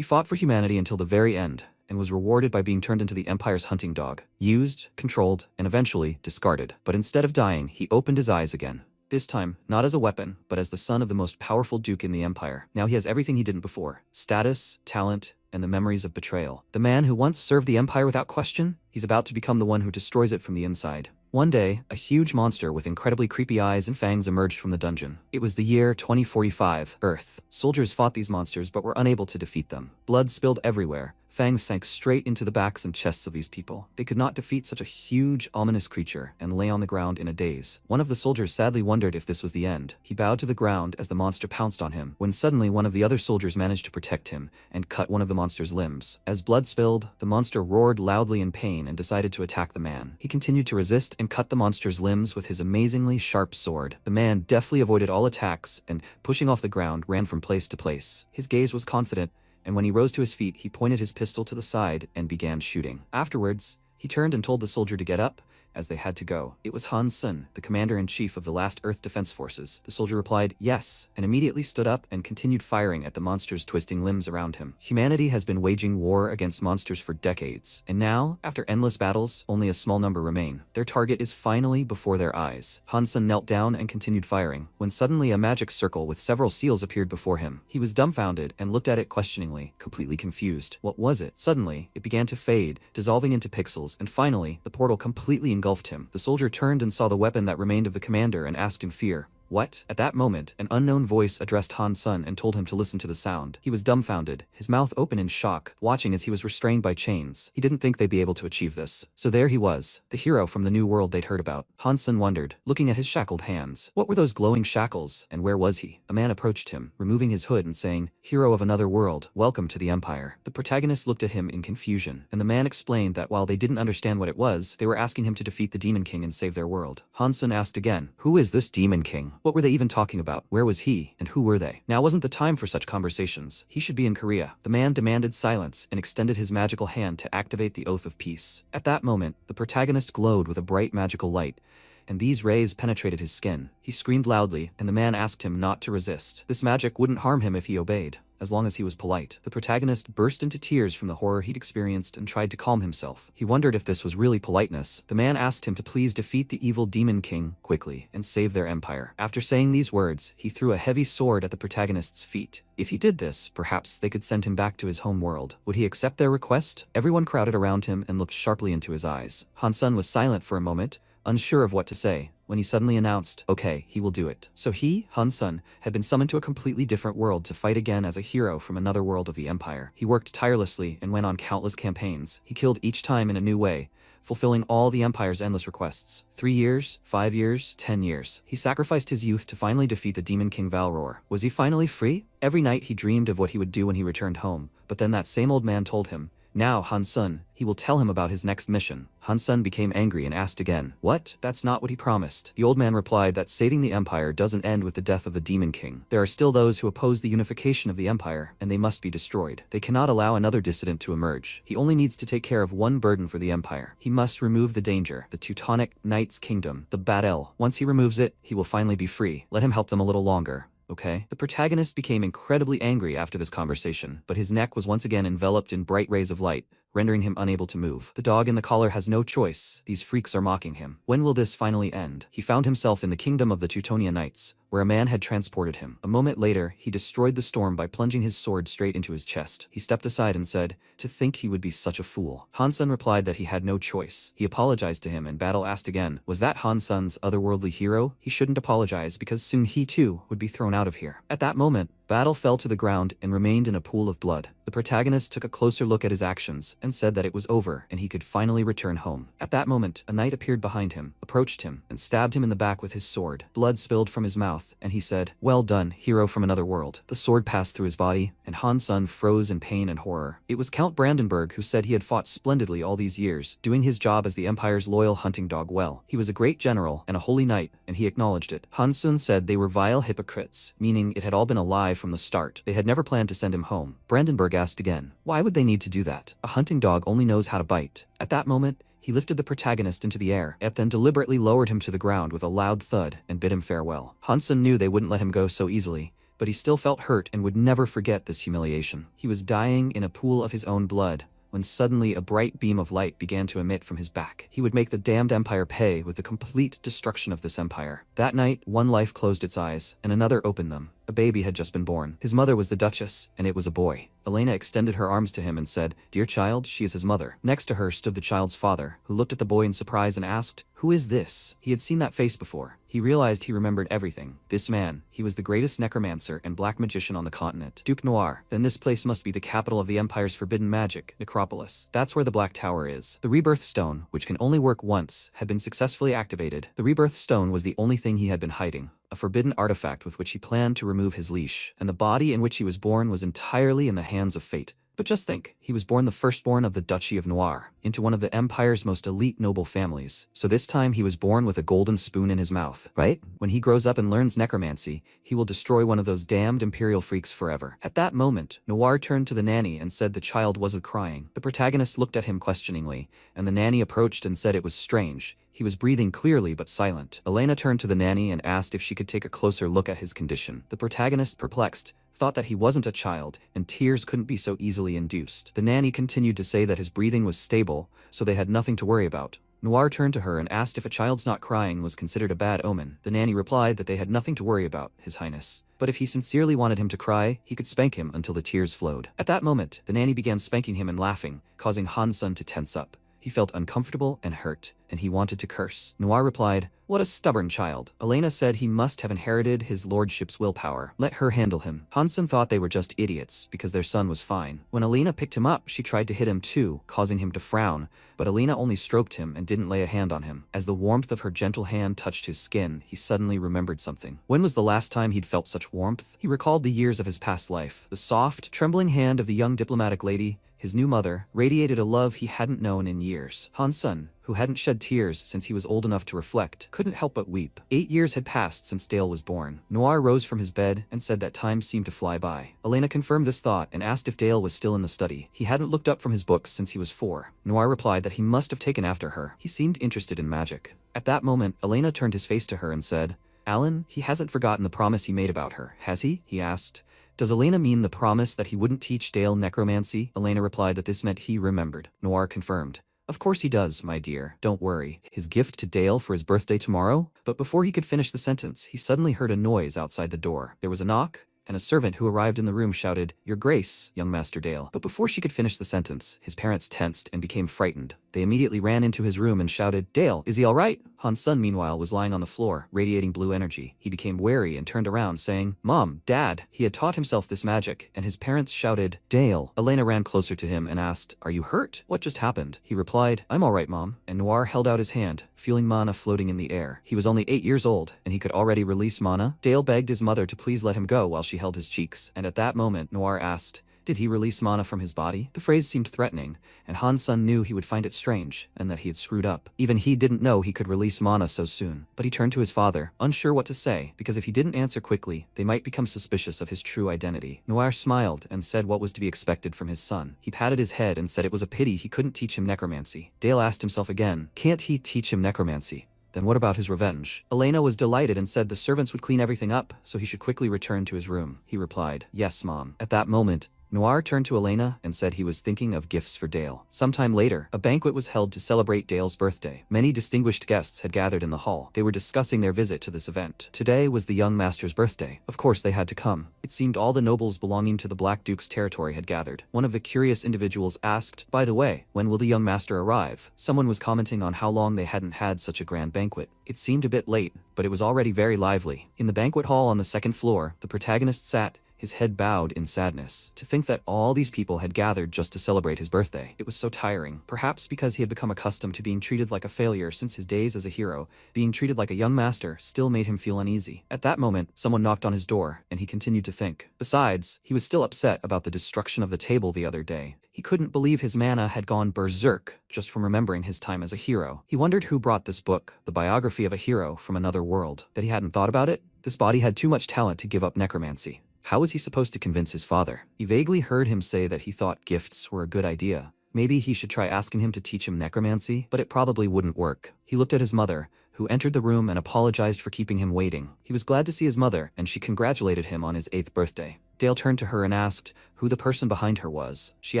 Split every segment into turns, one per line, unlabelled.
He fought for humanity until the very end, and was rewarded by being turned into the Empire's hunting dog, used, controlled, and eventually discarded. But instead of dying, he opened his eyes again. This time, not as a weapon, but as the son of the most powerful duke in the Empire. Now he has everything he didn't before: status, talent, and the memories of betrayal. The man who once served the Empire without question, he's about to become the one who destroys it from the inside. One day, a huge monster with incredibly creepy eyes and fangs emerged from the dungeon. It was the year 2045, Earth. Soldiers fought these monsters but were unable to defeat them. Blood spilled everywhere. Fangs sank straight into the backs and chests of these people. They could not defeat such a huge, ominous creature and lay on the ground in a daze. One of the soldiers sadly wondered if this was the end. He bowed to the ground as the monster pounced on him, when suddenly one of the other soldiers managed to protect him and cut one of the monster's limbs. As blood spilled, the monster roared loudly in pain and decided to attack the man. He continued to resist and cut the monster's limbs with his amazingly sharp sword. The man deftly avoided all attacks and, pushing off the ground, ran from place to place. His gaze was confident, and when he rose to his feet, he pointed his pistol to the side and began shooting. Afterwards, he turned and told the soldier to get up, as they had to go. It was Han Sen, the commander-in-chief of the last Earth Defense Forces. The soldier replied, "Yes," and immediately stood up and continued firing at the monster's twisting limbs around him. Humanity has been waging war against monsters for decades, and now, after endless battles, only a small number remain. Their target is finally before their eyes. Han Sen knelt down and continued firing, when suddenly a magic circle with several seals appeared before him. He was dumbfounded and looked at it questioningly, completely confused. What was it? Suddenly, it began to fade, dissolving into pixels, and finally, the portal completely engulfed him. The soldier turned and saw the weapon that remained of the commander and asked in fear, "What?" At that moment, an unknown voice addressed Han Sen and told him to listen to the sound. He was dumbfounded, his mouth open in shock, watching as he was restrained by chains. He didn't think they'd be able to achieve this. So there he was, the hero from the new world they'd heard about. Han Sen wondered, looking at his shackled hands. What were those glowing shackles, and where was he? A man approached him, removing his hood and saying, "Hero of another world, welcome to the Empire." The protagonist looked at him in confusion, and the man explained that while they didn't understand what it was, they were asking him to defeat the Demon King and save their world. Han Sen asked again, "Who is this Demon King? What were they even talking about? Where was he, and who were they?" Now wasn't the time for such conversations. He should be in Korea. The man demanded silence and extended his magical hand to activate the Oath of Peace. At that moment, the protagonist glowed with a bright magical light, and these rays penetrated his skin. He screamed loudly, and the man asked him not to resist. This magic wouldn't harm him if he obeyed, as long as he was polite. The protagonist burst into tears from the horror he'd experienced and tried to calm himself. He wondered if this was really politeness. The man asked him to please defeat the evil Demon King quickly and save their empire. After saying these words, he threw a heavy sword at the protagonist's feet. If he did this, perhaps they could send him back to his home world. Would he accept their request? Everyone crowded around him and looked sharply into his eyes. Han Sen was silent for a moment, unsure of what to say, when he suddenly announced, "Okay, he will do it." So he, Han Sen, had been summoned to a completely different world to fight again as a hero from another world of the Empire. He worked tirelessly and went on countless campaigns. He killed each time in a new way, fulfilling all the Empire's endless requests. 3 years, 5 years, 10 years. He sacrificed his youth to finally defeat the Demon King Valror. Was he finally free? Every night he dreamed of what he would do when he returned home, but then that same old man told him, now Han Sen, he will tell him about his next mission. Han Sen became angry and asked again, "What? That's not what he promised." The old man replied that saving the Empire doesn't end with the death of the Demon King. There are still those who oppose the unification of the Empire, and they must be destroyed. They cannot allow another dissident to emerge. He only needs to take care of one burden for the Empire. He must remove the danger, the Teutonic Knight's kingdom, the Bad El. Once he removes it, he will finally be free. Let him help them a little longer. Okay? The protagonist became incredibly angry after this conversation, but his neck was once again enveloped in bright rays of light, rendering him unable to move. The dog in the collar has no choice. These freaks are mocking him. When will this finally end? He found himself in the kingdom of the Teutonia Knights, where a man had transported him. A moment later, he destroyed the storm by plunging his sword straight into his chest. He stepped aside and said, "To think he would be such a fool." Han Sen replied that he had no choice. He apologized to him, and Battle asked again, was that Han Sen's otherworldly hero? He shouldn't apologize because soon he too would be thrown out of here. At that moment, Battle fell to the ground and remained in a pool of blood. The protagonist took a closer look at his actions and said that it was over and he could finally return home. At that moment, a knight appeared behind him, approached him, and stabbed him in the back with his sword. Blood spilled from his mouth, and he said, "Well done, hero from another world." The sword passed through his body, and Han Sen froze in pain and horror. It was Count Brandenburg who said he had fought splendidly all these years, doing his job as the Empire's loyal hunting dog well. He was a great general and a holy knight, and he acknowledged it. Han Sen said they were vile hypocrites, meaning it had all been a lie from the start. They had never planned to send him home. Brandenburg asked again, why would they need to do that? A hunting dog only knows how to bite. At that moment, he lifted the protagonist into the air, and then deliberately lowered him to the ground with a loud thud and bid him farewell. Han Sen knew they wouldn't let him go so easily, but he still felt hurt and would never forget this humiliation. He was dying in a pool of his own blood, when suddenly a bright beam of light began to emit from his back. He would make the damned empire pay with the complete destruction of this empire. That night, one life closed its eyes, and another opened them. A baby had just been born. His mother was the Duchess, and it was a boy. Elena extended her arms to him and said, "Dear child, she is his mother." Next to her stood the child's father, who looked at the boy in surprise and asked, "Who is this?" He had seen that face before. He realized he remembered everything. This man, he was the greatest necromancer and black magician on the continent. Duke Noir. Then this place must be the capital of the Empire's forbidden magic, Necropolis. That's where the Black Tower is. The Rebirth Stone, which can only work once, had been successfully activated. The Rebirth Stone was the only thing he had been hiding, a forbidden artifact with which he planned to remove his leash, and the body in which he was born was entirely in the hands of fate. But just think, he was born the firstborn of the Duchy of Noir, into one of the Empire's most elite noble families. So this time he was born with a golden spoon in his mouth, right? When he grows up and learns necromancy, he will destroy one of those damned Imperial freaks forever. At that moment, Noir turned to the nanny and said the child wasn't crying. The protagonist looked at him questioningly, and the nanny approached and said it was strange. He was breathing clearly but silent. Elena turned to the nanny and asked if she could take a closer look at his condition. The protagonist, perplexed, thought that he wasn't a child, and tears couldn't be so easily induced. The nanny continued to say that his breathing was stable, so they had nothing to worry about. Noir turned to her and asked if a child's not crying was considered a bad omen. The nanny replied that they had nothing to worry about, His Highness. But if he sincerely wanted him to cry, he could spank him until the tears flowed. At that moment, the nanny began spanking him and laughing, causing Han-sun to tense up. He felt uncomfortable and hurt, and he wanted to curse. Noir replied, "What a stubborn child." Elena said he must have inherited his lordship's willpower. Let her handle him. Han-sun thought they were just idiots, because their son was fine. When Elena picked him up, she tried to hit him too, causing him to frown, but Elena only stroked him and didn't lay a hand on him. As the warmth of her gentle hand touched his skin, he suddenly remembered something. When was the last time he'd felt such warmth? He recalled the years of his past life. The soft, trembling hand of the young diplomatic lady, his new mother, radiated a love he hadn't known in years. Han-sun, who hadn't shed tears since he was old enough to reflect, couldn't help but weep. 8 years had passed since Dale was born. Noir rose from his bed and said that time seemed to fly by. Elena confirmed this thought and asked if Dale was still in the study. He hadn't looked up from his books since he was 4. Noir replied that he must have taken after her. He seemed interested in magic. At that moment, Elena turned his face to her and said, "Alan, he hasn't forgotten the promise he made about her, has he?" he asked. Does Elena mean the promise that he wouldn't teach Dale necromancy? Elena replied that this meant he remembered. Noir confirmed. "Of course he does, my dear. Don't worry. His gift to Dale for his birthday tomorrow?" But before he could finish the sentence, he suddenly heard a noise outside the door. There was a knock, and a servant who arrived in the room shouted, "Your Grace, young Master Dale." But before she could finish the sentence, his parents tensed and became frightened. They immediately ran into his room and shouted, "Dale, is he all right?" Han-sun, meanwhile, was lying on the floor, radiating blue energy. He became wary and turned around, saying, "Mom, Dad." He had taught himself this magic, and his parents shouted, "Dale." Elena ran closer to him and asked, "Are you hurt? What just happened?" He replied, "I'm all right, Mom." And Noir held out his hand, feeling mana floating in the air. He was only 8 years old, and he could already release mana. Dale begged his mother to please let him go while she held his cheeks, and at that moment, Noir asked, "Did he release mana from his body?" The phrase seemed threatening, and Han-sun knew he would find it strange, and that he had screwed up. Even he didn't know he could release mana so soon. But he turned to his father, unsure what to say, because if he didn't answer quickly, they might become suspicious of his true identity. Noir smiled and said what was to be expected from his son. He patted his head and said it was a pity he couldn't teach him necromancy. Dale asked himself again, can't he teach him necromancy? Then what about his revenge? Elena was delighted and said the servants would clean everything up, so he should quickly return to his room. He replied, "Yes, Mom." At that moment, Noir turned to Elena and said he was thinking of gifts for Dale. Sometime later, a banquet was held to celebrate Dale's birthday. Many distinguished guests had gathered in the hall. They were discussing their visit to this event. Today was the young master's birthday. Of course they had to come. It seemed all the nobles belonging to the Black Duke's territory had gathered. One of the curious individuals asked, "By the way, when will the young master arrive?" Someone was commenting on how long they hadn't had such a grand banquet. It seemed a bit late, but it was already very lively. In the banquet hall on the second floor, the protagonist sat, his head bowed in sadness. To think that all these people had gathered just to celebrate his birthday. It was so tiring. Perhaps because he had become accustomed to being treated like a failure since his days as a hero, being treated like a young master still made him feel uneasy. At that moment, someone knocked on his door, and he continued to think. Besides, he was still upset about the destruction of the table the other day. He couldn't believe his mana had gone berserk just from remembering his time as a hero. He wondered who brought this book, the biography of a hero from another world. That he hadn't thought about it? This body had too much talent to give up necromancy. How was he supposed to convince his father? He vaguely heard him say that he thought gifts were a good idea. Maybe he should try asking him to teach him necromancy, but it probably wouldn't work. He looked at his mother, who entered the room and apologized for keeping him waiting. He was glad to see his mother, and she congratulated him on his 8th birthday. Dale turned to her and asked who the person behind her was. She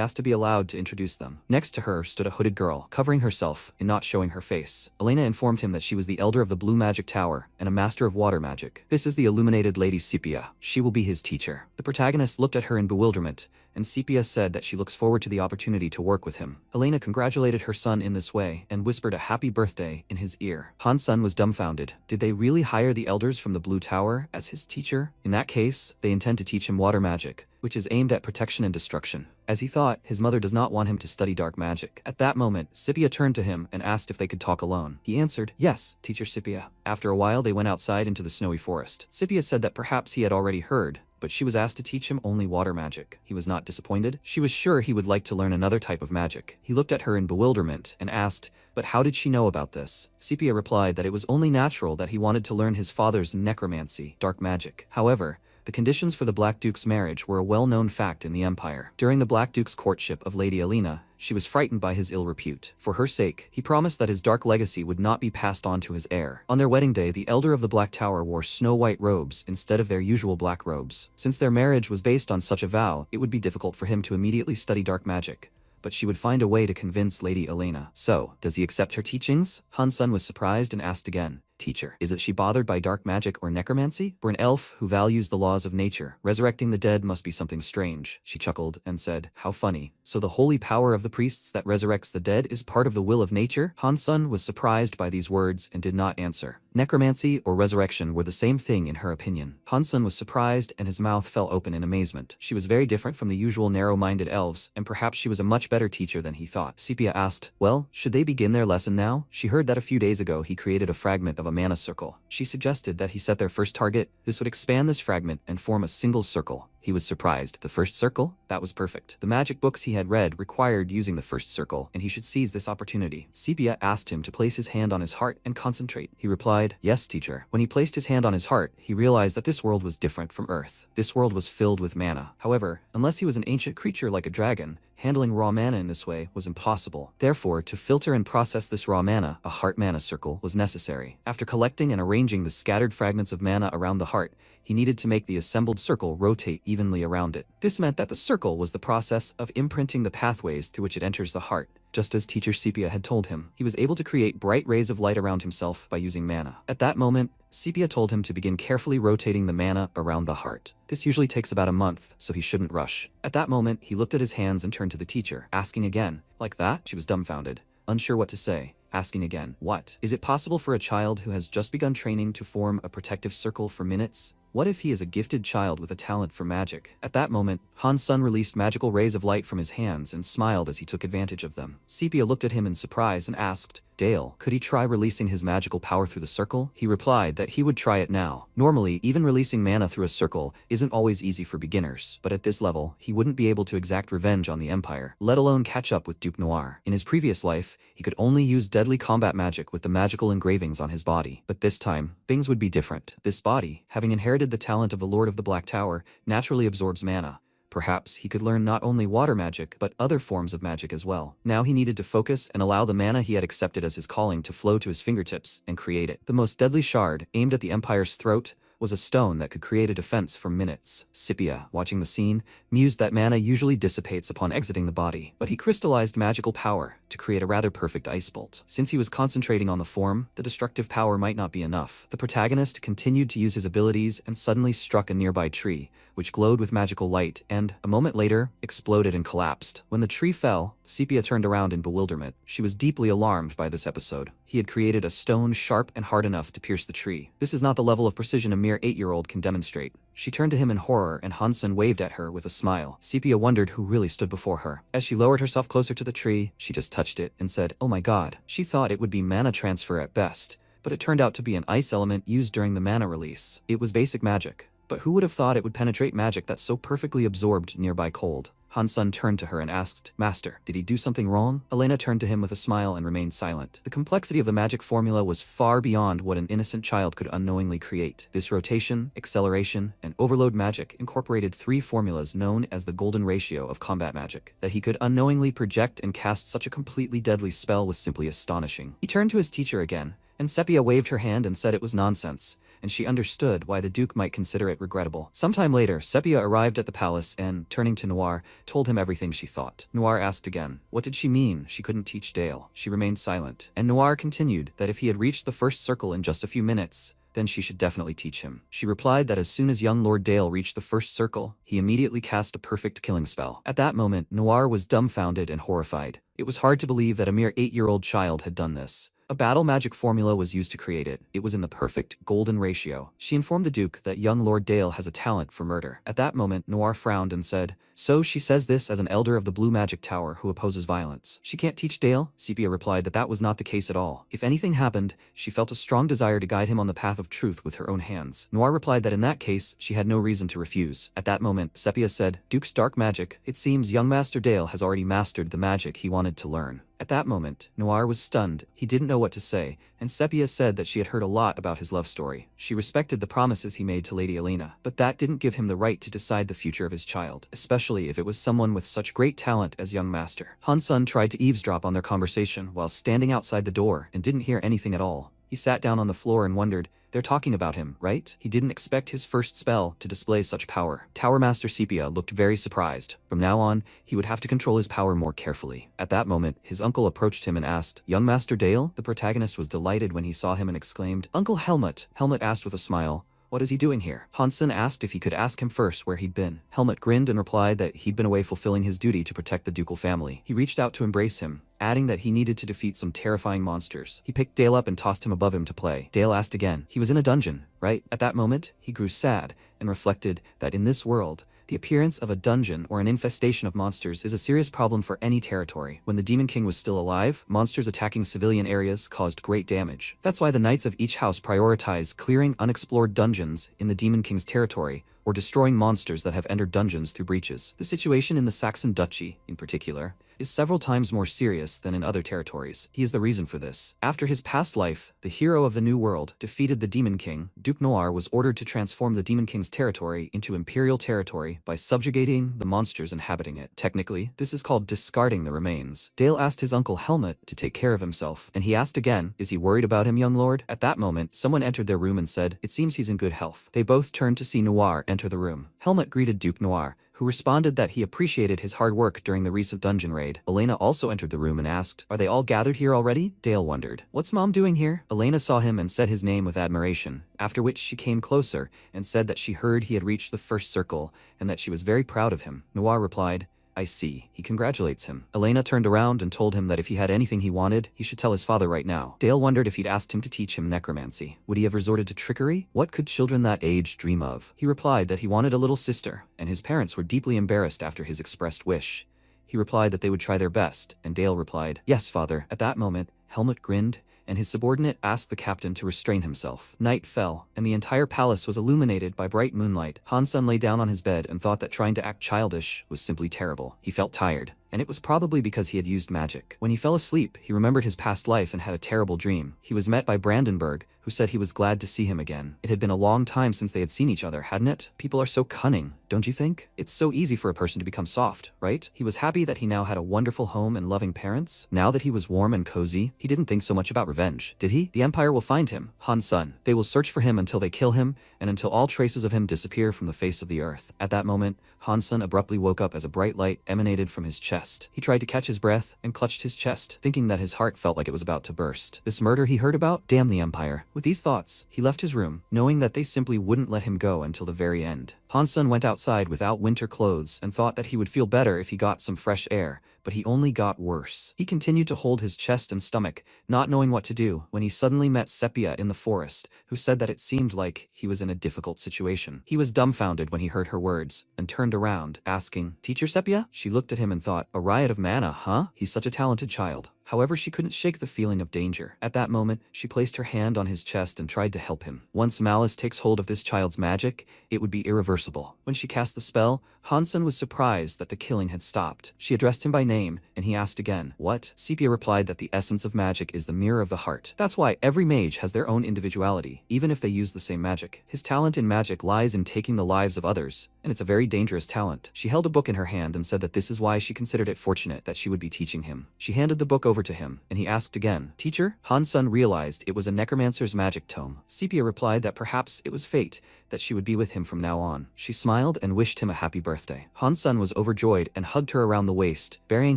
asked to be allowed to introduce them. Next to her stood a hooded girl, covering herself and not showing her face. Elena informed him that she was the elder of the Blue Magic Tower and a master of water magic. This is the illuminated Lady Sepia. She will be his teacher. The protagonist looked at her in bewilderment, and Sepia said that she looks forward to the opportunity to work with him. Elena congratulated her son in this way and whispered a happy birthday in his ear. Han-sun was dumbfounded. Did they really hire the elders from the Blue Tower as his teacher? In that case, they intend to teach him water magic, which is aimed at protection and destruction. As he thought, his mother does not want him to study dark magic. At that moment, Sepia turned to him and asked if they could talk alone. He answered, "Yes, Teacher Sepia." After a while, they went outside into the snowy forest. Sepia said that perhaps he had already heard, but she was asked to teach him only water magic. He was not disappointed. She was sure he would like to learn another type of magic. He looked at her in bewilderment and asked, "But how did she know about this?" Sepia replied that it was only natural that he wanted to learn his father's necromancy, dark magic. However, the conditions for the Black Duke's marriage were a well-known fact in the Empire. During the Black Duke's courtship of Lady Elena, she was frightened by his ill repute. For her sake, he promised that his dark legacy would not be passed on to his heir. On their wedding day, the elder of the Black Tower wore snow-white robes instead of their usual black robes. Since their marriage was based on such a vow, it would be difficult for him to immediately study dark magic, but she would find a way to convince Lady Elena. So, does he accept her teachings? Han-sun was surprised and asked again, "Teacher, isn't she bothered by dark magic or necromancy? For an elf who values the laws of nature, resurrecting the dead must be something strange." She chuckled and said, "How funny. So the holy power of the priests that resurrects the dead is part of the will of nature?" Han-sun was surprised by these words and did not answer. Necromancy or resurrection were the same thing in her opinion. Han-sun was surprised and his mouth fell open in amazement. She was very different from the usual narrow-minded elves, and perhaps she was a much better teacher than he thought. Sepia asked, "Well, should they begin their lesson now?" She heard that a few days ago he created a fragment of a mana circle. She suggested that he set their first target. This would expand this fragment and form a single circle. He was surprised. The first circle? That was perfect. The magic books he had read required using the first circle, and he should seize this opportunity. Sepia asked him to place his hand on his heart and concentrate. He replied, "Yes, teacher." When he placed his hand on his heart, he realized that this world was different from Earth. This world was filled with mana. However, unless he was an ancient creature like a dragon, handling raw mana in this way was impossible. Therefore, to filter and process this raw mana, a heart mana circle was necessary. After collecting and arranging the scattered fragments of mana around the heart, he needed to make the assembled circle rotate evenly around it. This meant that the circle was the process of imprinting the pathways through which it enters the heart. Just as Teacher Sepia had told him, he was able to create bright rays of light around himself by using mana. At that moment, Sepia told him to begin carefully rotating the mana around the heart. This usually takes about a month, so he shouldn't rush. At that moment, he looked at his hands and turned to the teacher, asking again, "Like that?" She was dumbfounded, unsure what to say. Asking again, "What? Is it possible for a child who has just begun training to form a protective circle for minutes? What if he is a gifted child with a talent for magic?" At that moment, Han-sun released magical rays of light from his hands and smiled as he took advantage of them. Sepia looked at him in surprise and asked, "Dale, could he try releasing his magical power through the circle?" He replied that he would try it now. Normally, even releasing mana through a circle isn't always easy for beginners, but at this level, he wouldn't be able to exact revenge on the Empire, let alone catch up with Duke Noir. In his previous life, he could only use deadly combat magic with the magical engravings on his body, but this time, things would be different. This body, having inherited the talent of the Lord of the Black Tower, naturally absorbs mana. Perhaps he could learn not only water magic, but other forms of magic as well. Now he needed to focus and allow the mana he had accepted as his calling to flow to his fingertips and create it. The most deadly shard, aimed at the Empire's throat, was a stone that could create a defense for minutes. Sepia, watching the scene, mused that mana usually dissipates upon exiting the body, but he crystallized magical power to create a rather perfect ice bolt. Since he was concentrating on the form, the destructive power might not be enough. The protagonist continued to use his abilities and suddenly struck a nearby tree, which glowed with magical light and, a moment later, exploded and collapsed. When the tree fell, Sepia turned around in bewilderment. She was deeply alarmed by this episode. He had created a stone sharp and hard enough to pierce the tree. This is not the level of precision a mere 8-year-old can demonstrate. She turned to him in horror and Han-sun waved at her with a smile. Sepia wondered who really stood before her. As she lowered herself closer to the tree, she just touched it and said, "Oh my god." She thought it would be mana transfer at best, but it turned out to be an ice element used during the mana release. It was basic magic, but who would have thought it would penetrate magic that so perfectly absorbed nearby cold? Han-sun turned to her and asked, "Master, did he do something wrong?" Elena turned to him with a smile and remained silent. The complexity of the magic formula was far beyond what an innocent child could unknowingly create. This rotation, acceleration, and overload magic incorporated 3 formulas known as the golden ratio of combat magic. That he could unknowingly project and cast such a completely deadly spell was simply astonishing. He turned to his teacher again And Sepia waved her hand and said it was nonsense, and she understood why the Duke might consider it regrettable. Sometime later, Sepia arrived at the palace and, turning to Noir, told him everything she thought. Noir asked again, what did she mean she couldn't teach Dale? She remained silent, and Noir continued that if he had reached the first circle in just a few minutes, then she should definitely teach him. She replied that as soon as young Lord Dale reached the first circle, he immediately cast a perfect killing spell. At that moment, Noir was dumbfounded and horrified. It was hard to believe that a mere 8-year-old child had done this. A battle magic formula was used to create it. It was in the perfect golden ratio. She informed the Duke that young Lord Dale has a talent for murder. At that moment, Noir frowned and said, so she says this as an elder of the Blue Magic Tower who opposes violence. She can't teach Dale? Sepia replied that that was not the case at all. If anything happened, she felt a strong desire to guide him on the path of truth with her own hands. Noir replied that in that case, she had no reason to refuse. At that moment, Sepia said, Duke's dark magic. It seems young Master Dale has already mastered the magic he wanted to learn. At that moment, Noir was stunned. He didn't know what to say, and Sepia said that she had heard a lot about his love story. She respected the promises he made to Lady Elena, but that didn't give him the right to decide the future of his child, especially if it was someone with such great talent as young Master. Han-sun tried to eavesdrop on their conversation while standing outside the door and didn't hear anything at all. He sat down on the floor and wondered, they're talking about him, right? He didn't expect his first spell to display such power. Tower Master Sepia looked very surprised. From now on, he would have to control his power more carefully. At that moment, his uncle approached him and asked, young Master Dale? The protagonist was delighted when he saw him and exclaimed, Uncle Helmut. Helmut asked with a smile, what is he doing here? Han-sun asked if he could ask him first where he'd been. Helmut grinned and replied that he'd been away fulfilling his duty to protect the ducal family. He reached out to embrace him, adding that he needed to defeat some terrifying monsters. He picked Dale up and tossed him above him to play. Dale asked again, he was in a dungeon, right? At that moment, he grew sad and reflected that in this world, the appearance of a dungeon or an infestation of monsters is a serious problem for any territory. When the Demon King was still alive, monsters attacking civilian areas caused great damage. That's why the knights of each house prioritize clearing unexplored dungeons in the Demon King's territory or destroying monsters that have entered dungeons through breaches. The situation in the Saxon Duchy, in particular, is several times more serious than in other territories. He is the reason for this. After his past life, the hero of the New World defeated the Demon King. Duke Noir was ordered to transform the Demon King's territory into imperial territory by subjugating the monsters inhabiting it. Technically, this is called discarding the remains. Dale asked his uncle Helmut to take care of himself, and he asked again, is he worried about him, young lord? At that moment, someone entered their room and said, it seems he's in good health. They both turned to see Noir enter the room. Helmut greeted Duke Noir, who responded that he appreciated his hard work during the recent dungeon raid. Elena also entered the room and asked, are they all gathered here already? Dale wondered, what's Mom doing here? Elena saw him and said his name with admiration, after which she came closer and said that she heard he had reached the first circle and that she was very proud of him. Noir replied, I see. He congratulates him. Elena turned around and told him that if he had anything he wanted, he should tell his father right now. Dale wondered if he'd asked him to teach him necromancy. Would he have resorted to trickery? What could children that age dream of? He replied that he wanted a little sister, and his parents were deeply embarrassed after his expressed wish. He replied that they would try their best, and Dale replied, yes, father. At that moment, Helmut grinned, and his subordinate asked the captain to restrain himself. Night fell, and the entire palace was illuminated by bright moonlight. Han-sun lay down on his bed and thought that trying to act childish was simply terrible. He felt tired, and it was probably because he had used magic. When he fell asleep, he remembered his past life and had a terrible dream. He was met by Brandenburg, who said he was glad to see him again. It had been a long time since they had seen each other, hadn't it? People are so cunning, don't you think? It's so easy for a person to become soft, right? He was happy that he now had a wonderful home and loving parents. Now that he was warm and cozy, he didn't think so much about revenge, did he? The Empire will find him, Han-sun. They will search for him until they kill him, and until all traces of him disappear from the face of the earth. At that moment, Han-sun abruptly woke up as a bright light emanated from his chest. He tried to catch his breath and clutched his chest, thinking that his heart felt like it was about to burst. This murder he heard about? Damn the Empire. With these thoughts, he left his room, knowing that they simply wouldn't let him go until the very end. Han-sun went outside without winter clothes and thought that he would feel better if he got some fresh air, but he only got worse. He continued to hold his chest and stomach, not knowing what to do, when he suddenly met Sepia in the forest, who said that it seemed like he was in a difficult situation. He was dumbfounded when he heard her words, and turned around, asking, Teacher Sepia? She looked at him and thought, a riot of mana, huh? He's such a talented child. However, she couldn't shake the feeling of danger. At that moment, she placed her hand on his chest and tried to help him. Once malice takes hold of this child's magic, it would be irreversible. When she cast the spell, Hansen was surprised that the killing had stopped. She addressed him by name, and he asked again, "What?" Sepia replied that the essence of magic is the mirror of the heart. That's why every mage has their own individuality, even if they use the same magic. His talent in magic lies in taking the lives of others, and it's a very dangerous talent. She held a book in her hand and said that this is why she considered it fortunate that she would be teaching him. She handed the book over to him, and he asked again, "Teacher?" Hansen realized it was a necromancer's magic tome. Sepia replied that perhaps it was fate, that she would be with him from now on. She smiled and wished him a happy birthday. Hansen was overjoyed and hugged her around the waist, burying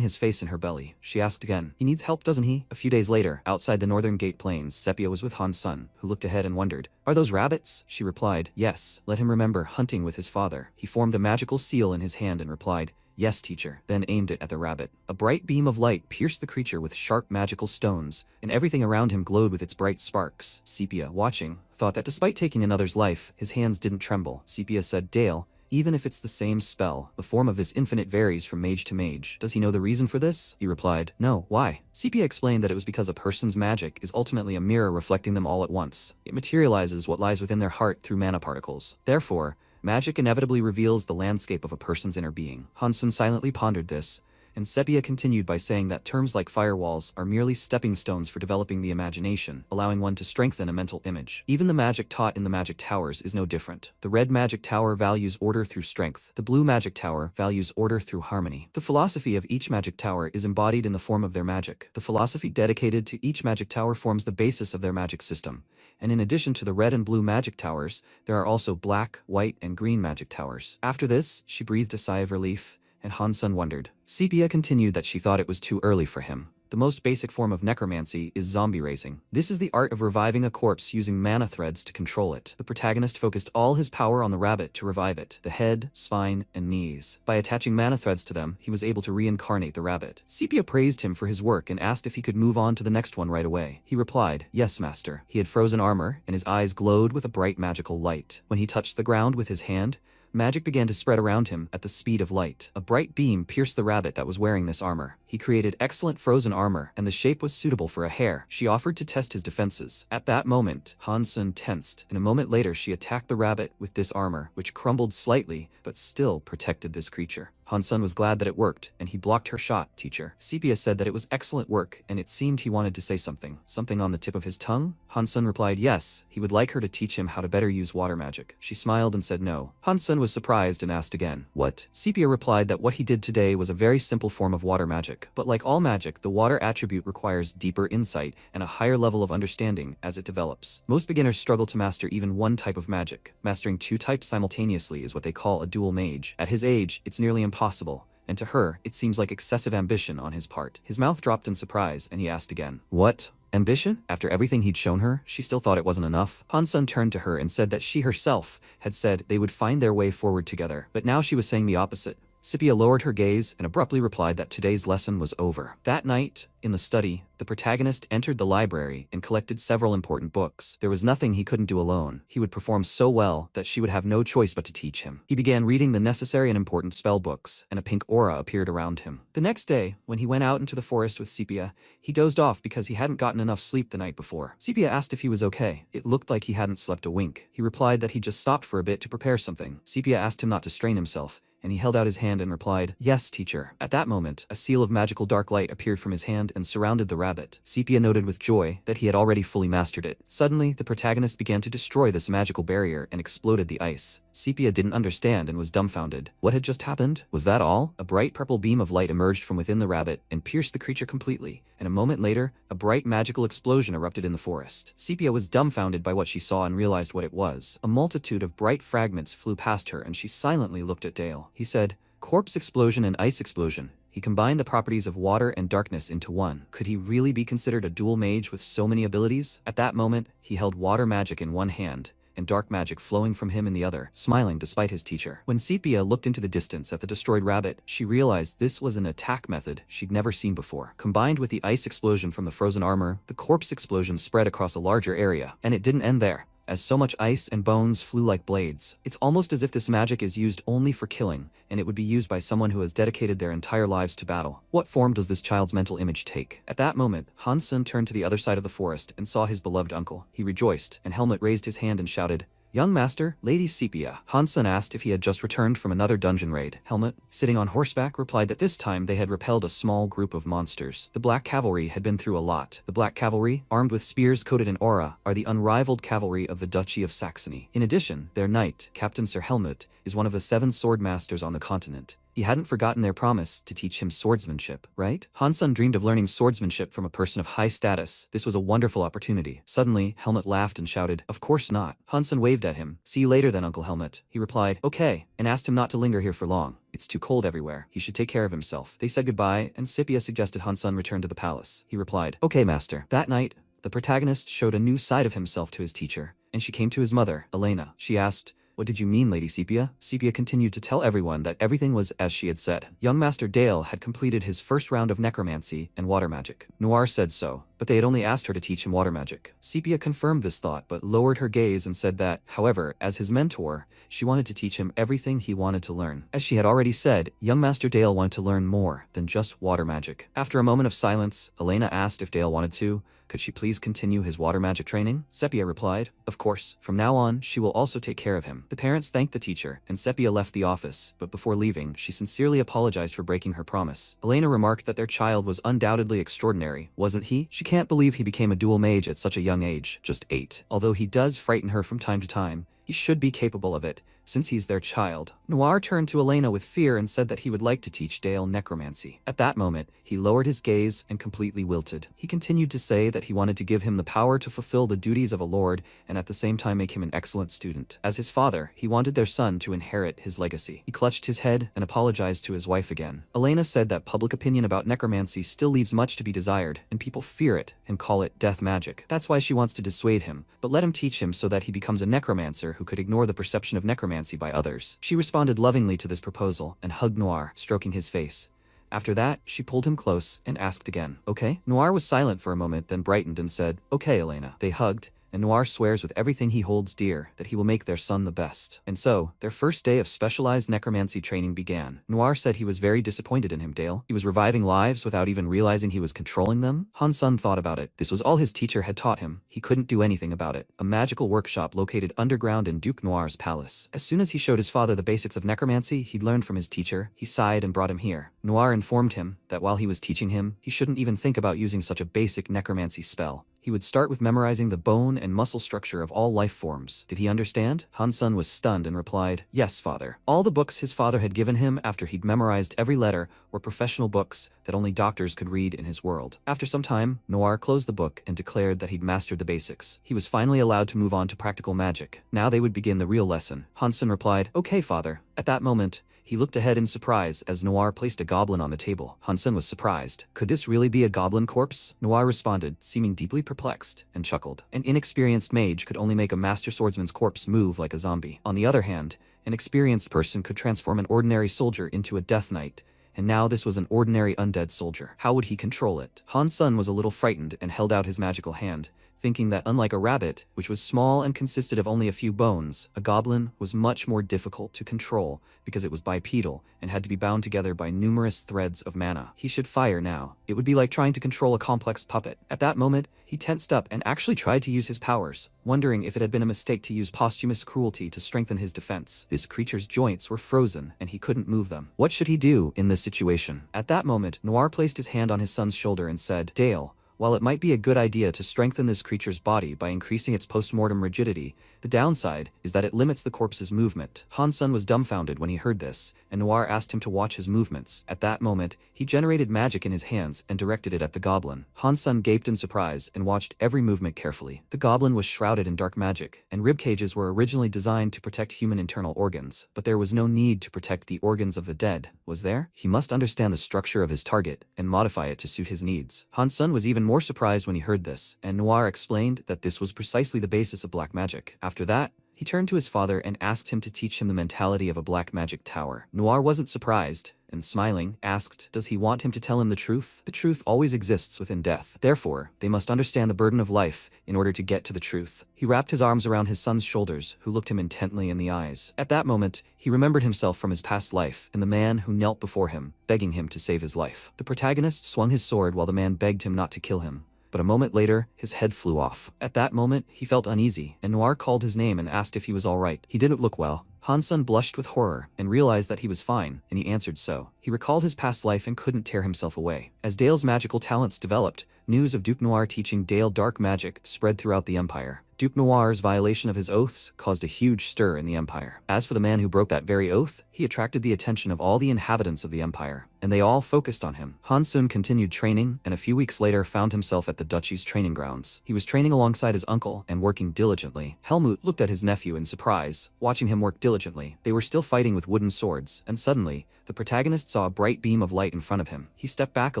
his face in her belly. She asked again, "He needs help, doesn't he?" A few days later, outside the northern gate plains, Sepia was with Hansen, who looked ahead and wondered, "Are those rabbits?" She replied, "Yes." Let him remember hunting with his father. He formed a magical seal in his hand and replied, "Yes, teacher," then aimed it at the rabbit. A bright beam of light pierced the creature with sharp magical stones, and everything around him glowed with its bright sparks. Sepia, watching, thought that despite taking another's life, his hands didn't tremble. Sepia said, "Dale, even if it's the same spell, the form of this infinite varies from mage to mage. Does he know the reason for this?" He replied, "No, why?" Sepia explained that it was because a person's magic is ultimately a mirror reflecting them all at once. It materializes what lies within their heart through mana particles. Therefore, magic inevitably reveals the landscape of a person's inner being. Hansen silently pondered this, and Sepia continued by saying that terms like firewalls are merely stepping stones for developing the imagination, allowing one to strengthen a mental image. Even the magic taught in the magic towers is no different. The red magic tower values order through strength. The blue magic tower values order through harmony. The philosophy of each magic tower is embodied in the form of their magic. The philosophy dedicated to each magic tower forms the basis of their magic system. And in addition to the red and blue magic towers, there are also black, white, and green magic towers. After this, she breathed a sigh of relief, and Hansen wondered. Sepia continued that she thought it was too early for him. The most basic form of necromancy is zombie raising. This is the art of reviving a corpse using mana threads to control it. The protagonist focused all his power on the rabbit to revive it, the head, spine, and knees. By attaching mana threads to them, he was able to reincarnate the rabbit. Sepia praised him for his work and asked if he could move on to the next one right away. He replied, "Yes, master." He had frozen armor, and his eyes glowed with a bright magical light. When he touched the ground with his hand, magic began to spread around him at the speed of light. A bright beam pierced the rabbit that was wearing this armor. He created excellent frozen armor, and the shape was suitable for a hare. She offered to test his defenses. At that moment, Hansen tensed, and a moment later she attacked the rabbit with this armor, which crumbled slightly, but still protected this creature. Hansen was glad that it worked, and he blocked her shot, "Teacher." Sepia said that it was excellent work, and it seemed he wanted to say something. Something on the tip of his tongue? Hansen replied yes, he would like her to teach him how to better use water magic. She smiled and said no. Hansen was surprised and asked again, "What?" Sepia replied that what he did today was a very simple form of water magic. But like all magic, the water attribute requires deeper insight and a higher level of understanding as it develops. Most beginners struggle to master even one type of magic. Mastering two types simultaneously is what they call a dual mage. At his age, it's nearly impossible, and to her, it seems like excessive ambition on his part. His mouth dropped in surprise, and he asked again, "What? Ambition?" After everything he'd shown her, she still thought it wasn't enough. Hansen turned to her and said that she herself had said they would find their way forward together, but now she was saying the opposite. Sepia lowered her gaze and abruptly replied that today's lesson was over. That night, in the study, the protagonist entered the library and collected several important books. There was nothing he couldn't do alone. He would perform so well that she would have no choice but to teach him. He began reading the necessary and important spell books, and a pink aura appeared around him. The next day, when he went out into the forest with Sepia, he dozed off because he hadn't gotten enough sleep the night before. Sepia asked if he was okay. It looked like he hadn't slept a wink. He replied that he just stopped for a bit to prepare something. Sepia asked him not to strain himself, and he held out his hand and replied, "Yes, teacher." At that moment, a seal of magical dark light appeared from his hand and surrounded the rabbit. Sepia noted with joy that he had already fully mastered it. Suddenly, the protagonist began to destroy this magical barrier and exploded the ice. Sepia didn't understand and was dumbfounded. What had just happened? Was that all? A bright purple beam of light emerged from within the rabbit and pierced the creature completely, and a moment later, a bright magical explosion erupted in the forest. Sepia was dumbfounded by what she saw and realized what it was. A multitude of bright fragments flew past her, and she silently looked at Dale. He said, "Corpse explosion and ice explosion." He combined the properties of water and darkness into one. Could he really be considered a dual mage with so many abilities? At that moment, he held water magic in one hand and dark magic flowing from him in the other, smiling despite his teacher. When Sepia looked into the distance at the destroyed rabbit, she realized this was an attack method she'd never seen before. Combined with the ice explosion from the frozen armor, the corpse explosion spread across a larger area. And it didn't end there, as so much ice and bones flew like blades. It's almost as if this magic is used only for killing, and it would be used by someone who has dedicated their entire lives to battle. What form does this child's mental image take? At that moment, Hansen turned to the other side of the forest and saw his beloved uncle. He rejoiced, and Helmut raised his hand and shouted, Young master, Lady Sepia. Hansen asked if he had just returned from another dungeon raid. Helmet, sitting on horseback, replied that this time they had repelled a small group of monsters. The Black Cavalry had been through a lot. The Black Cavalry, armed with spears coated in aura, are the unrivaled cavalry of the Duchy of Saxony. In addition, their knight, Captain Sir Helmut, is one of the 7 sword masters on the continent. He hadn't forgotten their promise to teach him swordsmanship, right? Hansen dreamed of learning swordsmanship from a person of high status. This was a wonderful opportunity. Suddenly, Helmut laughed and shouted, "Of course not." Hansen waved at him. "See you later then, Uncle Helmut." He replied, "Okay," and asked him not to linger here for long. It's too cold everywhere. He should take care of himself. They said goodbye, and Sepia suggested Hansen return to the palace. He replied, "Okay, master." That night, the protagonist showed a new side of himself to his teacher, and she came to his mother, Elena. She asked, "What did you mean, Lady Sepia?" Sepia continued to tell everyone that everything was as she had said. Young Master Dale had completed his first round of necromancy and water magic. Noir said so, but they had only asked her to teach him water magic. Sepia confirmed this thought, but lowered her gaze and said that, however, as his mentor, she wanted to teach him everything he wanted to learn. As she had already said, young Master Dale wanted to learn more than just water magic. After a moment of silence, Elena asked if Dale wanted to. Could she please continue his water magic training? Sepia replied, "Of course. From now on, she will also take care of him." The parents thanked the teacher, and Sepia left the office, but before leaving, she sincerely apologized for breaking her promise. Elena remarked that their child was undoubtedly extraordinary, wasn't he? She can't believe he became a dual mage at such a young age, just 8. Although he does frighten her from time to time, he should be capable of it, since he's their child. Noir turned to Elena with fear and said that he would like to teach Dale necromancy. At that moment, he lowered his gaze and completely wilted. He continued to say that he wanted to give him the power to fulfill the duties of a lord and at the same time make him an excellent student. As his father, he wanted their son to inherit his legacy. He clutched his head and apologized to his wife again. Elena said that public opinion about necromancy still leaves much to be desired, and people fear it and call it death magic. That's why she wants to dissuade him, but let him teach him so that he becomes a necromancer who could ignore the perception of necromancy by others. She responded lovingly to this proposal and hugged Noir, stroking his face. After that, she pulled him close and asked again, "Okay?" Noir was silent for a moment, then brightened and said, "Okay, Elena." They hugged, and Noir swears with everything he holds dear that he will make their son the best. And so, their first day of specialized necromancy training began. Noir said he was very disappointed in him, Dale. He was reviving lives without even realizing he was controlling them. Hansen thought about it. This was all his teacher had taught him. He couldn't do anything about it. A magical workshop located underground in Duke Noir's palace. As soon as he showed his father the basics of necromancy he'd learned from his teacher, he sighed and brought him here. Noir informed him that while he was teaching him, he shouldn't even think about using such a basic necromancy spell. He would start with memorizing the bone and muscle structure of all life forms. Did he understand? Hansen was stunned and replied, "Yes, father." All the books his father had given him after he'd memorized every letter were professional books that only doctors could read in his world. After some time, Noir closed the book and declared that he'd mastered the basics. He was finally allowed to move on to practical magic. Now they would begin the real lesson. Hansen replied, "Okay, father." At that moment, he looked ahead in surprise as Noir placed a goblin on the table. Hansen was surprised. Could this really be a goblin corpse? Noir responded, seeming deeply perplexed, and chuckled. An inexperienced mage could only make a master swordsman's corpse move like a zombie. On the other hand, an experienced person could transform an ordinary soldier into a death knight, and now this was an ordinary undead soldier. How would he control it? Hansen was a little frightened and held out his magical hand, thinking that unlike a rabbit, which was small and consisted of only a few bones, a goblin was much more difficult to control because it was bipedal and had to be bound together by numerous threads of mana. He should fire now. It would be like trying to control a complex puppet. At that moment, he tensed up and actually tried to use his powers, wondering if it had been a mistake to use posthumous cruelty to strengthen his defense. This creature's joints were frozen and he couldn't move them. What should he do in this situation? At that moment, Noir placed his hand on his son's shoulder and said, "Dale, while it might be a good idea to strengthen this creature's body by increasing its post-mortem rigidity, the downside is that it limits the corpse's movement." Hansen was dumbfounded when he heard this, and Noir asked him to watch his movements. At that moment, he generated magic in his hands and directed it at the goblin. Hansen gaped in surprise and watched every movement carefully. The goblin was shrouded in dark magic, and rib cages were originally designed to protect human internal organs. But there was no need to protect the organs of the dead, was there? He must understand the structure of his target and modify it to suit his needs. Hansen was even more surprised when he heard this, and Noir explained that this was precisely the basis of black magic. After that, he turned to his father and asked him to teach him the mentality of a black magic tower. Noir wasn't surprised, and smiling, asked, does he want him to tell him the truth? The truth always exists within death. Therefore, they must understand the burden of life in order to get to the truth. He wrapped his arms around his son's shoulders, who looked him intently in the eyes. At that moment, he remembered himself from his past life and the man who knelt before him, begging him to save his life. The protagonist swung his sword while the man begged him not to kill him. but a moment later, his head flew off. At that moment, he felt uneasy, and Noir called his name and asked if he was alright. He didn't look well. Han-sun blushed with horror and realized that he was fine, and he answered so. He recalled his past life and couldn't tear himself away. As Dale's magical talents developed, news of Duke Noir teaching Dale dark magic spread throughout the Empire. Duke Noir's violation of his oaths caused a huge stir in the Empire. As for the man who broke that very oath, he attracted the attention of all the inhabitants of the Empire, and they all focused on him. Han-sun continued training, and a few weeks later found himself at the duchy's training grounds. He was training alongside his uncle and working diligently. Helmut looked at his nephew in surprise, watching him work diligently. They were still fighting with wooden swords, and suddenly, the protagonist saw a bright beam of light in front of him. He stepped back a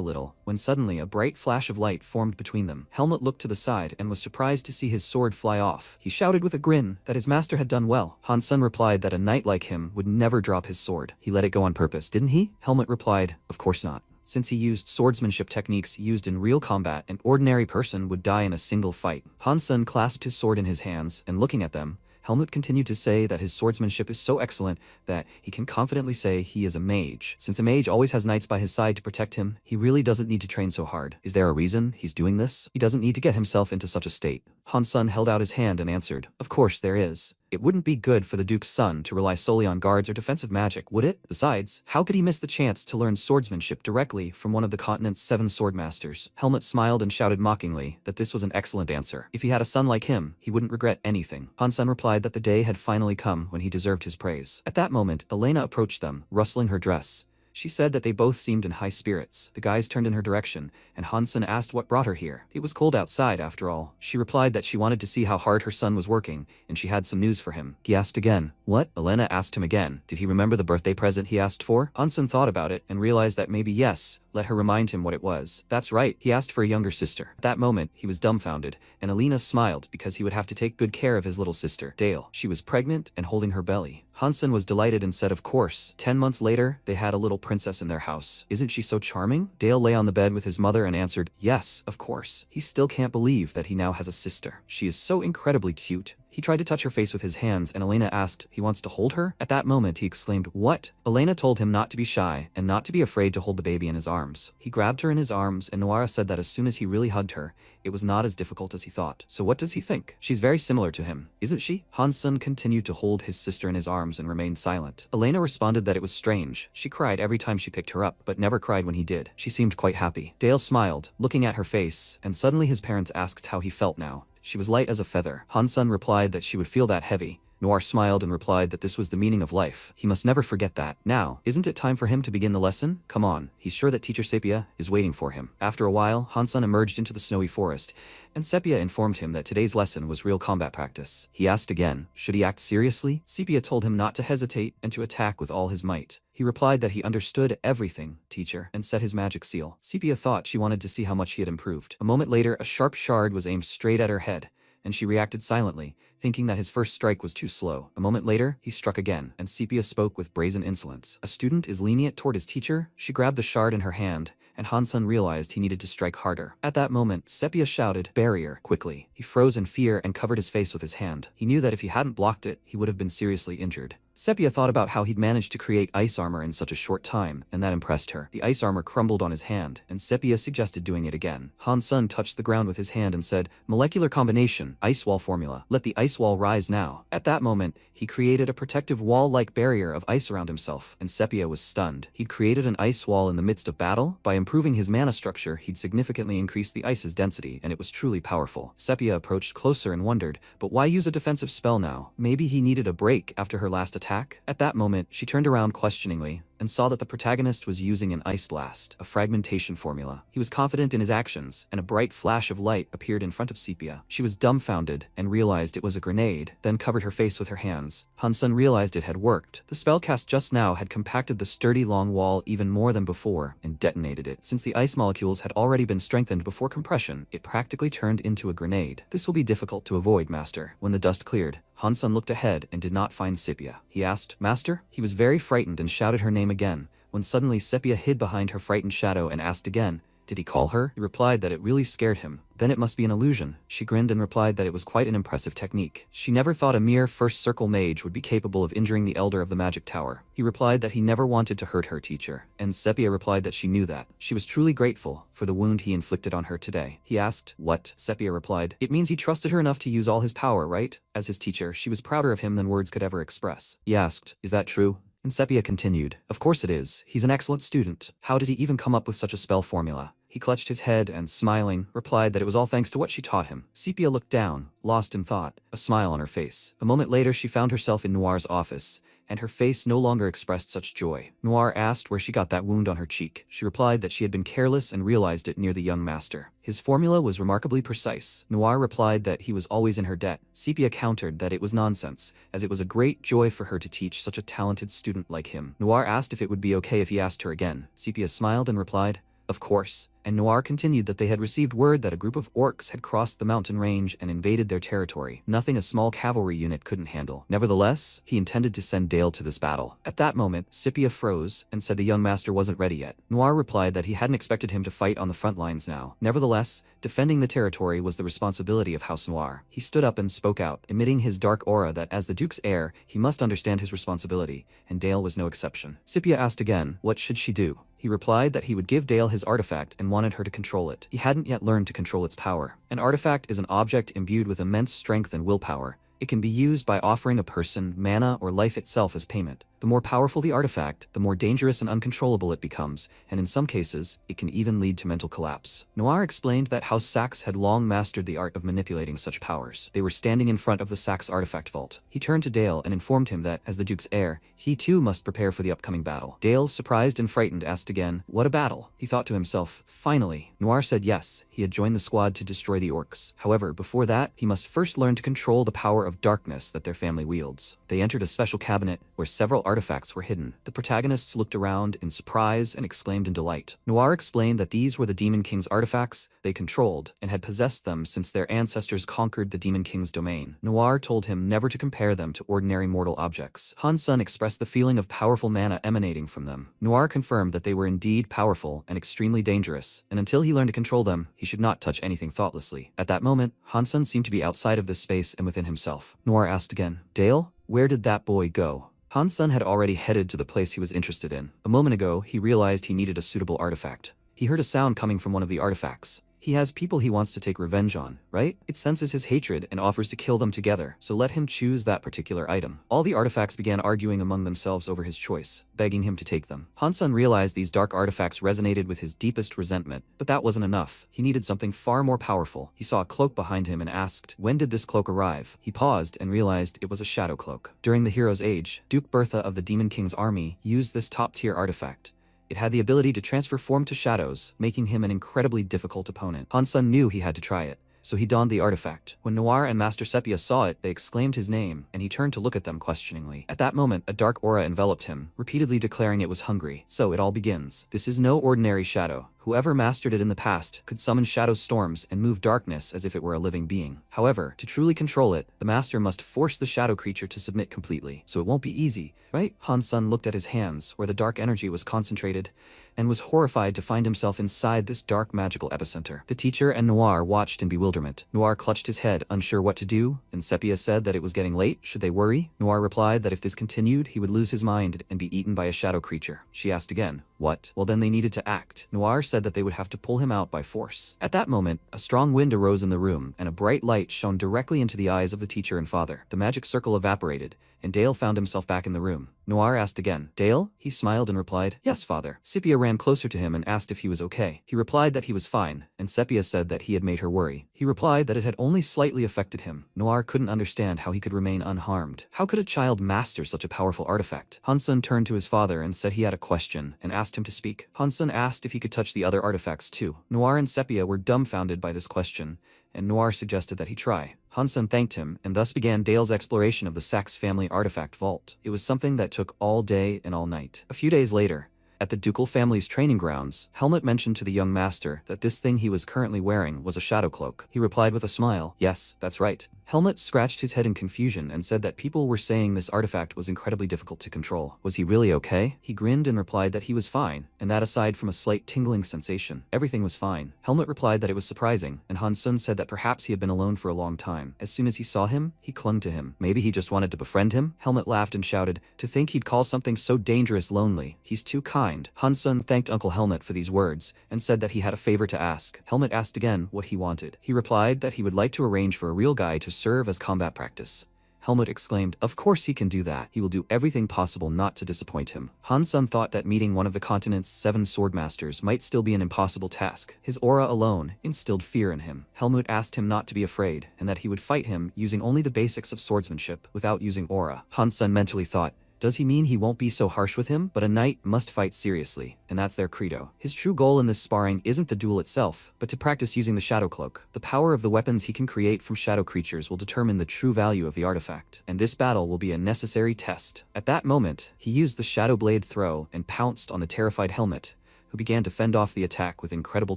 little, when suddenly a bright flash of light formed between them. Helmut looked to the side and was surprised to see his sword fly off. He shouted with a grin that his master had done well. Han-sun replied that a knight like him would never drop his sword. He let it go on purpose, didn't he? Helmut replied, of course not. Since he used swordsmanship techniques used in real combat, an ordinary person would die in a single fight. Han-sun clasped his sword in his hands, and looking at them, Helmut continued to say that his swordsmanship is so excellent that he can confidently say he is a mage. Since a mage always has knights by his side to protect him, he really doesn't need to train so hard. Is there a reason he's doing this? He doesn't need to get himself into such a state. Han-sun held out his hand and answered, of course there is. It wouldn't be good for the Duke's son to rely solely on guards or defensive magic, would it? Besides, how could he miss the chance to learn swordsmanship directly from one of the continent's 7 sword masters? Helmut smiled and shouted mockingly that this was an excellent answer. If he had a son like him, he wouldn't regret anything. Han-sun replied that the day had finally come when he deserved his praise. At that moment, Elena approached them, rustling her dress. She said that they both seemed in high spirits. The guys turned in her direction, and Han-sun asked what brought her here. It was cold outside, after all. She replied that she wanted to see how hard her son was working, and she had some news for him. He asked again. What? Elena asked him again. Did he remember the birthday present he asked for? Han-sun thought about it, and realized that maybe yes. Let her remind him what it was. That's right, he asked for a younger sister. At that moment, he was dumbfounded, and Elena smiled because he would have to take good care of his little sister, Dale. She was pregnant and holding her belly. Han-sun was delighted and said of course. 10 months later, they had a little princess in their house. Isn't she so charming? Dale lay on the bed with his mother and answered, yes, of course. He still can't believe that he now has a sister. She is so incredibly cute. He tried to touch her face with his hands, and Elena asked, he wants to hold her? At that moment, he exclaimed, what? Elena told him not to be shy, and not to be afraid to hold the baby in his arms. He grabbed her in his arms, and Noira said that as soon as he really hugged her, it was not as difficult as he thought. So what does he think? She's very similar to him, isn't she? Han-sun continued to hold his sister in his arms and remained silent. Elena responded that it was strange. She cried every time she picked her up, but never cried when he did. She seemed quite happy. Dale smiled, looking at her face, and suddenly his parents asked how he felt now. She was light as a feather. Han-sun replied that she would feel that heavy. Noir smiled and replied that this was the meaning of life. He must never forget that. Now, isn't it time for him to begin the lesson? Come on, he's sure that teacher Sepia is waiting for him. After a while, Han-sun emerged into the snowy forest, and Sepia informed him that today's lesson was real combat practice. He asked again, should he act seriously? Sepia told him not to hesitate and to attack with all his might. He replied that he understood everything, teacher, and set his magic seal. Sepia thought she wanted to see how much he had improved. A moment later, a sharp shard was aimed straight at her head, and she reacted silently, thinking that his first strike was too slow. A moment later, he struck again, and Sepia spoke with brazen insolence. A student is lenient toward his teacher? She grabbed the shard in her hand, and Han-sun realized he needed to strike harder. At that moment, Sepia shouted, barrier, quickly. He froze in fear and covered his face with his hand. He knew that if he hadn't blocked it, he would have been seriously injured. Sepia thought about how he'd managed to create ice armor in such a short time, and that impressed her. The ice armor crumbled on his hand, and Sepia suggested doing it again. Han-sun touched the ground with his hand and said, molecular combination, ice wall formula. Let the ice wall rise now. At that moment, he created a protective wall-like barrier of ice around himself, and Sepia was stunned. He'd created an ice wall in the midst of battle. By improving his mana structure, he'd significantly increased the ice's density, and it was truly powerful. Sepia approached closer and wondered, but why use a defensive spell now? Maybe he needed a break after her last attack? At that moment, she turned around questioningly and saw that the protagonist was using an ice blast, a fragmentation formula. He was confident in his actions, and a bright flash of light appeared in front of Sepia. She was dumbfounded and realized it was a grenade, then covered her face with her hands. Han-sun realized it had worked. The spell cast just now had compacted the sturdy long wall even more than before and detonated it. Since the ice molecules had already been strengthened before compression, it practically turned into a grenade. This will be difficult to avoid, Master. When the dust cleared, Han-sun looked ahead and did not find Sepia. He asked, Master? He was very frightened and shouted her name again, when suddenly Sepia hid behind her frightened shadow and asked again, Did he call her? He replied that it really scared him. Then it must be an illusion. She grinned and replied that it was quite an impressive technique. She never thought a mere first circle mage would be capable of injuring the elder of the magic tower. He replied that he never wanted to hurt her teacher, and Sepia replied that she knew that. She was truly grateful for the wound he inflicted on her today. He asked, "What?" Sepia replied, "It means he trusted her enough to use all his power, right?" As his teacher, she was prouder of him than words could ever express. He asked, "Is that true?" And Sepia continued, "Of course it is. He's an excellent student. How did he even come up with such a spell formula?" He clutched his head and, smiling, replied that it was all thanks to what she taught him. Sepia looked down, lost in thought, a smile on her face. A moment later she found herself in Noir's office, and her face no longer expressed such joy. Noir asked where she got that wound on her cheek. She replied that she had been careless and realized it near the young master. His formula was remarkably precise. Noir replied that he was always in her debt. Sepia countered that it was nonsense, as it was a great joy for her to teach such a talented student like him. Noir asked if it would be okay if he asked her again. Sepia smiled and replied, "Of course." And Noir continued that they had received word that a group of orcs had crossed the mountain range and invaded their territory, nothing a small cavalry unit couldn't handle. Nevertheless, he intended to send Dale to this battle. At that moment, Sepia froze and said the young master wasn't ready yet. Noir replied that he hadn't expected him to fight on the front lines now. Nevertheless, defending the territory was the responsibility of House Noir. He stood up and spoke out, emitting his dark aura that as the Duke's heir, he must understand his responsibility, and Dale was no exception. Sepia asked again, what should she do? He replied that he would give Dale his artifact and wanted her to control it. He hadn't yet learned to control its power. An artifact is an object imbued with immense strength and willpower. It can be used by offering a person mana or life itself as payment. The more powerful the artifact, the more dangerous and uncontrollable it becomes, and in some cases, it can even lead to mental collapse. Noir explained that House Saxe had long mastered the art of manipulating such powers. They were standing in front of the Saxe artifact vault. He turned to Dale and informed him that, as the Duke's heir, he too must prepare for the upcoming battle. Dale, surprised and frightened, asked again, "What a battle?" He thought to himself, finally. Noir said yes, he had joined the squad to destroy the orcs. However, before that, he must first learn to control the power of darkness that their family wields. They entered a special cabinet where several artifacts were hidden. The protagonists looked around in surprise and exclaimed in delight. Noir explained that these were the Demon King's artifacts they controlled and had possessed them since their ancestors conquered the Demon King's domain. Noir told him never to compare them to ordinary mortal objects. Han Sun expressed the feeling of powerful mana emanating from them. Noir confirmed that they were indeed powerful and extremely dangerous, and until he learned to control them, he should not touch anything thoughtlessly. At that moment, Han Sun seemed to be outside of this space and within himself. Noir asked again, "Dale, where did that boy go?" Han Sun had already headed to the place he was interested in. A moment ago, he realized he needed a suitable artifact. He heard a sound coming from one of the artifacts. He has people he wants to take revenge on, right? It senses his hatred and offers to kill them together, so let him choose that particular item. All the artifacts began arguing among themselves over his choice, begging him to take them. Han Sun realized these dark artifacts resonated with his deepest resentment, but that wasn't enough. He needed something far more powerful. He saw a cloak behind him and asked, when did this cloak arrive? He paused and realized it was a shadow cloak. During the hero's age, Duke Bertha of the Demon King's army used this top-tier artifact. It had the ability to transfer form to shadows, making him an incredibly difficult opponent. Han Sun knew he had to try it, so he donned the artifact. When Noir and Master Sepia saw it, they exclaimed his name, and he turned to look at them questioningly. At that moment, a dark aura enveloped him, repeatedly declaring it was hungry. So it all begins. This is no ordinary shadow. Whoever mastered it in the past could summon shadow storms and move darkness as if it were a living being. However, to truly control it, the master must force the shadow creature to submit completely. So it won't be easy, right? Han Sun looked at his hands, where the dark energy was concentrated, and was horrified to find himself inside this dark magical epicenter. The teacher and Noir watched in bewilderment. Noir clutched his head, unsure what to do, and Sepia said that it was getting late. Should they worry? Noir replied that if this continued, he would lose his mind and be eaten by a shadow creature. She asked again, what? Well, then they needed to act. Noir said that they would have to pull him out by force. At that moment, a strong wind arose in the room, and a bright light shone directly into the eyes of the teacher and father. The magic circle evaporated, and Dale found himself back in the room. Noir asked again, Dale? He smiled and replied, yes, father. Sepia ran closer to him and asked if he was okay. He replied that he was fine, and Sepia said that he had made her worry. He replied that it had only slightly affected him. Noir couldn't understand how he could remain unharmed. How could a child master such a powerful artifact? Han Sun turned to his father and said he had a question, and asked him to speak. Han Sun asked if he could touch the other artifacts too. Noir and Sepia were dumbfounded by this question, and Noir suggested that he try. Han Sun thanked him, and thus began Dale's exploration of the Saxe family artifact vault. It was something that took all day and all night. A few days later, at the ducal family's training grounds, Helmut mentioned to the young master that this thing he was currently wearing was a shadow cloak. He replied with a smile, yes, that's right. Helmet scratched his head in confusion and said that people were saying this artifact was incredibly difficult to control. Was he really okay? He grinned and replied that he was fine, and that aside from a slight tingling sensation, everything was fine. Helmet replied that it was surprising, and Han-sun said that perhaps he had been alone for a long time. As soon as he saw him, he clung to him. Maybe he just wanted to befriend him? Helmet laughed and shouted, to think he'd call something so dangerous lonely. He's too kind. Han-sun thanked Uncle Helmet for these words, and said that he had a favor to ask. Helmet asked again what he wanted. He replied that he would like to arrange for a real guy to serve as combat practice. Helmet exclaimed, of course he can do that. He will do everything possible not to disappoint him. Han-sun thought that meeting one of the continent's 7 swordmasters might still be an impossible task. His aura alone instilled fear in him. Helmut asked him not to be afraid, and that he would fight him using only the basics of swordsmanship, without using aura. Han-sun mentally thought, does he mean he won't be so harsh with him? But a knight must fight seriously, and that's their credo. His true goal in this sparring isn't the duel itself, but to practice using the shadow cloak. The power of the weapons he can create from shadow creatures will determine the true value of the artifact, and this battle will be a necessary test. At that moment, he used the shadow blade throw and pounced on the terrified Helmet, who began to fend off the attack with incredible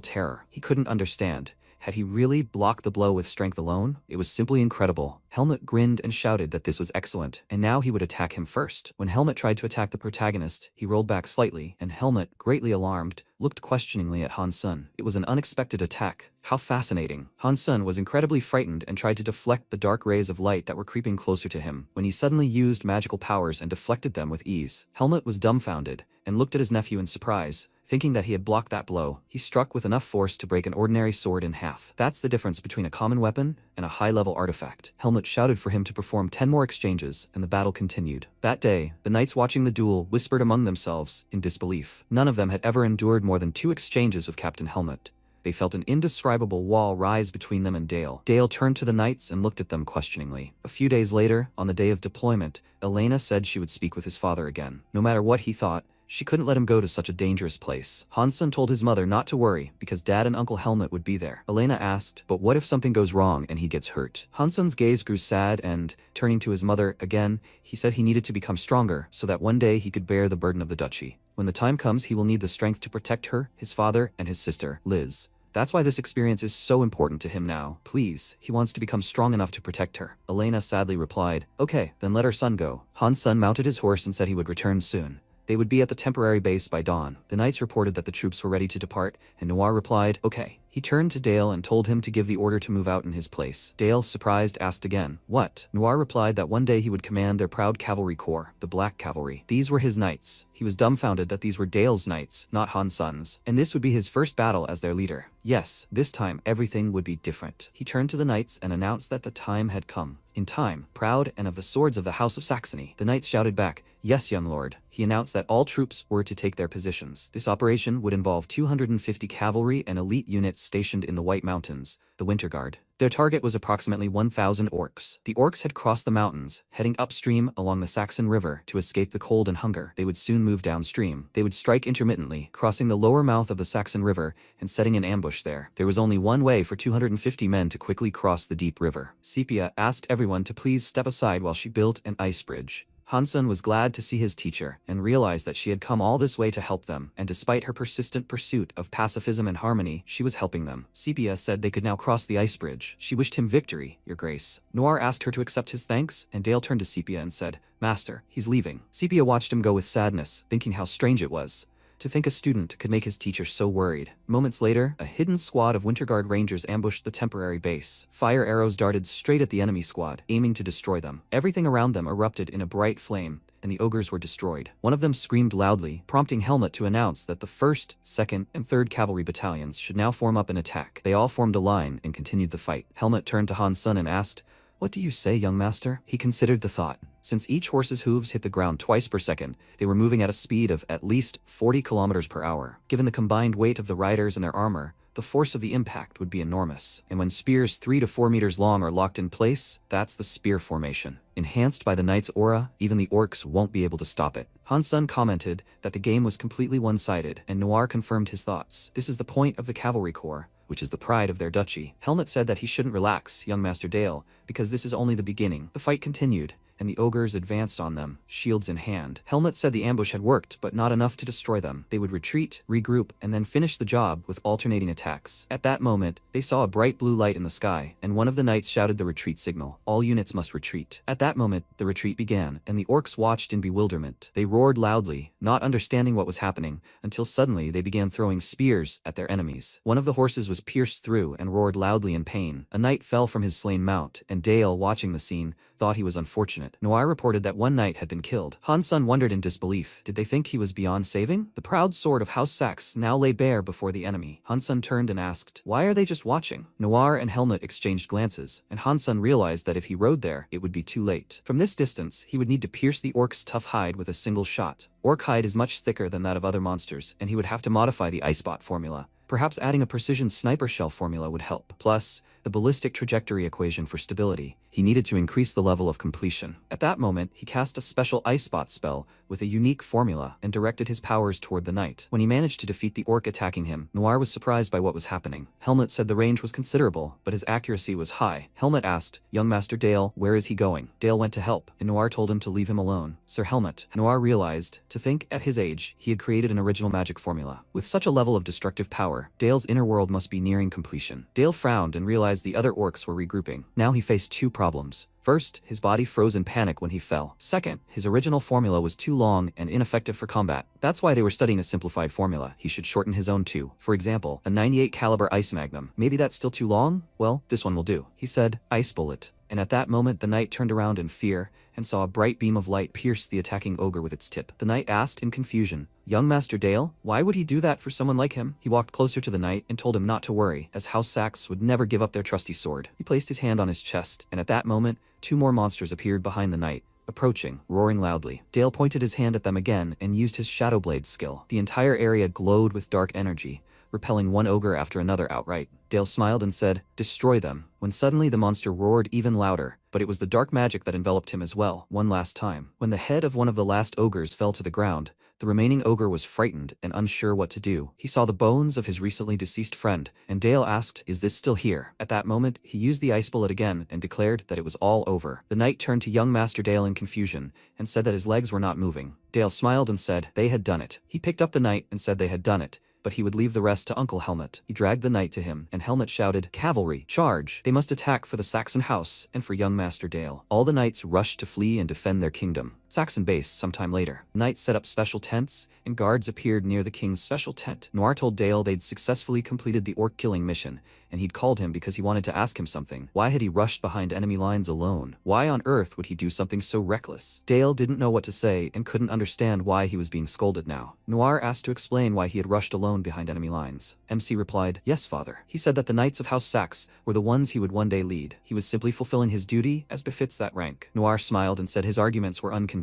terror. He couldn't understand. Had he really blocked the blow with strength alone? It was simply incredible. Helmet grinned and shouted that this was excellent, and now he would attack him first. When Helmet tried to attack the protagonist, he rolled back slightly, and Helmet, greatly alarmed, looked questioningly at Han-sun. It was an unexpected attack. How fascinating. Han-sun was incredibly frightened and tried to deflect the dark rays of light that were creeping closer to him, when he suddenly used magical powers and deflected them with ease. Helmet was dumbfounded, and looked at his nephew in surprise. Thinking that he had blocked that blow, he struck with enough force to break an ordinary sword in half. That's the difference between a common weapon and a high-level artifact. Helmet shouted for him to perform 10 more exchanges, and the battle continued. That day, the knights watching the duel whispered among themselves in disbelief. None of them had ever endured more than 2 exchanges with Captain Helmet. They felt an indescribable wall rise between them and Dale. Dale turned to the knights and looked at them questioningly. A few days later, on the day of deployment, Elena said she would speak with his father again. No matter what he thought, she couldn't let him go to such a dangerous place. Han-sun told his mother not to worry, because Dad and Uncle Helmet would be there. Elena asked, but what if something goes wrong and he gets hurt? Han-sun's gaze grew sad and, turning to his mother again, he said he needed to become stronger so that one day he could bear the burden of the duchy. When the time comes, he will need the strength to protect her, his father, and his sister, Liz. That's why this experience is so important to him now. Please, he wants to become strong enough to protect her. Elena sadly replied, okay, then let our son go. Han-sun mounted his horse and said he would return soon. They would be at the temporary base by dawn. The knights reported that the troops were ready to depart, and Noir replied, okay. He turned to Dale and told him to give the order to move out in his place. Dale, surprised, asked again, what? Noir replied that one day he would command their proud cavalry corps, the Black Cavalry. These were his knights. He was dumbfounded that these were Dale's knights, not Han-sun's, and this would be his first battle as their leader. Yes, this time everything would be different. He turned to the knights and announced that the time had come. In time, proud and of the swords of the House of Saxony. The knights shouted back, yes, young lord. He announced that all troops were to take their positions. This operation would involve 250 cavalry and elite units stationed in the White Mountains, the Winter Guard. Their target was approximately 1,000 orcs. The orcs had crossed the mountains, heading upstream along the Saxon River to escape the cold and hunger. They would soon move downstream. They would strike intermittently, crossing the lower mouth of the Saxon River and setting an ambush there. There was only one way for 250 men to quickly cross the deep river. Sepia asked everyone to please step aside while she built an ice bridge. Han-sun was glad to see his teacher and realized that she had come all this way to help them, and despite her persistent pursuit of pacifism and harmony, she was helping them. Sepia said they could now cross the ice bridge. She wished him victory, your grace. Noir asked her to accept his thanks, and Dale turned to Sepia and said, Master, he's leaving. Sepia watched him go with sadness, thinking how strange it was. To think a student could make his teacher so worried. Moments later, a hidden squad of Winter Guard Rangers ambushed the temporary base. Fire arrows darted straight at the enemy squad, aiming to destroy them. Everything around them erupted in a bright flame, and the ogres were destroyed. One of them screamed loudly, prompting Helmet to announce that the 1st, 2nd, and 3rd Cavalry battalions should now form up an attack. They all formed a line and continued the fight. Helmet turned to Han-sun and asked, what do you say, young master? He considered the thought. Since each horse's hooves hit the ground twice per second, they were moving at a speed of at least 40 kilometers per hour. Given the combined weight of the riders and their armor, the force of the impact would be enormous. And when spears 3 to 4 meters long are locked in place, that's the spear formation. Enhanced by the knight's aura, even the orcs won't be able to stop it. Han-sun commented that the game was completely one-sided, and Noir confirmed his thoughts. This is the point of the cavalry corps, which is the pride of their duchy. Helmet said that he shouldn't relax, young Master Dale, because this is only the beginning. The fight continued, and the ogres advanced on them, shields in hand. Helmet said the ambush had worked, but not enough to destroy them. They would retreat, regroup, and then finish the job with alternating attacks. At that moment, they saw a bright blue light in the sky, and one of the knights shouted the retreat signal. All units must retreat. At that moment, the retreat began, and the orcs watched in bewilderment. They roared loudly, not understanding what was happening, until suddenly they began throwing spears at their enemies. One of the horses was pierced through and roared loudly in pain. A knight fell from his slain mount, and Dale, watching the scene, thought he was unfortunate. Noir reported that one knight had been killed. Hansun wondered in disbelief. Did they think he was beyond saving? The proud sword of House Saxe now lay bare before the enemy. Hansun turned and asked, "Why are they just watching?" Noir and Helmet exchanged glances, and Hansun realized that if he rode there, it would be too late. From this distance, he would need to pierce the orc's tough hide with a single shot. Orc hide is much thicker than that of other monsters, and he would have to modify the Icebot formula. Perhaps adding a precision sniper shell formula would help. Plus, the ballistic trajectory equation for stability. He needed to increase the level of completion. At that moment, he cast a special Icebot spell with a unique formula and directed his powers toward the knight. When he managed to defeat the orc attacking him, Noir was surprised by what was happening. Helmet said the range was considerable, but his accuracy was high. Helmet asked, "Young Master Dale, where is he going?" Dale went to help, and Noir told him to leave him alone. Sir Helmet. Noir realized, to think at his age, he had created an original magic formula. With such a level of destructive power, Dale's inner world must be nearing completion. Dale frowned and realized the other orcs were regrouping. Now he faced two problems. First, his body froze in panic when he fell. Second, his original formula was too long and ineffective for combat. That's why they were studying a simplified formula. He should shorten his own too. For example, a 98 caliber ice magnum. Maybe that's still too long? Well, this one will do. He said, "Ice bullet." And at that moment the knight turned around in fear and saw a bright beam of light pierce the attacking ogre with its tip. The knight asked in confusion, "Young Master Dale, why would he do that for someone like him?" He walked closer to the knight and told him not to worry, as House Saxe would never give up their trusty sword. He placed his hand on his chest, and at that moment, two more monsters appeared behind the knight, approaching, roaring loudly. Dale pointed his hand at them again and used his Shadow Blade skill. The entire area glowed with dark energy, repelling one ogre after another outright. Dale smiled and said, "Destroy them," when suddenly the monster roared even louder, but it was the dark magic that enveloped him as well, one last time. When the head of one of the last ogres fell to the ground, the remaining ogre was frightened and unsure what to do. He saw the bones of his recently deceased friend, and Dale asked, "Is this still here?" At that moment, he used the ice bullet again and declared that it was all over. The knight turned to young Master Dale in confusion and said that his legs were not moving. Dale smiled and said they had done it. He picked up the knight and said they had done it, but he would leave the rest to Uncle Helmet. He dragged the knight to him, and Helmet shouted, "Cavalry, charge! They must attack for the Saxon house and for young Master Dale." All the knights rushed to flee and defend their kingdom. Saxon base sometime later. Knights set up special tents, and guards appeared near the king's special tent. Noir told Dale they'd successfully completed the orc killing mission, and he'd called him because he wanted to ask him something. Why had he rushed behind enemy lines alone? Why on earth would he do something so reckless? Dale didn't know what to say and couldn't understand why he was being scolded now. Noir asked to explain why he had rushed alone behind enemy lines. MC replied, "Yes, father." He said that the knights of House Saxe were the ones he would one day lead. He was simply fulfilling his duty as befits that rank. Noir smiled and said his arguments were unconvincing.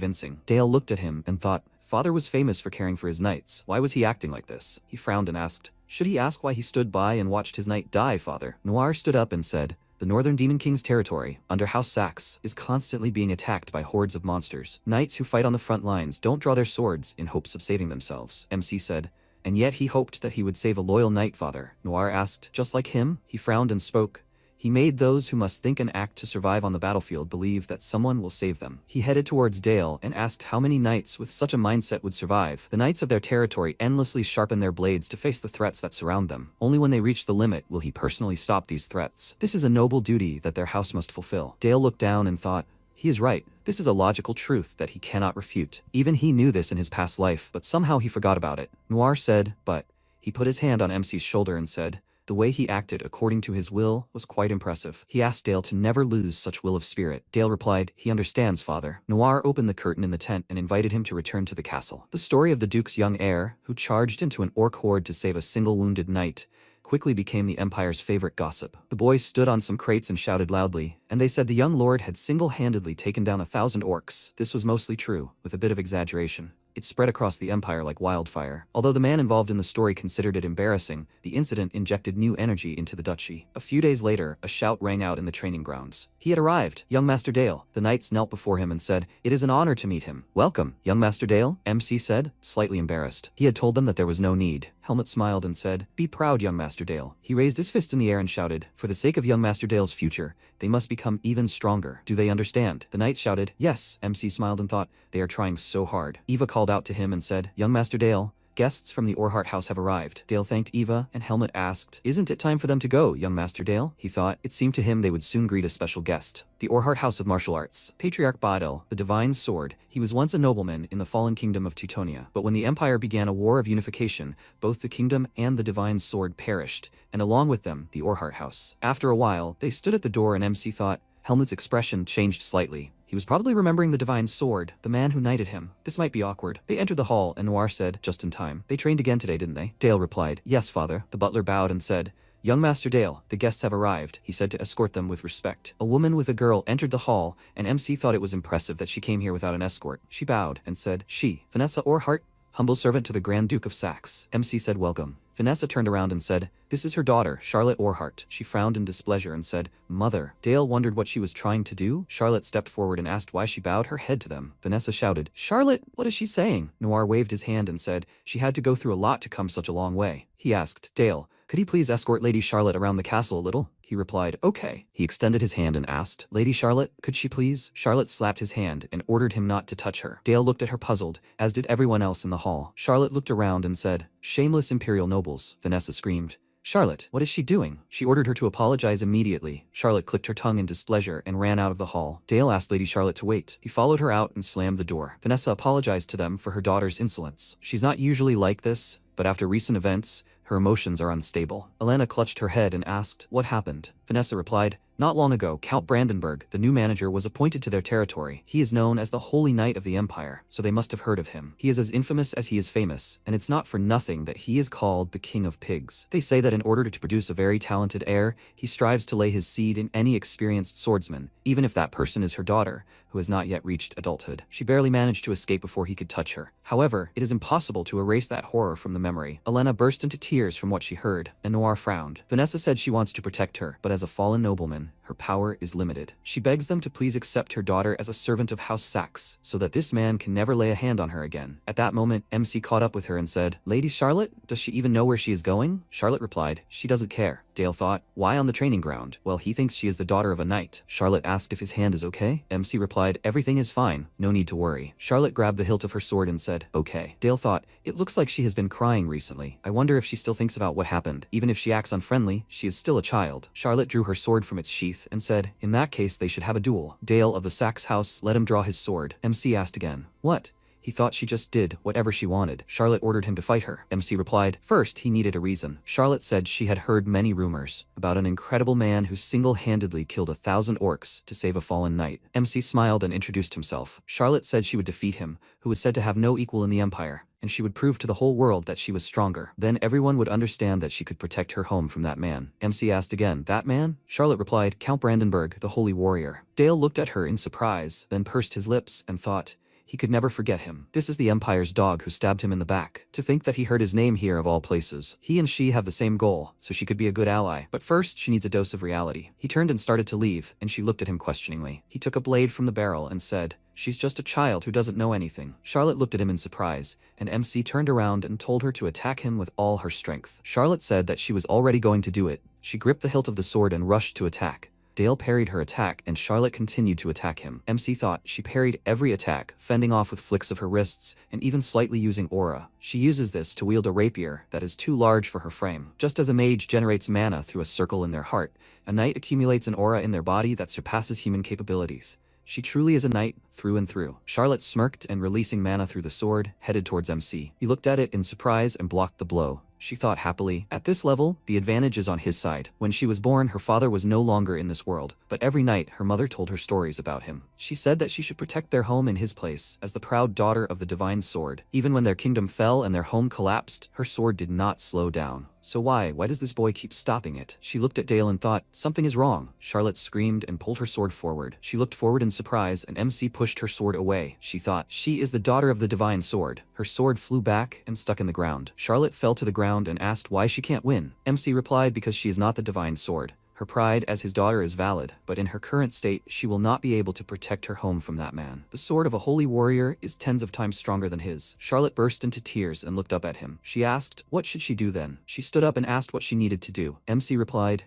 Dale looked at him and thought, father was famous for caring for his knights. Why was he acting like this? He frowned and asked, "Should he ask why he stood by and watched his knight die, father?" Noir stood up and said, "The Northern Demon King's territory, under House Saxe, is constantly being attacked by hordes of monsters. Knights who fight on the front lines don't draw their swords in hopes of saving themselves." MC said, "And yet he hoped that he would save a loyal knight, father." Noir asked, "Just like him?" He frowned and spoke, "He made those who must think and act to survive on the battlefield believe that someone will save them." He headed towards Dale and asked how many knights with such a mindset would survive. The knights of their territory endlessly sharpen their blades to face the threats that surround them. Only when they reach the limit will he personally stop these threats. This is a noble duty that their house must fulfill. Dale looked down and thought, he is right. This is a logical truth that he cannot refute. Even he knew this in his past life, but somehow he forgot about it. Noir said, "But..." He put his hand on MC's shoulder and said, the way he acted according to his will was quite impressive. He asked Dale to never lose such will of spirit. Dale replied, "He understands, father." Noir opened the curtain in the tent and invited him to return to the castle. The story of the Duke's young heir, who charged into an orc horde to save a single wounded knight, quickly became the Empire's favorite gossip. The boys stood on some crates and shouted loudly, and they said the young lord had single-handedly taken down 1,000 orcs. This was mostly true, with a bit of exaggeration. It spread across the Empire like wildfire. Although the man involved in the story considered it embarrassing, the incident injected new energy into the duchy. A few days later, a shout rang out in the training grounds. He had arrived, young Master Dale. The knights knelt before him and said, "It is an honor to meet him." "Welcome, young Master Dale," MC said, slightly embarrassed. He had told them that there was no need. Helmut smiled and said, "Be proud, young Master Dale." He raised his fist in the air and shouted, "For the sake of young Master Dale's future, they must become even stronger. Do they understand?" The knight shouted, "Yes." MC smiled and thought, "They are trying so hard." Eva called out to him and said, "Young Master Dale, guests from the Orhart house have arrived." Dale thanked Eva, and Helmut asked, "Isn't it time for them to go, young Master Dale?" He thought it seemed to him they would soon greet a special guest. The Orhart House of Martial Arts. Patriarch Badel, the Divine Sword. He was once a nobleman in the fallen kingdom of Teutonia. But when the Empire began a war of unification, both the kingdom and the Divine Sword perished, and along with them, the Orhart House. After a while, they stood at the door and MC thought, Helmut's expression changed slightly. He was probably remembering the Divine Sword, the man who knighted him. This might be awkward. They entered the hall, and Noir said, just in time, "They trained again today, didn't they?" Dale replied, "Yes, father." The butler bowed and said, "Young Master Dale, the guests have arrived," he said to escort them with respect. A woman with a girl entered the hall, and MC thought it was impressive that she came here without an escort. She bowed and said, "She, Vanessa Orhart, humble servant to the Grand Duke of Saxe." MC said, "Welcome." Vanessa turned around and said, "This is her daughter, Charlotte Orhart." She frowned in displeasure and said, "Mother." Dale wondered what she was trying to do. Charlotte stepped forward and asked why she bowed her head to them. Vanessa shouted, "Charlotte, what is she saying?" Noir waved his hand and said, "She had to go through a lot to come such a long way." He asked, "Dale, could he please escort Lady Charlotte around the castle a little?" He replied, "Okay." He extended his hand and asked, "Lady Charlotte, could she please?" Charlotte slapped his hand and ordered him not to touch her. Dale looked at her puzzled, as did everyone else in the hall. Charlotte looked around and said, "Shameless imperial nobles." Vanessa screamed, "Charlotte, what is she doing?" She ordered her to apologize immediately. Charlotte clicked her tongue in displeasure and ran out of the hall. Dale asked Lady Charlotte to wait. He followed her out and slammed the door. Vanessa apologized to them for her daughter's insolence. She's not usually like this, but after recent events, her emotions are unstable. Elena clutched her head and asked, "What happened?" Vanessa replied, "Not long ago, Count Brandenburg, the new manager, was appointed to their territory. He is known as the Holy Knight of the Empire, so they must have heard of him. He is as infamous as he is famous, and it's not for nothing that he is called the King of Pigs. They say that in order to produce a very talented heir, he strives to lay his seed in any experienced swordsman, even if that person is her daughter, who has not yet reached adulthood. She barely managed to escape before he could touch her. However, it is impossible to erase that horror from the memory." Elena burst into tears from what she heard, and Noir frowned. Vanessa said she wants to protect her, but as a fallen nobleman, her power is limited. She begs them to please accept her daughter as a servant of House Saxe, so that this man can never lay a hand on her again. At that moment, MC caught up with her and said, "Lady Charlotte, does she even know where she is going?" Charlotte replied, "She doesn't care." Dale thought, "Why on the training ground?" "Well, he thinks she is the daughter of a knight." Charlotte asked if his hand is okay. MC replied, "Everything is fine, no need to worry." Charlotte grabbed the hilt of her sword and said, "Okay." Dale thought, "It looks like she has been crying recently. I wonder if she still thinks about what happened. Even if she acts unfriendly, she is still a child." Charlotte drew her sword from its sheath and said, "In that case, they should have a duel." Dale of the Saxe house let him draw his sword. MC asked again, "What?" He thought she just did whatever she wanted. Charlotte ordered him to fight her. MC replied, first he needed a reason. Charlotte said she had heard many rumors about an incredible man who single-handedly killed 1,000 orcs to save a fallen knight. MC smiled and introduced himself. Charlotte said she would defeat him, who was said to have no equal in the Empire, and she would prove to the whole world that she was stronger. Then everyone would understand that she could protect her home from that man. MC asked again, "That man?" Charlotte replied, "Count Brandenburg, the Holy Warrior." Dale looked at her in surprise, then pursed his lips and thought, he could never forget him. This is the Empire's dog who stabbed him in the back. To think that he heard his name here of all places. He and she have the same goal, so she could be a good ally. But first, she needs a dose of reality. He turned and started to leave, and she looked at him questioningly. He took a blade from the barrel and said, "She's just a child who doesn't know anything." Charlotte looked at him in surprise, and MC turned around and told her to attack him with all her strength. Charlotte said that she was already going to do it. She gripped the hilt of the sword and rushed to attack. Dale parried her attack, and Charlotte continued to attack him. MC thought she parried every attack, fending off with flicks of her wrists, and even slightly using aura. She uses this to wield a rapier that is too large for her frame. Just as a mage generates mana through a circle in their heart, a knight accumulates an aura in their body that surpasses human capabilities. She truly is a knight, through and through. Charlotte smirked and, releasing mana through the sword, headed towards MC. He looked at it in surprise and blocked the blow. She thought happily, at this level, the advantage is on his side. When she was born, her father was no longer in this world, but every night her mother told her stories about him. She said that she should protect their home in his place, as the proud daughter of the divine sword. Even when their kingdom fell and their home collapsed, her sword did not slow down. So why does this boy keep stopping it? She looked at Dale and thought, something is wrong. Charlotte screamed and pulled her sword forward. She looked forward in surprise, and MC pushed her sword away. She thought, she is the daughter of the divine sword. Her sword flew back and stuck in the ground. Charlotte fell to the ground and asked why she can't win. MC replied because she is not the divine sword, Her pride as his daughter is valid, but in her current state, she will not be able to protect her home from that man. The sword of a holy warrior is tens of times stronger than his. Charlotte burst into tears and looked up at him. She asked, what should she do then? She stood up and asked what she needed to do. MC replied,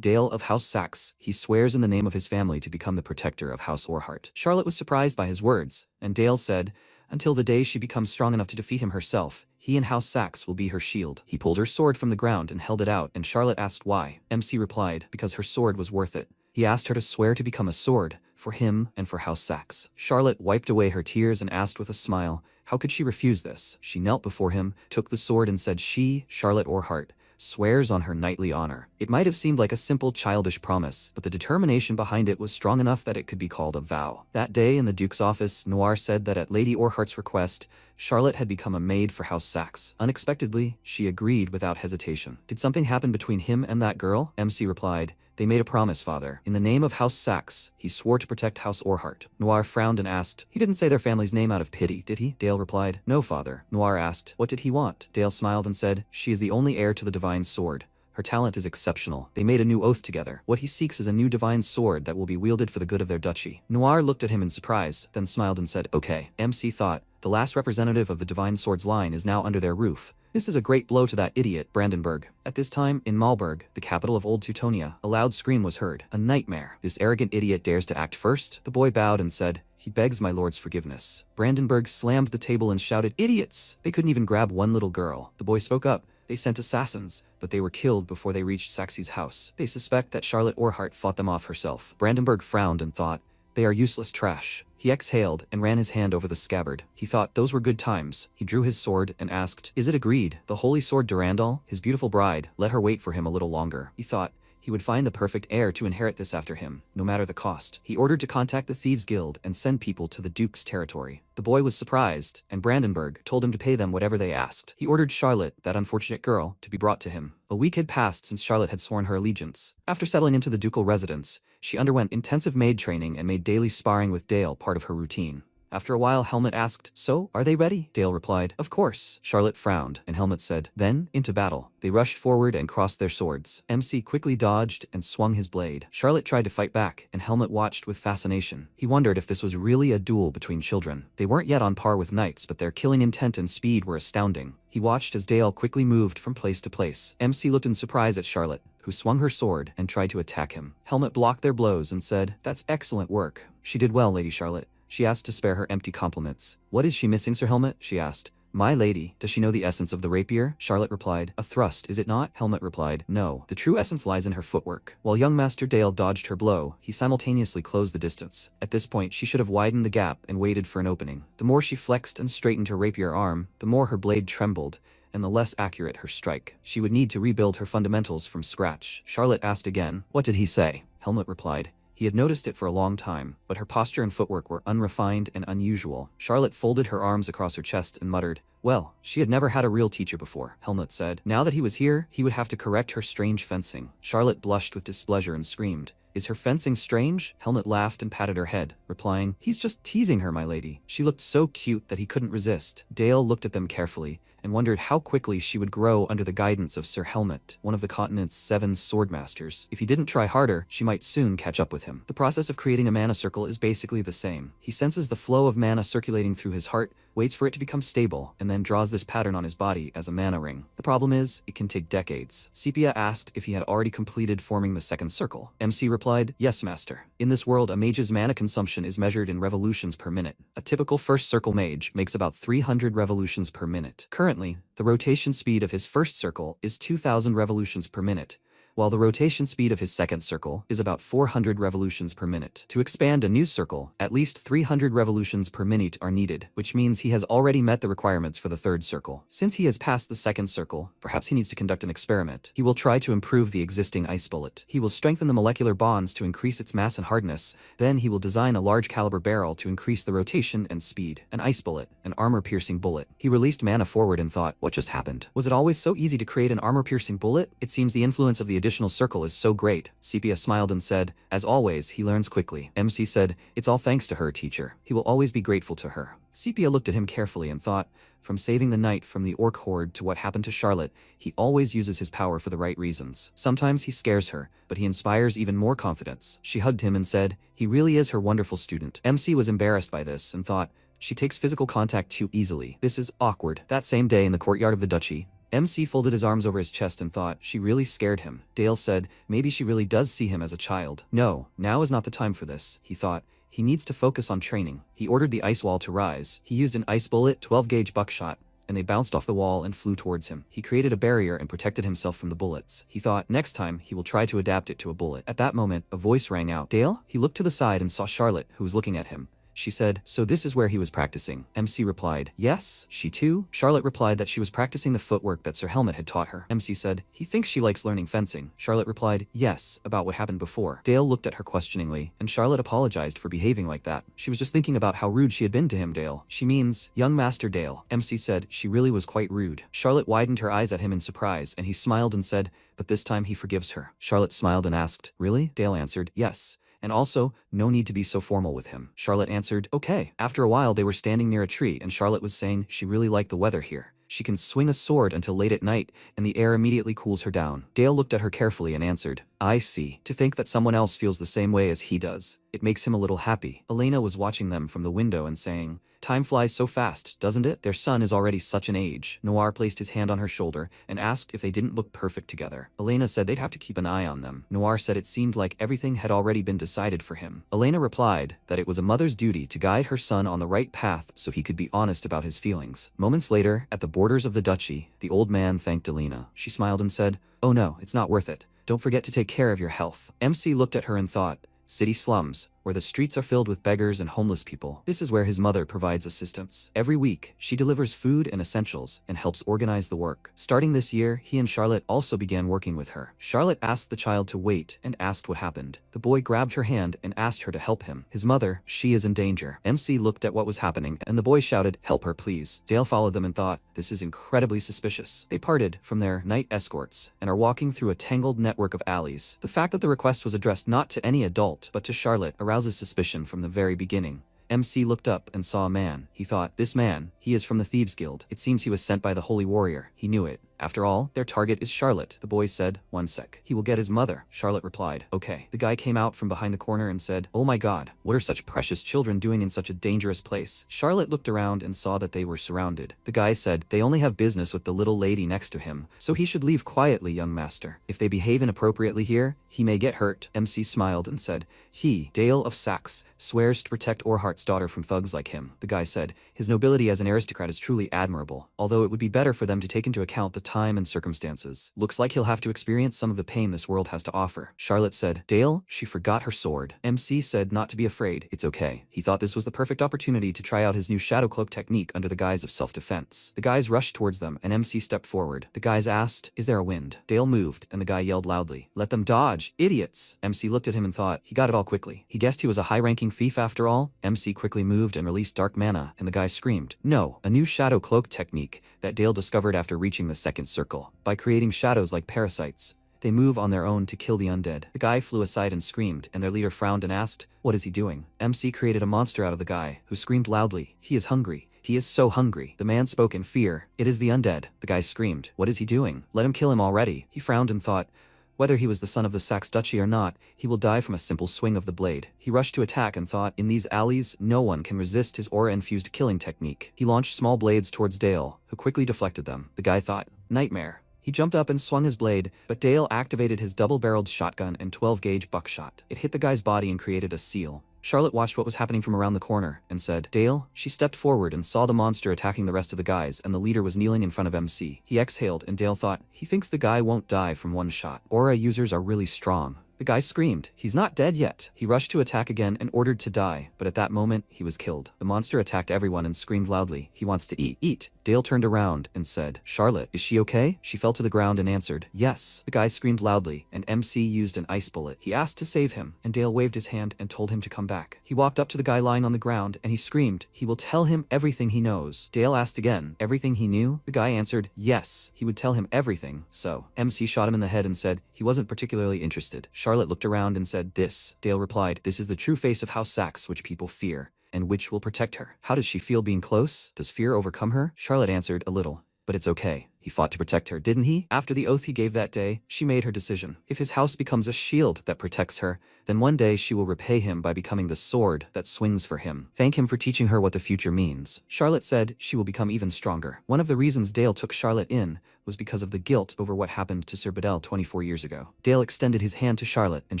Dale of House Sachs, he swears in the name of his family to become the protector of House Orhart. Charlotte was surprised by his words, and Dale said, until the day she becomes strong enough to defeat him herself, he and House Sachs will be her shield. He pulled her sword from the ground and held it out, and Charlotte asked why. MC replied, because her sword was worth it. He asked her to swear to become a sword, for him and for House Sachs. Charlotte wiped away her tears and asked with a smile, how could she refuse this? She knelt before him, took the sword and said she, Charlotte Orhart, swears on her knightly honor. It might have seemed like a simple childish promise, but the determination behind it was strong enough that it could be called a vow. That day in the Duke's office, Noir said that at Lady Orhart's request, Charlotte had become a maid for House Sachs. Unexpectedly, she agreed without hesitation. Did something happen between him and that girl? MC replied, they made a promise, father. In the name of House Sachs, he swore to protect House Orhart. Noir frowned and asked, he didn't say their family's name out of pity, did he? Dale replied, no, father. Noir asked, what did he want? Dale smiled and said, she is the only heir to the divine sword. Her talent is exceptional. They made a new oath together. What he seeks is a new divine sword that will be wielded for the good of their duchy. Noir looked at him in surprise, then smiled and said, okay. MC thought, the last representative of the divine sword's line is now under their roof. This is a great blow to that idiot, Brandenburg. At this time, in Malberg, the capital of Old Teutonia, a loud scream was heard. A nightmare. This arrogant idiot dares to act first? The boy bowed and said, he begs my lord's forgiveness. Brandenburg slammed the table and shouted, idiots! They couldn't even grab one little girl. The boy spoke up. They sent assassins, but they were killed before they reached Saxy's house. They suspect that Charlotte Orhart fought them off herself. Brandenburg frowned and thought, they are useless trash. He exhaled and ran his hand over the scabbard. He thought those were good times. He drew his sword and asked, is it agreed? The holy sword Durandal, his beautiful bride, let her wait for him a little longer. He thought, he would find the perfect heir to inherit this after him, no matter the cost. He ordered to contact the Thieves' Guild and send people to the Duke's territory. The boy was surprised, and Brandenburg told him to pay them whatever they asked. He ordered Charlotte, that unfortunate girl, to be brought to him. A week had passed since Charlotte had sworn her allegiance. After settling into the ducal residence, she underwent intensive maid training and made daily sparring with Dale part of her routine. After a while, Helmut asked, so, are they ready? Dale replied, of course. Charlotte frowned, and Helmut said, then, into battle. They rushed forward and crossed their swords. MC quickly dodged and swung his blade. Charlotte tried to fight back, and Helmut watched with fascination. He wondered if this was really a duel between children. They weren't yet on par with knights, but their killing intent and speed were astounding. He watched as Dale quickly moved from place to place. MC looked in surprise at Charlotte, who swung her sword and tried to attack him. Helmut blocked their blows and said, that's excellent work. She did well, Lady Charlotte. She asked to spare her empty compliments. What is she missing, Sir Helmut? She asked. My lady, does she know the essence of the rapier? Charlotte replied. A thrust, is it not? Helmut replied. No, the true essence lies in her footwork. While young Master Dale dodged her blow, he simultaneously closed the distance. At this point, she should have widened the gap and waited for an opening. The more she flexed and straightened her rapier arm, the more her blade trembled, and the less accurate her strike. She would need to rebuild her fundamentals from scratch. Charlotte asked again, what did he say? Helmut replied. He had noticed it for a long time, but her posture and footwork were unrefined and unusual. Charlotte folded her arms across her chest and muttered, well, she had never had a real teacher before. Helmut said, now that he was here, he would have to correct her strange fencing. Charlotte blushed with displeasure and screamed, is her fencing strange? Helmut laughed and patted her head, replying, he's just teasing her, my lady. She looked so cute that he couldn't resist. Dale looked at them carefully and wondered how quickly she would grow under the guidance of Sir Helmut, one of the continent's 7 swordmasters. If he didn't try harder, she might soon catch up with him. The process of creating a mana circle is basically the same. He senses the flow of mana circulating through his heart, waits for it to become stable, and then draws this pattern on his body as a mana ring. The problem is, it can take decades. Sepia asked if he had already completed forming the second circle. MC replied, yes, master. In this world, a mage's mana consumption is measured in revolutions per minute. A typical first circle mage makes about 300 revolutions per minute. Currently, the rotation speed of his first circle is 2,000 revolutions per minute, while the rotation speed of his second circle is about 400 revolutions per minute. To expand a new circle, at least 300 revolutions per minute are needed, which means he has already met the requirements for the third circle. Since he has passed the second circle, perhaps he needs to conduct an experiment. He will try to improve the existing ice bullet. He will strengthen the molecular bonds to increase its mass and hardness. Then he will design a large caliber barrel to increase the rotation and speed. An ice bullet, an armor-piercing bullet. He released mana forward and thought, what just happened? Was it always so easy to create an armor-piercing bullet? It seems the influence of the additional circle is so great. Sepia smiled and said, as always, he learns quickly. MC said, it's all thanks to her, teacher. He will always be grateful to her. Sepia looked at him carefully and thought, from saving the knight from the orc horde to what happened to Charlotte, he always uses his power for the right reasons. Sometimes he scares her, but he inspires even more confidence. She hugged him and said, he really is her wonderful student. MC was embarrassed by this and thought, she takes physical contact too easily. This is awkward. That same day in the courtyard of the duchy, MC folded his arms over his chest and thought, she really scared him. Dale said, maybe she really does see him as a child. No, now is not the time for this, he thought. He needs to focus on training. He ordered the ice wall to rise. He used an ice bullet, 12-gauge buckshot, and they bounced off the wall and flew towards him. He created a barrier and protected himself from the bullets. He thought, next time, he will try to adapt it to a bullet. At that moment, a voice rang out. Dale? He looked to the side and saw Charlotte, who was looking at him. She said, so this is where he was practicing. MC replied, yes, she too? Charlotte replied that she was practicing the footwork that Sir Helmet had taught her. MC said, he thinks she likes learning fencing. Charlotte replied, yes, about what happened before. Dale looked at her questioningly, and Charlotte apologized for behaving like that. She was just thinking about how rude she had been to him, Dale. She means, young Master Dale. MC said, she really was quite rude. Charlotte widened her eyes at him in surprise, and he smiled and said, but this time he forgives her. Charlotte smiled and asked, really? Dale answered, yes. And also, no need to be so formal with him. Charlotte answered, okay. After a while they were standing near a tree and Charlotte was saying she really liked the weather here. She can swing a sword until late at night and the air immediately cools her down. Dale looked at her carefully and answered, I see. To think that someone else feels the same way as he does. It makes him a little happy. Elena was watching them from the window and saying, time flies so fast, doesn't it? Their son is already such an age. Noir placed his hand on her shoulder and asked if they didn't look perfect together. Elena said they'd have to keep an eye on them. Noir said it seemed like everything had already been decided for him. Elena replied that it was a mother's duty to guide her son on the right path so he could be honest about his feelings. Moments later, at the borders of the duchy, the old man thanked Elena. She smiled and said, oh no, it's not worth it. Don't forget to take care of your health. MC looked at her and thought, city slums, where the streets are filled with beggars and homeless people. This is where his mother provides assistance. Every week, she delivers food and essentials and helps organize the work. Starting this year, he and Charlotte also began working with her. Charlotte asked the child to wait and asked what happened. The boy grabbed her hand and asked her to help him. His mother, she is in danger. MC looked at what was happening and the boy shouted, help her please. Dale followed them and thought, this is incredibly suspicious. They parted from their night escorts and are walking through a tangled network of alleys. The fact that the request was addressed not to any adult, but to Charlotte arouses suspicion from the very beginning. MC looked up and saw a man. He thought, this man, he is from the Thieves Guild. It seems he was sent by the Holy Warrior. He knew it. After all, their target is Charlotte. The boy said, one sec. He will get his mother. Charlotte replied, okay. The guy came out from behind the corner and said, oh my god, what are such precious children doing in such a dangerous place? Charlotte looked around and saw that they were surrounded. The guy said, they only have business with the little lady next to him, so he should leave quietly, young master. If they behave inappropriately here, he may get hurt. MC smiled and said, he, Dale of Saxe, swears to protect Orhart's daughter from thugs like him. The guy said, his nobility as an aristocrat is truly admirable, although it would be better for them to take into account the time and circumstances. Looks like he'll have to experience some of the pain this world has to offer. Charlotte said, Dale, she forgot her sword. MC said not to be afraid. It's okay. He thought this was the perfect opportunity to try out his new shadow cloak technique under the guise of self-defense. The guys rushed towards them and MC stepped forward. The guys asked, is there a wind? Dale moved and the guy yelled loudly, let them dodge, idiots. MC looked at him and thought, he got it all quickly. He guessed he was a high-ranking thief after all. MC quickly moved and released dark mana and the guy screamed, no, a new shadow cloak technique that Dale discovered after reaching the second circle. By creating shadows like parasites, they move on their own to kill the undead. The guy flew aside and screamed, and their leader frowned and asked, what is he doing? MC created a monster out of the guy, who screamed loudly, he is hungry. He is so hungry. The man spoke in fear. It is the undead. The guy screamed, what is he doing? Let him kill him already. He frowned and thought, whether he was the son of the Saxe Duchy or not, he will die from a simple swing of the blade. He rushed to attack and thought, in these alleys, no one can resist his aura-infused killing technique. He launched small blades towards Dale, who quickly deflected them. The guy thought, nightmare. He jumped up and swung his blade, but Dale activated his double-barreled shotgun and 12-gauge buckshot. It hit the guy's body and created a seal. Charlotte watched what was happening from around the corner and said, Dale? She stepped forward and saw the monster attacking the rest of the guys and the leader was kneeling in front of MC. He exhaled and Dale thought, he thinks the guy won't die from one shot. Aura users are really strong. The guy screamed, "He's not dead yet." He rushed to attack again and ordered to die, but at that moment, he was killed. The monster attacked everyone and screamed loudly, "He wants to eat. Eat." Dale turned around and said, "Charlotte, is she okay?" She fell to the ground and answered, "Yes." The guy screamed loudly, and MC used an ice bullet. He asked to save him, and Dale waved his hand and told him to come back. He walked up to the guy lying on the ground, and he screamed, he will tell him everything he knows. Dale asked again, everything he knew? The guy answered, yes, he would tell him everything. So, MC shot him in the head and said, he wasn't particularly interested. Charlotte looked around and said, this. Dale replied, this is the true face of House Sachs which people fear, and which will protect her. How does she feel being close? Does fear overcome her? Charlotte answered, a little. But it's okay. He fought to protect her, didn't he? After the oath he gave that day, she made her decision. If his house becomes a shield that protects her, then one day she will repay him by becoming the sword that swings for him. Thank him for teaching her what the future means. Charlotte said she will become even stronger. One of the reasons Dale took Charlotte in was because of the guilt over what happened to Sir Bedell 24 years ago. Dale extended his hand to Charlotte and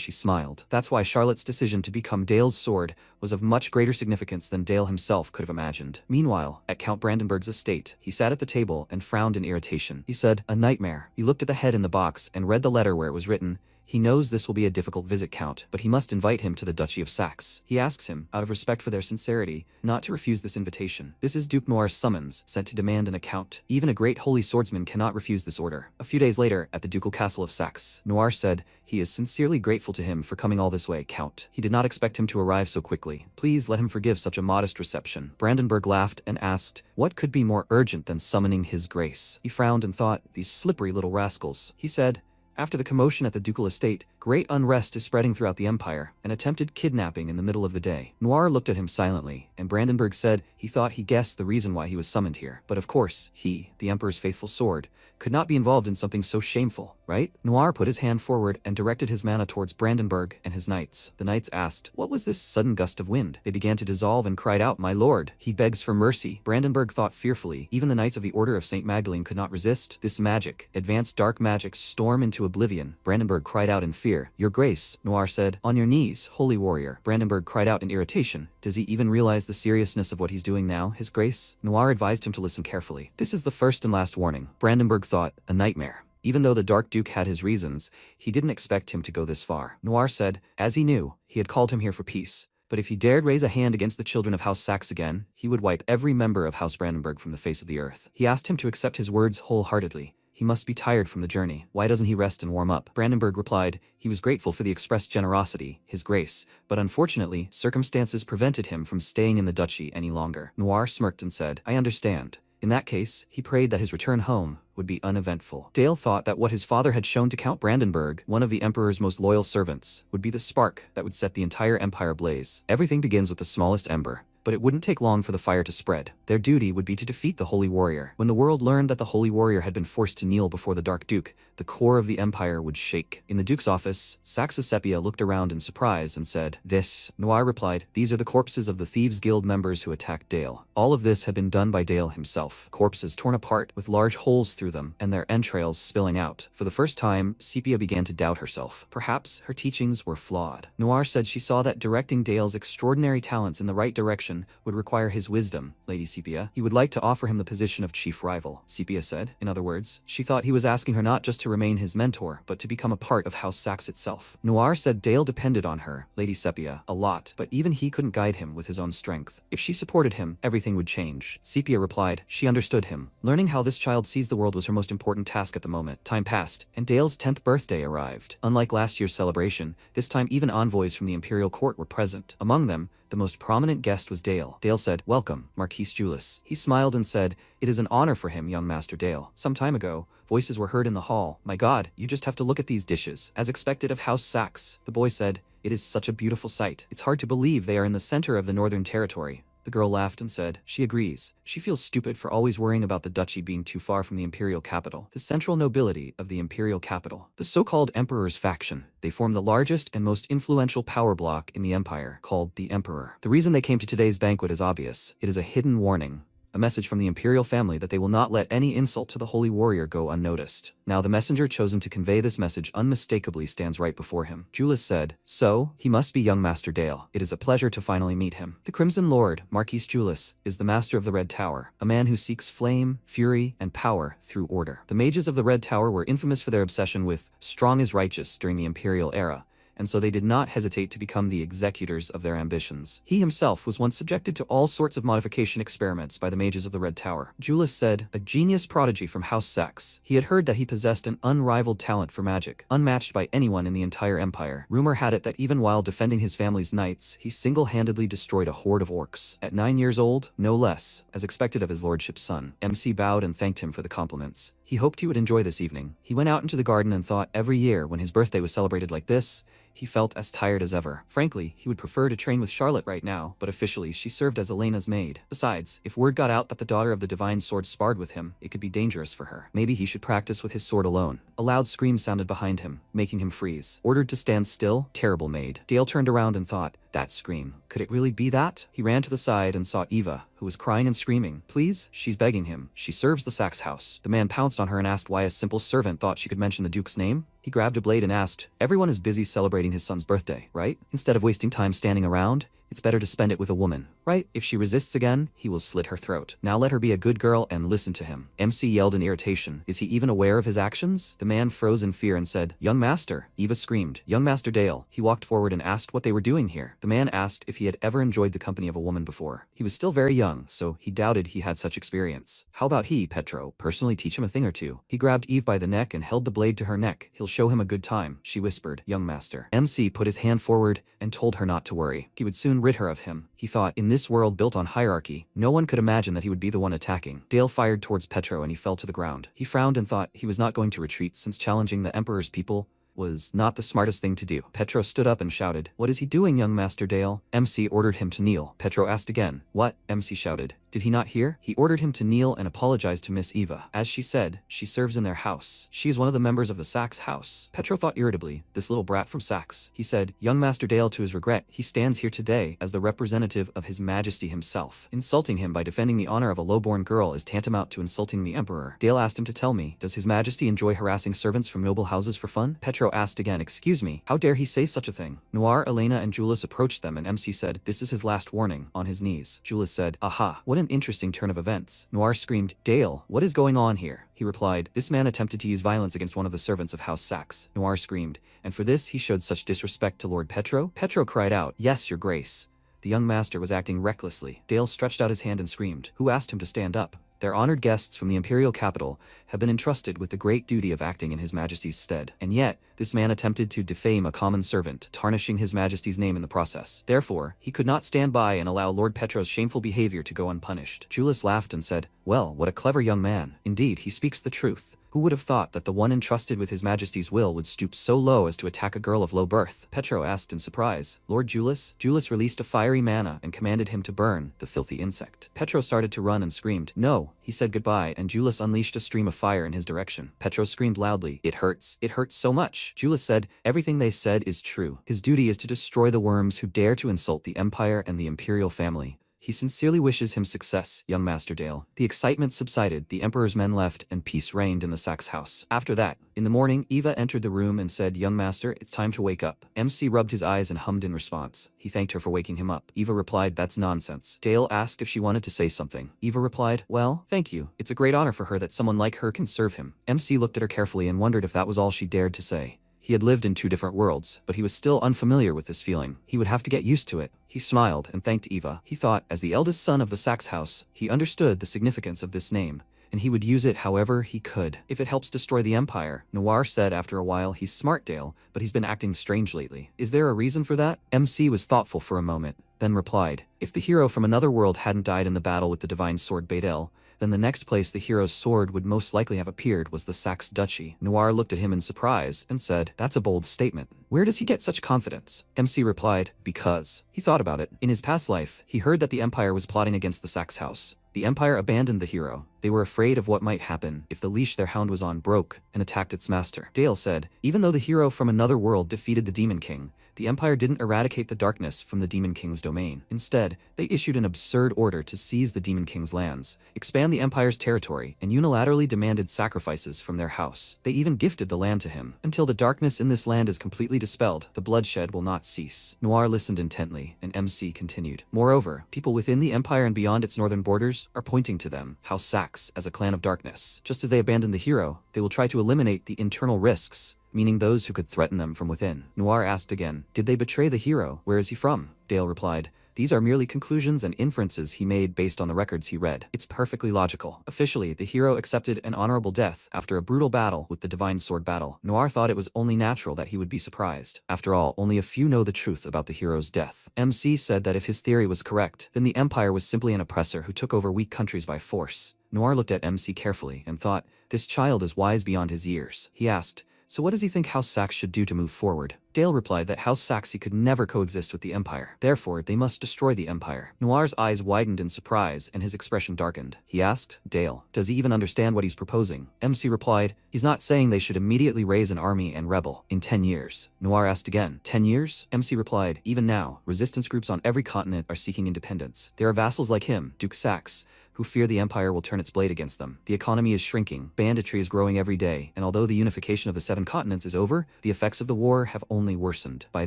she smiled. That's why Charlotte's decision to become Dale's sword was of much greater significance than Dale himself could have imagined. Meanwhile, at Count Brandenburg's estate, he sat at the table and frowned in irritation. He said, a nightmare. He looked at the head in the box and read the letter where it was written, he knows this will be a difficult visit, Count, but he must invite him to the Duchy of Saxe. He asks him, out of respect for their sincerity, not to refuse this invitation. This is Duke Noir's summons, sent to demand an account. Even a great holy swordsman cannot refuse this order. A few days later, at the ducal castle of Saxe, Noir said, he is sincerely grateful to him for coming all this way, Count. He did not expect him to arrive so quickly. Please let him forgive such a modest reception. Brandenburg laughed and asked, what could be more urgent than summoning his grace? He frowned and thought, these slippery little rascals. He said, after the commotion at the ducal estate, great unrest is spreading throughout the empire, and attempted kidnapping in the middle of the day. Noir looked at him silently, and Brandenburg said he thought he guessed the reason why he was summoned here. But of course, he, the Emperor's faithful sword, could not be involved in something so shameful, right? Noir put his hand forward and directed his mana towards Brandenburg and his knights. The knights asked, what was this sudden gust of wind? They began to dissolve and cried out, my lord, he begs for mercy. Brandenburg thought fearfully. Even the knights of the Order of St. Magdalene could not resist this magic. Advanced dark magic storm into oblivion. Brandenburg cried out in fear. Your grace, Noir said. On your knees, holy warrior. Brandenburg cried out in irritation. Does he even realize the seriousness of what he's doing now, his grace? Noir advised him to listen carefully. This is the first and last warning. Brandenburg thought, a nightmare. Even though the Dark Duke had his reasons, he didn't expect him to go this far. Noir said, as he knew, he had called him here for peace. But if he dared raise a hand against the children of House Saxe again, he would wipe every member of House Brandenburg from the face of the earth. He asked him to accept his words wholeheartedly. He must be tired from the journey. Why doesn't he rest and warm up? Brandenburg replied, he was grateful for the expressed generosity, his grace, but unfortunately, circumstances prevented him from staying in the duchy any longer. Noir smirked and said, I understand. In that case, he prayed that his return home would be uneventful. Dale thought that what his father had shown to Count Brandenburg, one of the Emperor's most loyal servants, would be the spark that would set the entire empire ablaze. Everything begins with the smallest ember. But it wouldn't take long for the fire to spread. Their duty would be to defeat the Holy Warrior. When the world learned that the Holy Warrior had been forced to kneel before the Dark Duke, the core of the empire would shake. In the Duke's office, Saxe-Sepia looked around in surprise and said, this. Noir replied, these are the corpses of the Thieves' Guild members who attacked Dale. All of this had been done by Dale himself. Corpses torn apart with large holes through them and their entrails spilling out. For the first time, Sepia began to doubt herself. Perhaps her teachings were flawed. Noir said she saw that directing Dale's extraordinary talents in the right direction would require his wisdom, Lady Sepia. He would like to offer him the position of chief rival, Sepia said. In other words, she thought he was asking her not just to remain his mentor, but to become a part of House Saxe itself. Noir said Dale depended on her, Lady Sepia, a lot, but even he couldn't guide him with his own strength. If she supported him, everything would change. Sepia replied, she understood him. Learning how this child sees the world was her most important task at the moment. Time passed, and Dale's 10th birthday arrived. Unlike last year's celebration, this time even envoys from the imperial court were present. Among them, the most prominent guest was Dale. Dale said, welcome, Marquis Julius. He smiled and said, it is an honor for him, young Master Dale. Some time ago, voices were heard in the hall. My God, you just have to look at these dishes. As expected of House Saxe, the boy said, it is such a beautiful sight. It's hard to believe they are in the center of the Northern Territory. The girl laughed and said, she agrees. She feels stupid for always worrying about the duchy being too far from the imperial capital. The central nobility of the imperial capital. The so-called Emperor's faction. They form the largest and most influential power block in the empire, called the Emperor. The reason they came to today's banquet is obvious. It is a hidden warning. A message from the imperial family that they will not let any insult to the Holy Warrior go unnoticed. Now the messenger chosen to convey this message unmistakably stands right before him. Julius said, so, he must be young Master Dale. It is a pleasure to finally meet him. The Crimson Lord, Marquis Julius, is the master of the Red Tower, a man who seeks flame, fury, and power through order. The mages of the Red Tower were infamous for their obsession with strong is righteous during the imperial era, and so they did not hesitate to become the executors of their ambitions. He himself was once subjected to all sorts of modification experiments by the mages of the Red Tower. Julius said, a genius prodigy from House Saxe. He had heard that he possessed an unrivaled talent for magic, unmatched by anyone in the entire empire. Rumor had it that even while defending his family's knights, he single-handedly destroyed a horde of orcs. At 9 years old, no less, as expected of his lordship's son. MC bowed and thanked him for the compliments. He hoped he would enjoy this evening. He went out into the garden and thought every year when his birthday was celebrated like this, he felt as tired as ever. Frankly, he would prefer to train with Charlotte right now, but officially she served as Elena's maid. Besides, if word got out that the daughter of the Divine Sword sparred with him, it could be dangerous for her. Maybe he should practice with his sword alone. A loud scream sounded behind him, making him freeze. Ordered to stand still, terrible maid. Dale turned around and thought, that scream. Could it really be that? He ran to the side and saw Eva, who was crying and screaming. Please? She's begging him. She serves the Saxe house. The man pounced on her and asked why a simple servant thought she could mention the Duke's name. He grabbed a blade and asked, everyone is busy celebrating his son's birthday, right? Instead of wasting time standing around, it's better to spend it with a woman, right? If she resists again, he will slit her throat. Now let her be a good girl and listen to him. MC yelled in irritation. Is he even aware of his actions? The man froze in fear and said, young master. Eva screamed, young Master Dale. He walked forward and asked what they were doing here. The man asked if he had ever enjoyed the company of a woman before. He was still very young, so he doubted he had such experience. How about he, Petro, personally teach him a thing or two? He grabbed Eve by the neck and held the blade to her neck. He'll show him a good time, she whispered, young master. MC put his hand forward and told her not to worry. He would soon rid her of him. He thought, in this world built on hierarchy, no one could imagine that he would be the one attacking. Dale fired towards Petro and he fell to the ground. He frowned and thought he was not going to retreat since challenging the Emperor's people was not the smartest thing to do. Petro stood up and shouted, what is he doing, young Master Dale? MC ordered him to kneel. Petro asked again. What? MC shouted. Did he not hear? He ordered him to kneel and apologize to Miss Eva. As she said, she serves in their house. She is one of the members of the Saxe house. Petro thought irritably, this little brat from Saxe. He said, young Master Dale, to his regret, he stands here today as the representative of his majesty himself. Insulting him by defending the honor of a low-born girl is tantamount to insulting the emperor. Dale asked him to tell me, does his majesty enjoy harassing servants from noble houses for fun? Petro asked again, excuse me, how dare he say such a thing? Noir, Elena, and Julius approached them and MC said, this is his last warning, on his knees. Julius said, aha, what an interesting turn of events. Noir screamed, Dale, what is going on here? He replied, this man attempted to use violence against one of the servants of House Saxe. Noir screamed, and for this he showed such disrespect to Lord Petro? Petro cried out, yes, your grace. The young master was acting recklessly. Dale stretched out his hand and screamed, who asked him to stand up? Their honored guests from the imperial capital have been entrusted with the great duty of acting in his majesty's stead. And yet, this man attempted to defame a common servant, tarnishing his majesty's name in the process. Therefore, he could not stand by and allow Lord Petro's shameful behavior to go unpunished. Julius laughed and said, well, what a clever young man. Indeed, he speaks the truth. Who would have thought that the one entrusted with his majesty's will would stoop so low as to attack a girl of low birth? Petro asked in surprise, Lord Julius? Julius released a fiery mana and commanded him to burn the filthy insect. Petro started to run and screamed, no. He said goodbye and Julius unleashed a stream of fire in his direction. Petro screamed loudly, it hurts so much. Julius said, everything they said is true. His duty is to destroy the worms who dare to insult the empire and the imperial family. He sincerely wishes him success, young Master Dale. The excitement subsided, the emperor's men left, and peace reigned in the Saxe house. After that, in the morning, Eva entered the room and said, young master, it's time to wake up. MC rubbed his eyes and hummed in response. He thanked her for waking him up. Eva replied, that's nonsense. Dale asked if she wanted to say something. Eva replied, well, thank you. It's a great honor for her that someone like her can serve him. MC looked at her carefully and wondered if that was all she dared to say. He had lived in two different worlds, but he was still unfamiliar with this feeling. He would have to get used to it. He smiled and thanked Eva. He thought, as the eldest son of the Saxe house, he understood the significance of this name, and he would use it however he could. If it helps destroy the empire, Noir said after a while, he's smart, Dale, but he's been acting strange lately. Is there a reason for that? MC was thoughtful for a moment, then replied, if the hero from another world hadn't died in the battle with the divine sword Badel, then the next place the hero's sword would most likely have appeared was the Saxe Duchy. Noir looked at him in surprise and said, that's a bold statement. Where does he get such confidence? MC replied, because. He thought about it. In his past life, he heard that the Empire was plotting against the Saxe house. The Empire abandoned the hero. They were afraid of what might happen if the leash their hound was on broke and attacked its master. Dale said, even though the hero from another world defeated the Demon King, the Empire didn't eradicate the darkness from the Demon King's domain. Instead, they issued an absurd order to seize the Demon King's lands, expand the Empire's territory, and unilaterally demanded sacrifices from their house. They even gifted the land to him. Until the darkness in this land is completely dispelled, the bloodshed will not cease. Noir listened intently, and MC continued. Moreover, people within the Empire and beyond its northern borders are pointing to them, House Saxe, as a clan of darkness. Just as they abandoned the hero, they will try to eliminate the internal risks, meaning those who could threaten them from within. Noir asked again, did they betray the hero? Where is he from? Dale replied, these are merely conclusions and inferences he made based on the records he read. It's perfectly logical. Officially, the hero accepted an honorable death after a brutal battle with the Divine Sword Battle. Noir thought it was only natural that he would be surprised. After all, only a few know the truth about the hero's death. MC said that if his theory was correct, then the Empire was simply an oppressor who took over weak countries by force. Noir looked at MC carefully and thought, this child is wise beyond his years. He asked, so what does he think House Saxe should do to move forward? Dale replied that House Saxe could never coexist with the Empire. Therefore, they must destroy the Empire. Noir's eyes widened in surprise and his expression darkened. He asked, Dale, does he even understand what he's proposing? MC replied, he's not saying they should immediately raise an army and rebel in 10 years. Noir asked again, 10 years? MC replied, even now, resistance groups on every continent are seeking independence. There are vassals like him, Duke Saxe, who fear the Empire will turn its blade against them. The economy is shrinking, banditry is growing every day, and although the unification of the 7 continents is over, the effects of the war have only worsened. By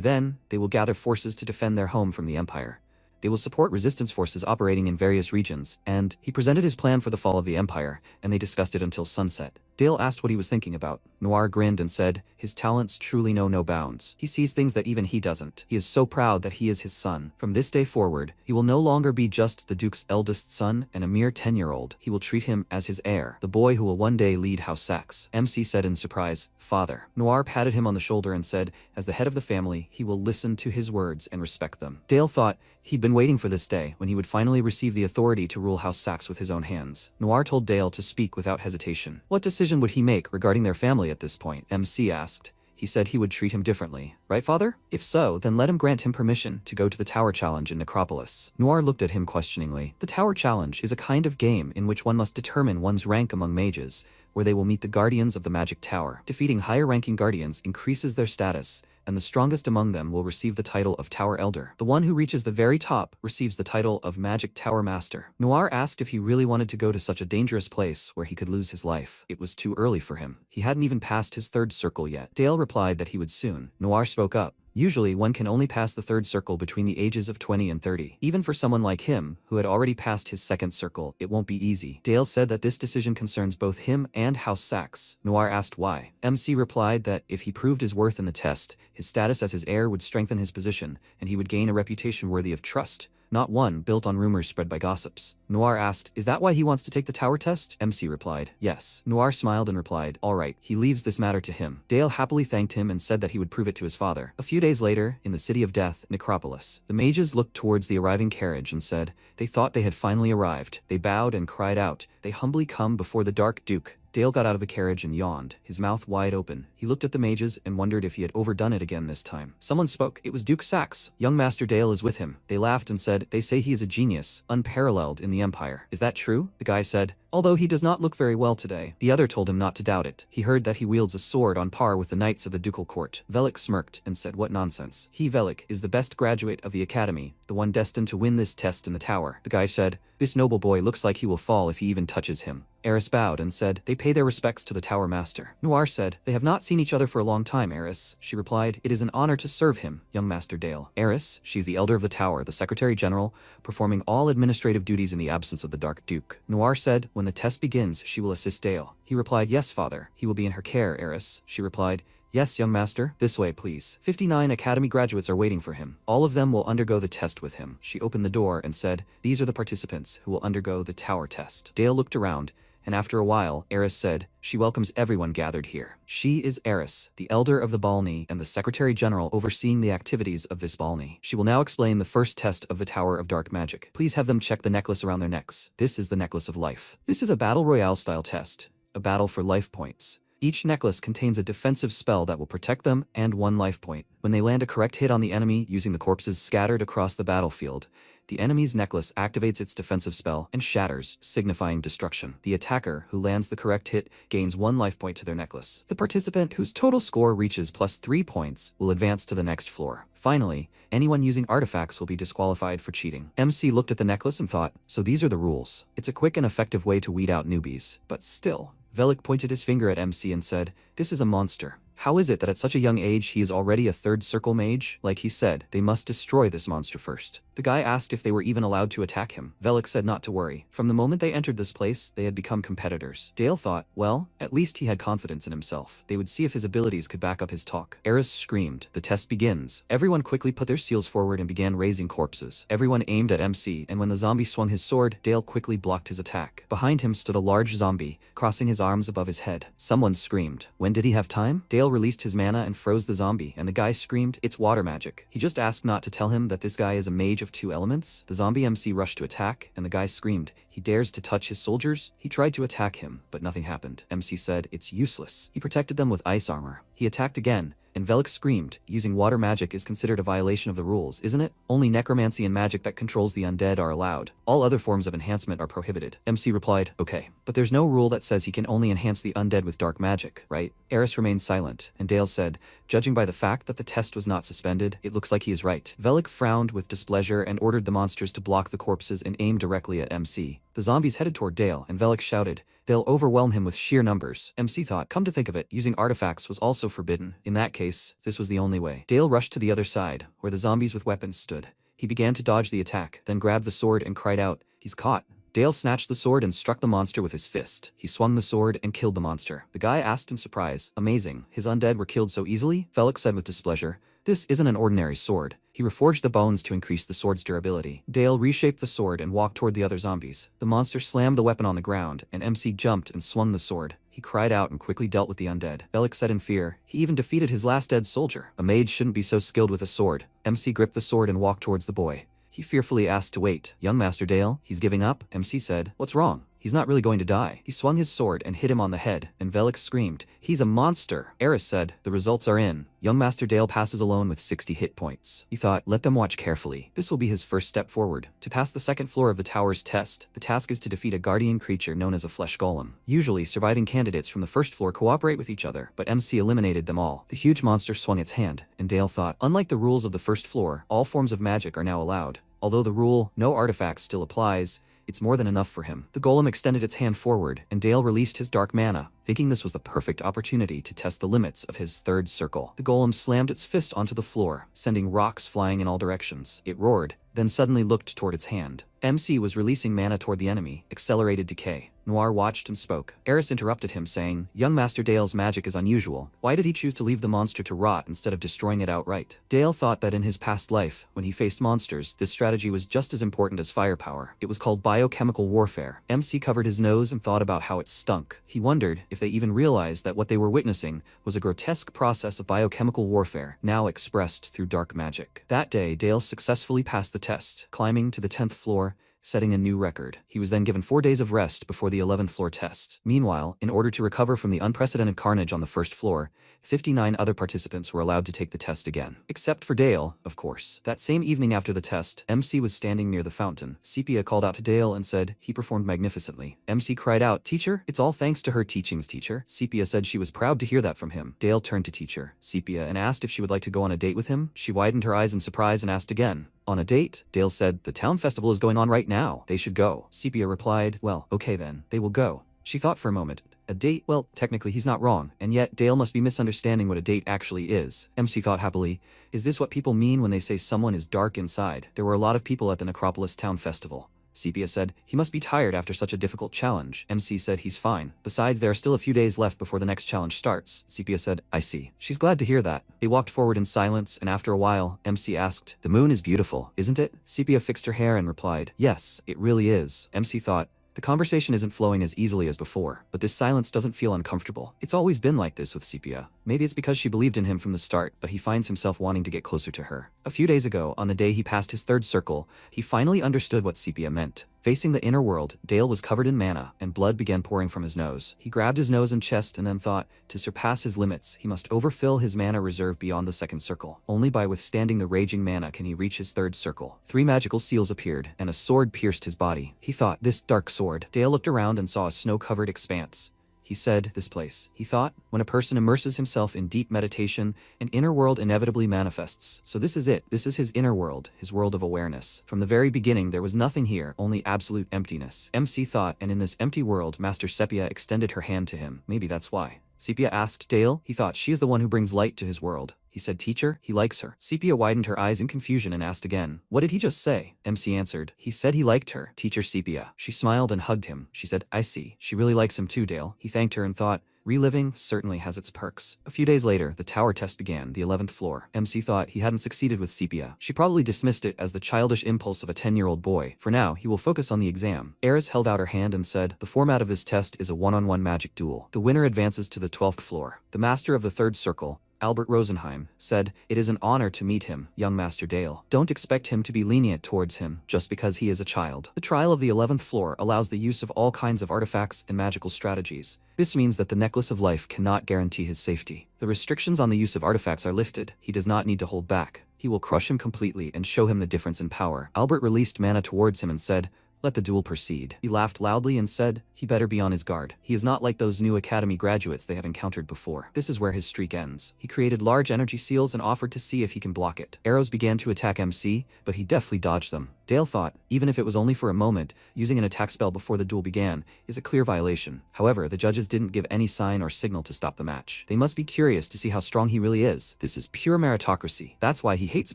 then, they will gather forces to defend their home from the Empire. They will support resistance forces operating in various regions, and he presented his plan for the fall of the Empire, and they discussed it until sunset. Dale asked what he was thinking about. Noir grinned and said, his talents truly know no bounds. He sees things that even he doesn't. He is so proud that he is his son. From this day forward, he will no longer be just the Duke's eldest son and a mere 10-year-old. He will treat him as his heir, the boy who will one day lead House Saxe. MC said in surprise, father. Noir patted him on the shoulder and said, as the head of the family, he will listen to his words and respect them. Dale thought he'd been waiting for this day when he would finally receive the authority to rule House Saxe with his own hands. Noir told Dale to speak without hesitation. What decision would he make regarding their family at this point? MC asked. He said he would treat him differently. Right, father? If so, then let him grant him permission to go to the Tower Challenge in Necropolis. Noir looked at him questioningly. The Tower Challenge is a kind of game in which one must determine one's rank among mages, where they will meet the Guardians of the Magic Tower. Defeating higher-ranking Guardians increases their status, and the strongest among them will receive the title of Tower Elder. The one who reaches the very top receives the title of Magic Tower Master. Noir asked if he really wanted to go to such a dangerous place where he could lose his life. It was too early for him. He hadn't even passed his 3rd circle yet. Dale replied that he would soon. Noir spoke up. Usually, one can only pass the 3rd circle between the ages of 20 and 30. Even for someone like him, who had already passed his 2nd circle, it won't be easy. Dale said that this decision concerns both him and House Saxe. Noir asked why. MC replied that if he proved his worth in the test, his status as his heir would strengthen his position, and he would gain a reputation worthy of trust, not one built on rumors spread by gossips. Noir asked, is that why he wants to take the tower test? MC replied, yes. Noir smiled and replied, all right, he leaves this matter to him. Dale happily thanked him and said that he would prove it to his father. A few days later, in the city of death, Necropolis, the mages looked towards the arriving carriage and said they thought they had finally arrived. They bowed and cried out, they humbly come before the Dark Duke. Dale got out of the carriage and yawned, his mouth wide open. He looked at the mages and wondered if he had overdone it again this time. Someone spoke. It was Duke Saxe. Young Master Dale is with him. They laughed and said, they say he is a genius, unparalleled in the Empire. Is that true? The guy said, although he does not look very well today. The other told him not to doubt it. He heard that he wields a sword on par with the knights of the ducal court. Velik smirked and said, what nonsense. He, Velik, is the best graduate of the academy, the one destined to win this test in the tower. The guy said, this noble boy looks like he will fall if he even touches him. Eris bowed and said, they pay their respects to the Tower Master. Noir said, they have not seen each other for a long time, Eris. She replied, it is an honor to serve him, young Master Dale. Eris, she's the Elder of the Tower, the Secretary General, performing all administrative duties in the absence of the Dark Duke. Noir said, when the test begins, she will assist Dale. He replied, yes, father. He will be in her care, Eris. She replied, yes, young master. This way, please. 59 academy graduates are waiting for him. All of them will undergo the test with him. She opened the door and said, these are the participants who will undergo the tower test. Dale looked around, and after a while, Eris said, she welcomes everyone gathered here. She is Eris, the Elder of the Balni and the Secretary General overseeing the activities of this Balni. She will now explain the first test of the Tower of Dark Magic. Please have them check the necklace around their necks. This is the Necklace of Life. This is a Battle Royale style test, a battle for life points. Each necklace contains a defensive spell that will protect them and 1 life point. When they land a correct hit on the enemy using the corpses scattered across the battlefield, the enemy's necklace activates its defensive spell and shatters, signifying destruction. The attacker who lands the correct hit gains 1 life point to their necklace. The participant whose total score reaches +3 points will advance to the next floor. Finally, anyone using artifacts will be disqualified for cheating. MC looked at the necklace and thought, so these are the rules. It's a quick and effective way to weed out newbies. But still, Velik pointed his finger at MC and said, this is a monster. How is it that at such a young age he is already a third circle mage? Like he said, they must destroy this monster first. The guy asked if they were even allowed to attack him. Velik said not to worry. From the moment they entered this place, they had become competitors. Dale thought, well, at least he had confidence in himself. They would see if his abilities could back up his talk. Eris screamed, the test begins. Everyone quickly put their seals forward and began raising corpses. Everyone aimed at MC, and when the zombie swung his sword, Dale quickly blocked his attack. Behind him stood a large zombie, crossing his arms above his head. Someone screamed. When did he have time? Dale released his mana and froze the zombie, and the guy screamed, it's water magic. He just asked not to tell him that this guy is a mage of 2 elements. The zombie MC rushed to attack, and the guy screamed, he dares to touch his soldiers? He tried to attack him, but nothing happened. MC said, it's useless. He protected them with ice armor. He attacked again, and Velik screamed, using water magic is considered a violation of the rules, isn't it? Only necromancy and magic that controls the undead are allowed. All other forms of enhancement are prohibited. MC replied, okay, but there's no rule that says he can only enhance the undead with dark magic, right? Eris remained silent, and Dale said, judging by the fact that the test was not suspended, it looks like he is right. Velik frowned with displeasure and ordered the monsters to block the corpses and aim directly at MC. The zombies headed toward Dale, and Velik shouted, they'll overwhelm him with sheer numbers. MC thought, come to think of it, using artifacts was also forbidden. In that case, this was the only way. Dale rushed to the other side, where the zombies with weapons stood. He began to dodge the attack, then grabbed the sword and cried out, he's caught. Dale snatched the sword and struck the monster with his fist. He swung the sword and killed the monster. The guy asked in surprise, amazing, his undead were killed so easily? Velik said with displeasure, this isn't an ordinary sword. He reforged the bones to increase the sword's durability. Dale reshaped the sword and walked toward the other zombies. The monster slammed the weapon on the ground, and MC jumped and swung the sword. He cried out and quickly dealt with the undead. Velik said in fear, he even defeated his last dead soldier. A mage shouldn't be so skilled with a sword. MC gripped the sword and walked towards the boy. He fearfully asked to wait. Young Master Dale, he's giving up? MC said, what's wrong? He's not really going to die. He swung his sword and hit him on the head, and Velik screamed, he's a monster. Eris said, the results are in. Young Master Dale passes alone with 60 hit points. He thought, let them watch carefully. This will be his first step forward. To pass the second floor of the tower's test, the task is to defeat a guardian creature known as a flesh golem. Usually, surviving candidates from the first floor cooperate with each other, but MC eliminated them all. The huge monster swung its hand, and Dale thought, unlike the rules of the first floor, all forms of magic are now allowed. Although the rule, no artifacts, still applies, it's more than enough for him. The golem extended its hand forward, and Dale released his dark mana, thinking this was the perfect opportunity to test the limits of his third circle. The golem slammed its fist onto the floor, sending rocks flying in all directions. It roared, then suddenly looked toward its hand. MC was releasing mana toward the enemy, accelerated decay. Noir watched and spoke. Eris interrupted him, saying, young Master Dale's magic is unusual. Why did he choose to leave the monster to rot instead of destroying it outright? Dale thought that in his past life, when he faced monsters, this strategy was just as important as firepower. It was called biochemical warfare. MC covered his nose and thought about how it stunk. He wondered if they even realized that what they were witnessing was a grotesque process of biochemical warfare, now expressed through dark magic. That day, Dale successfully passed the test, climbing to the 10th floor, setting a new record. He was then given 4 days of rest before the 11th floor test. Meanwhile, in order to recover from the unprecedented carnage on the first floor, 59 other participants were allowed to take the test again. Except for Dale, of course. That same evening after the test, MC was standing near the fountain. Sepia called out to Dale and said, he performed magnificently. MC cried out, teacher, it's all thanks to her teachings, teacher. Sepia said she was proud to hear that from him. Dale turned to teacher, Sepia, and asked if she would like to go on a date with him. She widened her eyes in surprise and asked again, on a date? Dale said, the town festival is going on right now. They should go. Sepia replied, well, okay then. They will go. She thought for a moment. A date? Well, technically he's not wrong, and yet Dale must be misunderstanding what a date actually is. MC thought happily, is this what people mean when they say someone is dark inside? There were a lot of people at the Necropolis Town Festival. Sepia said, he must be tired after such a difficult challenge. MC said he's fine. Besides, there are still a few days left before the next challenge starts. Sepia said, I see. She's glad to hear that. They walked forward in silence, and after a while, MC asked, the moon is beautiful, isn't it? Sepia fixed her hair and replied, yes, it really is. MC thought, the conversation isn't flowing as easily as before, but this silence doesn't feel uncomfortable. It's always been like this with Sepia. Maybe it's because she believed in him from the start, but he finds himself wanting to get closer to her. A few days ago, on the day he passed his third circle, he finally understood what Sepia meant. Facing the inner world, Dale was covered in mana, and blood began pouring from his nose. He grabbed his nose and chest and then thought, to surpass his limits, he must overfill his mana reserve beyond the second circle. Only by withstanding the raging mana can he reach his third circle. 3 magical seals appeared, and a sword pierced his body. He thought, this dark sword. Dale looked around and saw a snow-covered expanse. He said, this place. He thought, when a person immerses himself in deep meditation, an inner world inevitably manifests. So this is it. This is his inner world, his world of awareness. From the very beginning, there was nothing here, only absolute emptiness. MC thought, and in this empty world, Master Sepia extended her hand to him. Maybe that's why. Sepia asked Dale. He thought she is the one who brings light to his world. He said, teacher, he likes her. Sepia widened her eyes in confusion and asked again, what did he just say? MC answered, he said he liked her, teacher Sepia. She smiled and hugged him. She said, I see. She really likes him too, Dale. He thanked her and thought, reliving certainly has its perks. A few days later, the tower test began, the 11th floor. MC thought he hadn't succeeded with Sepia. She probably dismissed it as the childish impulse of a 10-year-old boy. For now, he will focus on the exam. Eris held out her hand and said, the format of this test is a one-on-one magic duel. The winner advances to the 12th floor. The master of the third circle, Albert Rosenheim, said, it is an honor to meet him, young Master Dale. Don't expect him to be lenient towards him just because he is a child. The trial of the 11th floor allows the use of all kinds of artifacts and magical strategies. This means that the necklace of life cannot guarantee his safety. The restrictions on the use of artifacts are lifted. He does not need to hold back. He will crush him completely and show him the difference in power. Albert released mana towards him and said, let the duel proceed. He laughed loudly and said, he better be on his guard. He is not like those new academy graduates they have encountered before. This is where his streak ends. He created large energy seals and offered to see if he can block it. Arrows began to attack MC, but he deftly dodged them. Dale thought, even if it was only for a moment, using an attack spell before the duel began is a clear violation. However, the judges didn't give any sign or signal to stop the match. They must be curious to see how strong he really is. This is pure meritocracy. That's why he hates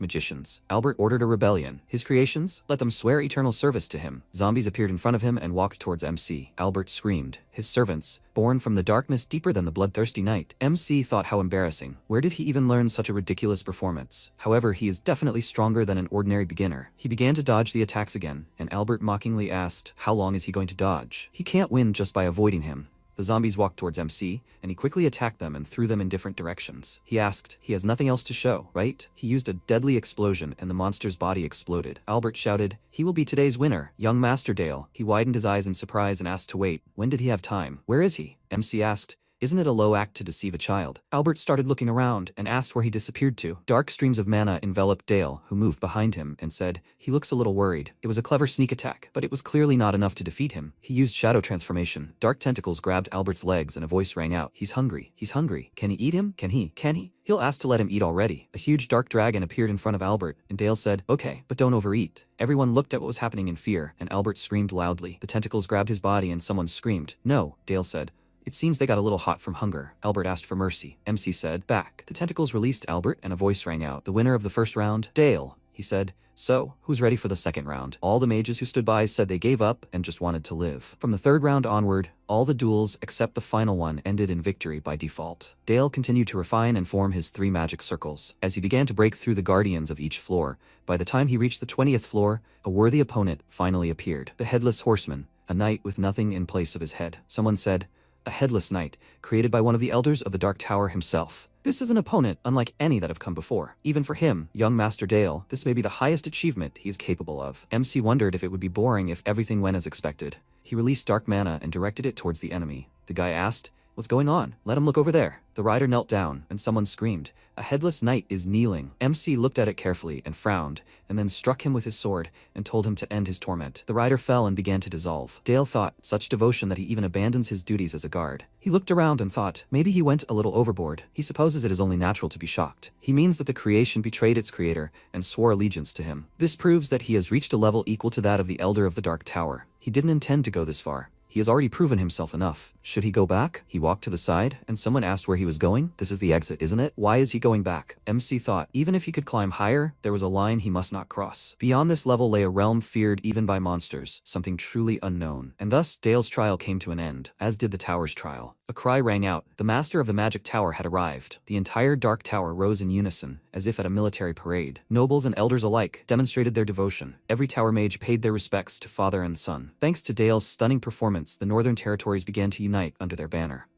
magicians. Albert ordered a rebellion. His creations? Let them swear eternal service to him. Zombies appeared in front of him and walked towards MC. Albert screamed. His servants, born from the darkness deeper than the bloodthirsty night. MC thought how embarrassing. Where did he even learn such a ridiculous performance? However, he is definitely stronger than an ordinary beginner. He began to dodge the attacks again, and Albert mockingly asked, how long is he going to dodge? He can't win just by avoiding him. The zombies walked towards MC, and he quickly attacked them and threw them in different directions. He asked, he has nothing else to show, right? He used a deadly explosion and the monster's body exploded. Albert shouted, he will be today's winner, young Master Dale. He widened his eyes in surprise and asked to wait. When did he have time? Where is he? MC asked, isn't it a low act to deceive a child? Albert started looking around and asked where he disappeared to. Dark streams of mana enveloped Dale, who moved behind him, and said, he looks a little worried. It was a clever sneak attack, but it was clearly not enough to defeat him. He used shadow transformation. Dark tentacles grabbed Albert's legs and a voice rang out, he's hungry. He's hungry. Can he eat him? Can he? He'll ask to let him eat already. A huge dark dragon appeared in front of Albert, and Dale said, okay, but don't overeat. Everyone looked at what was happening in fear, and Albert screamed loudly. The tentacles grabbed his body and someone screamed. No, Dale said. It seems they got a little hot from hunger. Albert asked for mercy. MC said, back. The tentacles released Albert and a voice rang out. The winner of the first round, Dale. He said, so, who's ready for the second round? All the mages who stood by said they gave up and just wanted to live. From the third round onward, all the duels except the final one ended in victory by default. Dale continued to refine and form his 3 magic circles. As he began to break through the guardians of each floor, by the time he reached the 20th floor, a worthy opponent finally appeared. The Headless Horseman, a knight with nothing in place of his head. Someone said, a headless knight, created by one of the elders of the Dark Tower himself. This is an opponent unlike any that have come before. Even for him, young Master Dale, this may be the highest achievement he is capable of. MC wondered if it would be boring if everything went as expected. He released dark mana and directed it towards the enemy. The guy asked, what's going on? Let him look over there. The rider knelt down, and someone screamed, a headless knight is kneeling. MC looked at it carefully and frowned, and then struck him with his sword and told him to end his torment. The rider fell and began to dissolve. Dale thought, such devotion that he even abandons his duties as a guard. He looked around and thought, maybe he went a little overboard. He supposes it is only natural to be shocked. He means that the creation betrayed its creator and swore allegiance to him. This proves that he has reached a level equal to that of the Elder of the Dark Tower. He didn't intend to go this far. He has already proven himself enough. Should he go back? He walked to the side, and someone asked where he was going. This is the exit, isn't it? Why is he going back? MC thought, even if he could climb higher, there was a line he must not cross. Beyond this level lay a realm feared even by monsters, something truly unknown. And thus, Dale's trial came to an end, as did the tower's trial. A cry rang out. The master of the magic tower had arrived. The entire dark tower rose in unison, as if at a military parade. Nobles and elders alike demonstrated their devotion. Every tower mage paid their respects to father and son. Thanks to Dale's stunning performance, the northern territories began to unite under their banner.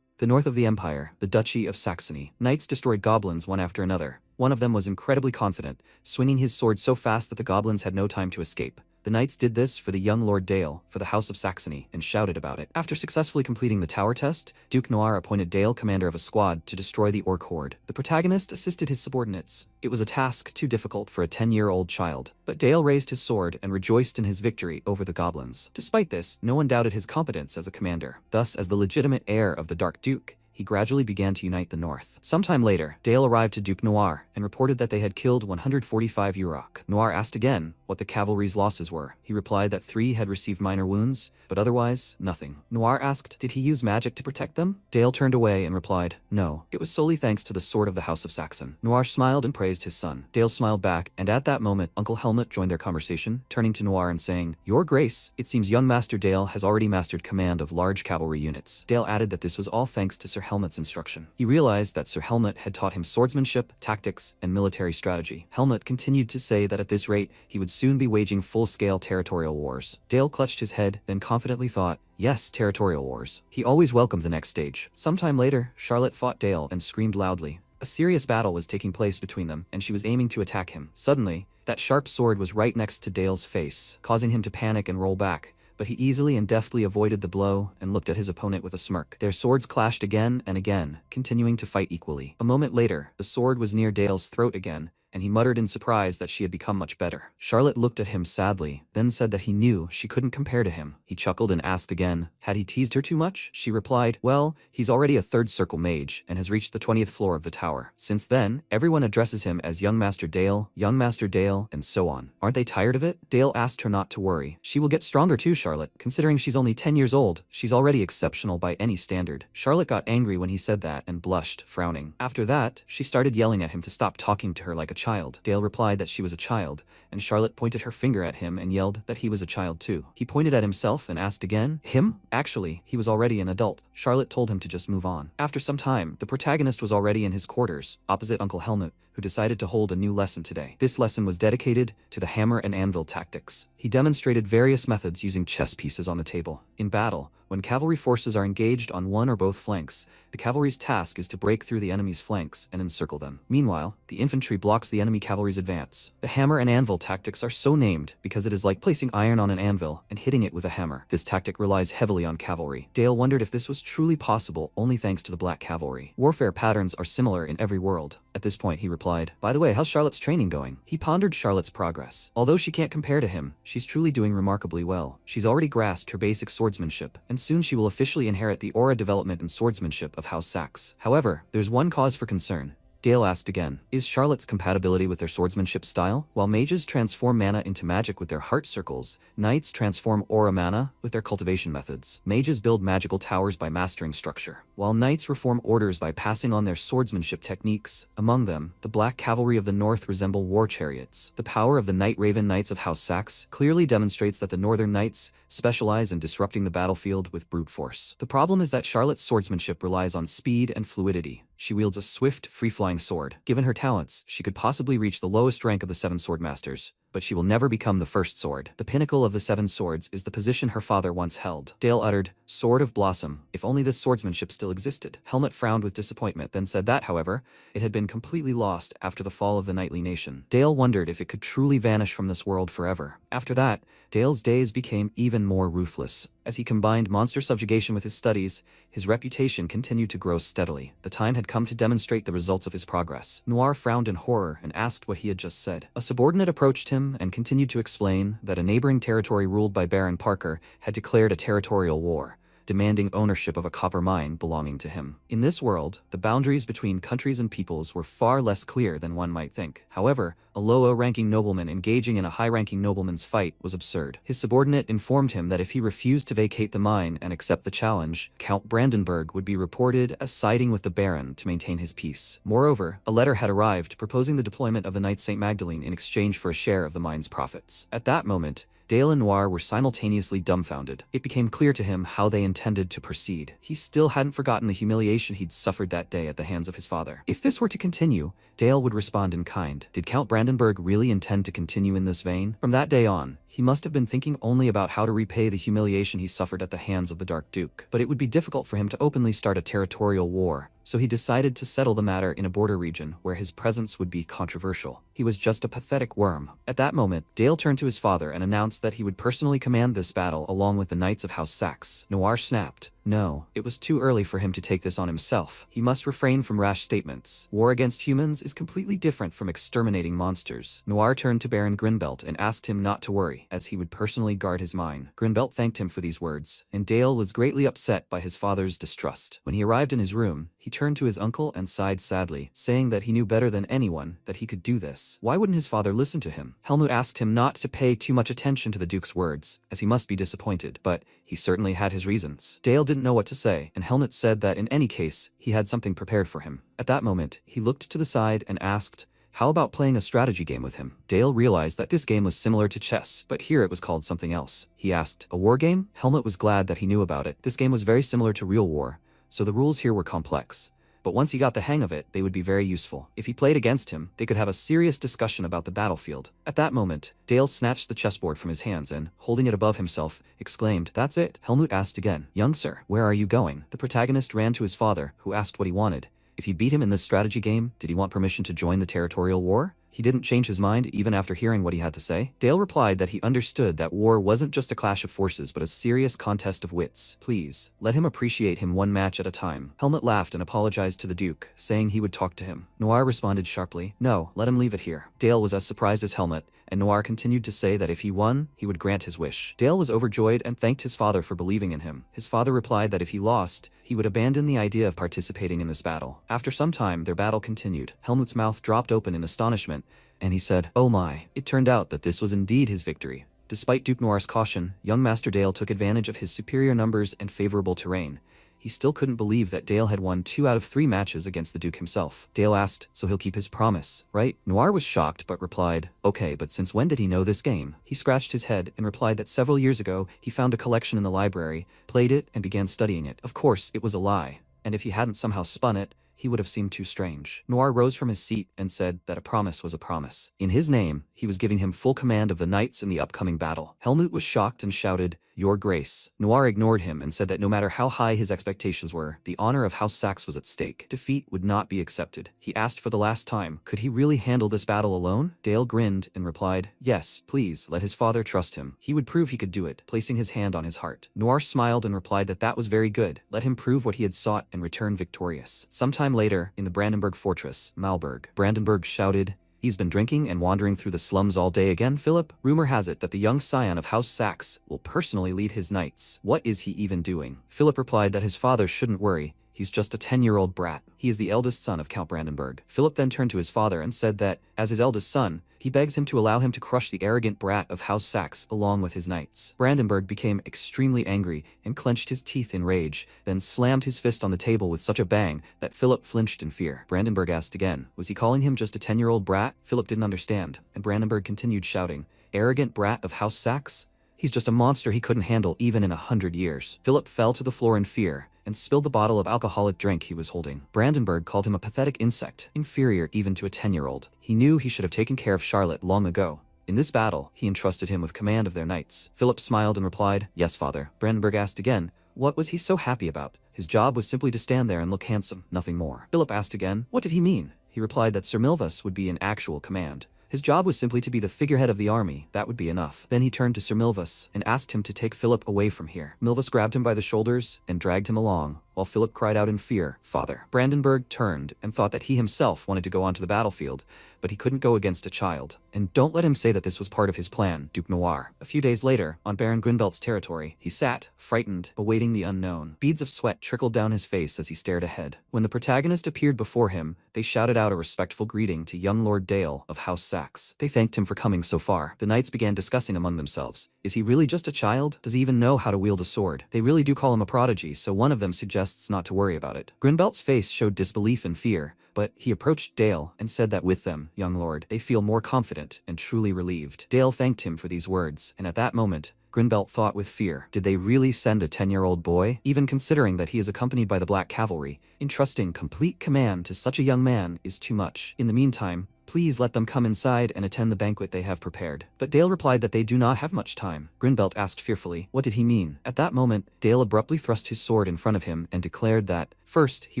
The north of the empire, the Duchy of Saxony. Knights destroyed goblins one after another. One of them was incredibly confident, swinging his sword so fast that the goblins had no time to escape. The knights did this for the young Lord Dale, for the House of Saxony, and shouted about it. After successfully completing the tower test, Duke Noir appointed Dale commander of a squad to destroy the orc horde. The protagonist assisted his subordinates. It was a task too difficult for a 10-year-old child, but Dale raised his sword and rejoiced in his victory over the goblins. Despite this, no one doubted his competence as a commander. Thus, as the legitimate heir of the Dark Duke, he gradually began to unite the north. Sometime later, Dale arrived to Duke Noir and reported that they had killed 145 Urok. Noir asked again, what the cavalry's losses were. He replied that 3 had received minor wounds, but otherwise, nothing. Noir asked, did he use magic to protect them? Dale turned away and replied, no, it was solely thanks to the sword of the House of Saxon. Noir smiled and praised his son. Dale smiled back, and at that moment, Uncle Helmut joined their conversation, turning to Noir and saying, Your Grace, it seems young Master Dale has already mastered command of large cavalry units. Dale added that this was all thanks to Sir Helmut's instruction. He realized that Sir Helmut had taught him swordsmanship, tactics, and military strategy. Helmut continued to say that at this rate, he would soon be waging full-scale territorial wars. Dale clutched his head, then confidently thought, yes, territorial wars. He always welcomed the next stage. Sometime later, Charlotte fought Dale and screamed loudly. A serious battle was taking place between them, and she was aiming to attack him. Suddenly, that sharp sword was right next to Dale's face, causing him to panic and roll back. But he easily and deftly avoided the blow and looked at his opponent with a smirk. Their swords clashed again and again, continuing to fight equally. A moment later, the sword was near Dale's throat again, and he muttered in surprise that she had become much better. Charlotte looked at him sadly, then said that he knew she couldn't compare to him. He chuckled and asked again, had he teased her too much? She replied, well, he's already a 3rd circle mage and has reached the 20th floor of the tower. Since then, everyone addresses him as Young Master Dale, and so on. Aren't they tired of it? Dale asked her not to worry. She will get stronger too, Charlotte. Considering she's only 10 years old, she's already exceptional by any standard. Charlotte got angry when he said that and blushed, frowning. After that, she started yelling at him to stop talking to her like a child. Dale replied that she was a child, and Charlotte pointed her finger at him and yelled that he was a child too. He pointed at himself and asked again, him? Actually, he was already an adult. Charlotte told him to just move on. After some time, the protagonist was already in his quarters, opposite Uncle Helmut, who decided to hold a new lesson today. This lesson was dedicated to the hammer and anvil tactics. He demonstrated various methods using chess pieces on the table. In battle, when cavalry forces are engaged on one or both flanks, the cavalry's task is to break through the enemy's flanks and encircle them. Meanwhile, the infantry blocks the enemy cavalry's advance. The hammer and anvil tactics are so named because it is like placing iron on an anvil and hitting it with a hammer. This tactic relies heavily on cavalry. Dale wondered if this was truly possible only thanks to the black cavalry. Warfare patterns are similar in every world. At this point, he replied, by the way, how's Charlotte's training going? He pondered Charlotte's progress. Although she can't compare to him, she's truly doing remarkably well. She's already grasped her basic swordsmanship, and soon she will officially inherit the aura development and swordsmanship of House Saxe. However, there's one cause for concern. Dale asked again, is Charlotte's compatibility with their swordsmanship style? While mages transform mana into magic with their heart circles, knights transform aura mana with their cultivation methods. Mages build magical towers by mastering structure, while knights reform orders by passing on their swordsmanship techniques. Among them, the Black Cavalry of the North resemble war chariots. The power of the Night Raven Knights of House Saxe clearly demonstrates that the Northern Knights specialize in disrupting the battlefield with brute force. The problem is that Charlotte's swordsmanship relies on speed and fluidity. She wields a swift, free-flying sword. Given her talents, she could possibly reach the lowest rank of the 7 sword masters, but she will never become the first sword. The pinnacle of the 7 swords is the position her father once held. Dale uttered, Sword of Blossom, if only this swordsmanship still existed. Helmut frowned with disappointment, then said that, however, it had been completely lost after the fall of the knightly nation. Dale wondered if it could truly vanish from this world forever. After that, Dale's days became even more ruthless. As he combined monster subjugation with his studies, his reputation continued to grow steadily. The time had come to demonstrate the results of his progress. Noir frowned in horror and asked what he had just said. A subordinate approached him and continued to explain that a neighboring territory ruled by Baron Parker had declared a territorial war, demanding ownership of a copper mine belonging to him. In this world, the boundaries between countries and peoples were far less clear than one might think. However, a low-ranking nobleman engaging in a high-ranking nobleman's fight was absurd. His subordinate informed him that if he refused to vacate the mine and accept the challenge, Count Brandenburg would be reported as siding with the Baron to maintain his peace. Moreover, a letter had arrived proposing the deployment of the Knight St. Magdalene in exchange for a share of the mine's profits. At that moment, Dale and Noir were simultaneously dumbfounded. It became clear to him how they intended to proceed. He still hadn't forgotten the humiliation he'd suffered that day at the hands of his father. If this were to continue, Dale would respond in kind. Did Count Brandenburg really intend to continue in this vein? From that day on, he must have been thinking only about how to repay the humiliation he suffered at the hands of the Dark Duke. But it would be difficult for him to openly start a territorial war, so he decided to settle the matter in a border region where his presence would be controversial. He was just a pathetic worm. At that moment, Dale turned to his father and announced that he would personally command this battle along with the Knights of House Saxe. Noir snapped, No, it was too early for him to take this on himself. He must refrain from rash statements. War against humans is completely different from exterminating monsters. Noir turned to Baron Grinbelt and asked him not to worry, as he would personally guard his mine. Grinbelt thanked him for these words, and Dale was greatly upset by his father's distrust. When he arrived in his room, he turned to his uncle and sighed sadly, saying that he knew better than anyone that he could do this. Why wouldn't his father listen to him? Helmut asked him not to pay too much attention to the Duke's words, as he must be disappointed, but he certainly had his reasons. Dale didn't know what to say, and Helmut said that in any case, he had something prepared for him. At that moment, he looked to the side and asked, "How about playing a strategy game with him?" Dale realized that this game was similar to chess, but here it was called something else. He asked, "A war game?" Helmut was glad that he knew about it. This game was very similar to real war, so the rules here were complex. But once he got the hang of it, they would be very useful. If he played against him, they could have a serious discussion about the battlefield. At that moment, Dale snatched the chessboard from his hands and, holding it above himself, exclaimed, "That's it." Helmut asked again, "Young sir, where are you going?" The protagonist ran to his father, who asked what he wanted. If he beat him in this strategy game, did he want permission to join the territorial war? He didn't change his mind even after hearing what he had to say. Dale replied that he understood that war wasn't just a clash of forces but a serious contest of wits. Please, let him appreciate him one match at a time. Helmut laughed and apologized to the Duke, saying he would talk to him. Noir responded sharply, "No, let him leave it here." Dale was as surprised as Helmut, and Noir continued to say that if he won, he would grant his wish. Dale was overjoyed and thanked his father for believing in him. His father replied that if he lost, he would abandon the idea of participating in this battle. After some time, their battle continued. Helmut's mouth dropped open in astonishment, and he said, "Oh my." It turned out that this was indeed his victory. Despite Duke Noir's caution, young Master Dale took advantage of his superior numbers and favorable terrain. He still couldn't believe that Dale had won 2 out of 3 matches against the Duke himself. Dale asked, "So he'll keep his promise, right?" Noir was shocked but replied, "Okay, but since when did he know this game?" He scratched his head and replied that several years ago he found a collection in the library, played it, and began studying it. Of course, it was a lie, and if he hadn't somehow spun it, he would have seemed too strange. Noir rose from his seat and said that a promise was a promise. In his name, he was giving him full command of the knights in the upcoming battle. Helmut was shocked and shouted, "Your Grace." Noir ignored him and said that no matter how high his expectations were, the honor of House Saxe was at stake. Defeat would not be accepted. He asked for the last time, could he really handle this battle alone? Dale grinned and replied, "Yes, please, let his father trust him. He would prove he could do it," placing his hand on his heart. Noir smiled and replied that that was very good. Let him prove what he had sought and return victorious. Sometime later, in the Brandenburg fortress, Malberg, Brandenburg shouted, "He's been drinking and wandering through the slums all day again, Philip? Rumor has it that the young scion of House Saxe will personally lead his knights. What is he even doing?" Philip replied that his father shouldn't worry. He's just a 10-year-old brat. He is the eldest son of Count Brandenburg. Philip then turned to his father and said that, as his eldest son, he begs him to allow him to crush the arrogant brat of House Saxe along with his knights. Brandenburg became extremely angry and clenched his teeth in rage, then slammed his fist on the table with such a bang that Philip flinched in fear. Brandenburg asked again, was he calling him just a 10-year-old brat? Philip didn't understand, and Brandenburg continued shouting, "Arrogant brat of House Saxe? He's just a monster he couldn't handle even in 100 years. Philip fell to the floor in fear and spilled the bottle of alcoholic drink he was holding. Brandenburg called him a pathetic insect, inferior even to a 10-year-old. He knew he should have taken care of Charlotte long ago. In this battle, he entrusted him with command of their knights. Philip smiled and replied, "Yes, father." Brandenburg asked again, what was he so happy about? His job was simply to stand there and look handsome, nothing more. Philip asked again, what did he mean? He replied that Sir Milvus would be in actual command. His job was simply to be the figurehead of the army, that would be enough. Then he turned to Sir Milvus and asked him to take Philip away from here. Milvus grabbed him by the shoulders and dragged him along, while Philip cried out in fear, "Father." Brandenburg turned and thought that he himself wanted to go onto the battlefield, but he couldn't go against a child. And don't let him say that this was part of his plan, Duke Noir. A few days later, on Baron Grinbelt's territory, he sat, frightened, awaiting the unknown. Beads of sweat trickled down his face as he stared ahead. When the protagonist appeared before him, they shouted out a respectful greeting to young Lord Dale of House Saxe. They thanked him for coming so far. The knights began discussing among themselves. Is he really just a child? Does he even know how to wield a sword? They really do call him a prodigy, so one of them suggests not to worry about it. Grinbelt's face showed disbelief and fear, but he approached Dale and said that with them, young lord, they feel more confident and truly relieved. Dale thanked him for these words, and at that moment, Grinbelt thought with fear, did they really send a 10-year-old boy? Even considering that he is accompanied by the Black Cavalry, entrusting complete command to such a young man is too much. In the meantime, Please let them come inside and attend the banquet they have prepared. But Dale replied that they do not have much time. Grinbelt asked fearfully, what did he mean? At that moment, Dale abruptly thrust his sword in front of him and declared that, first, he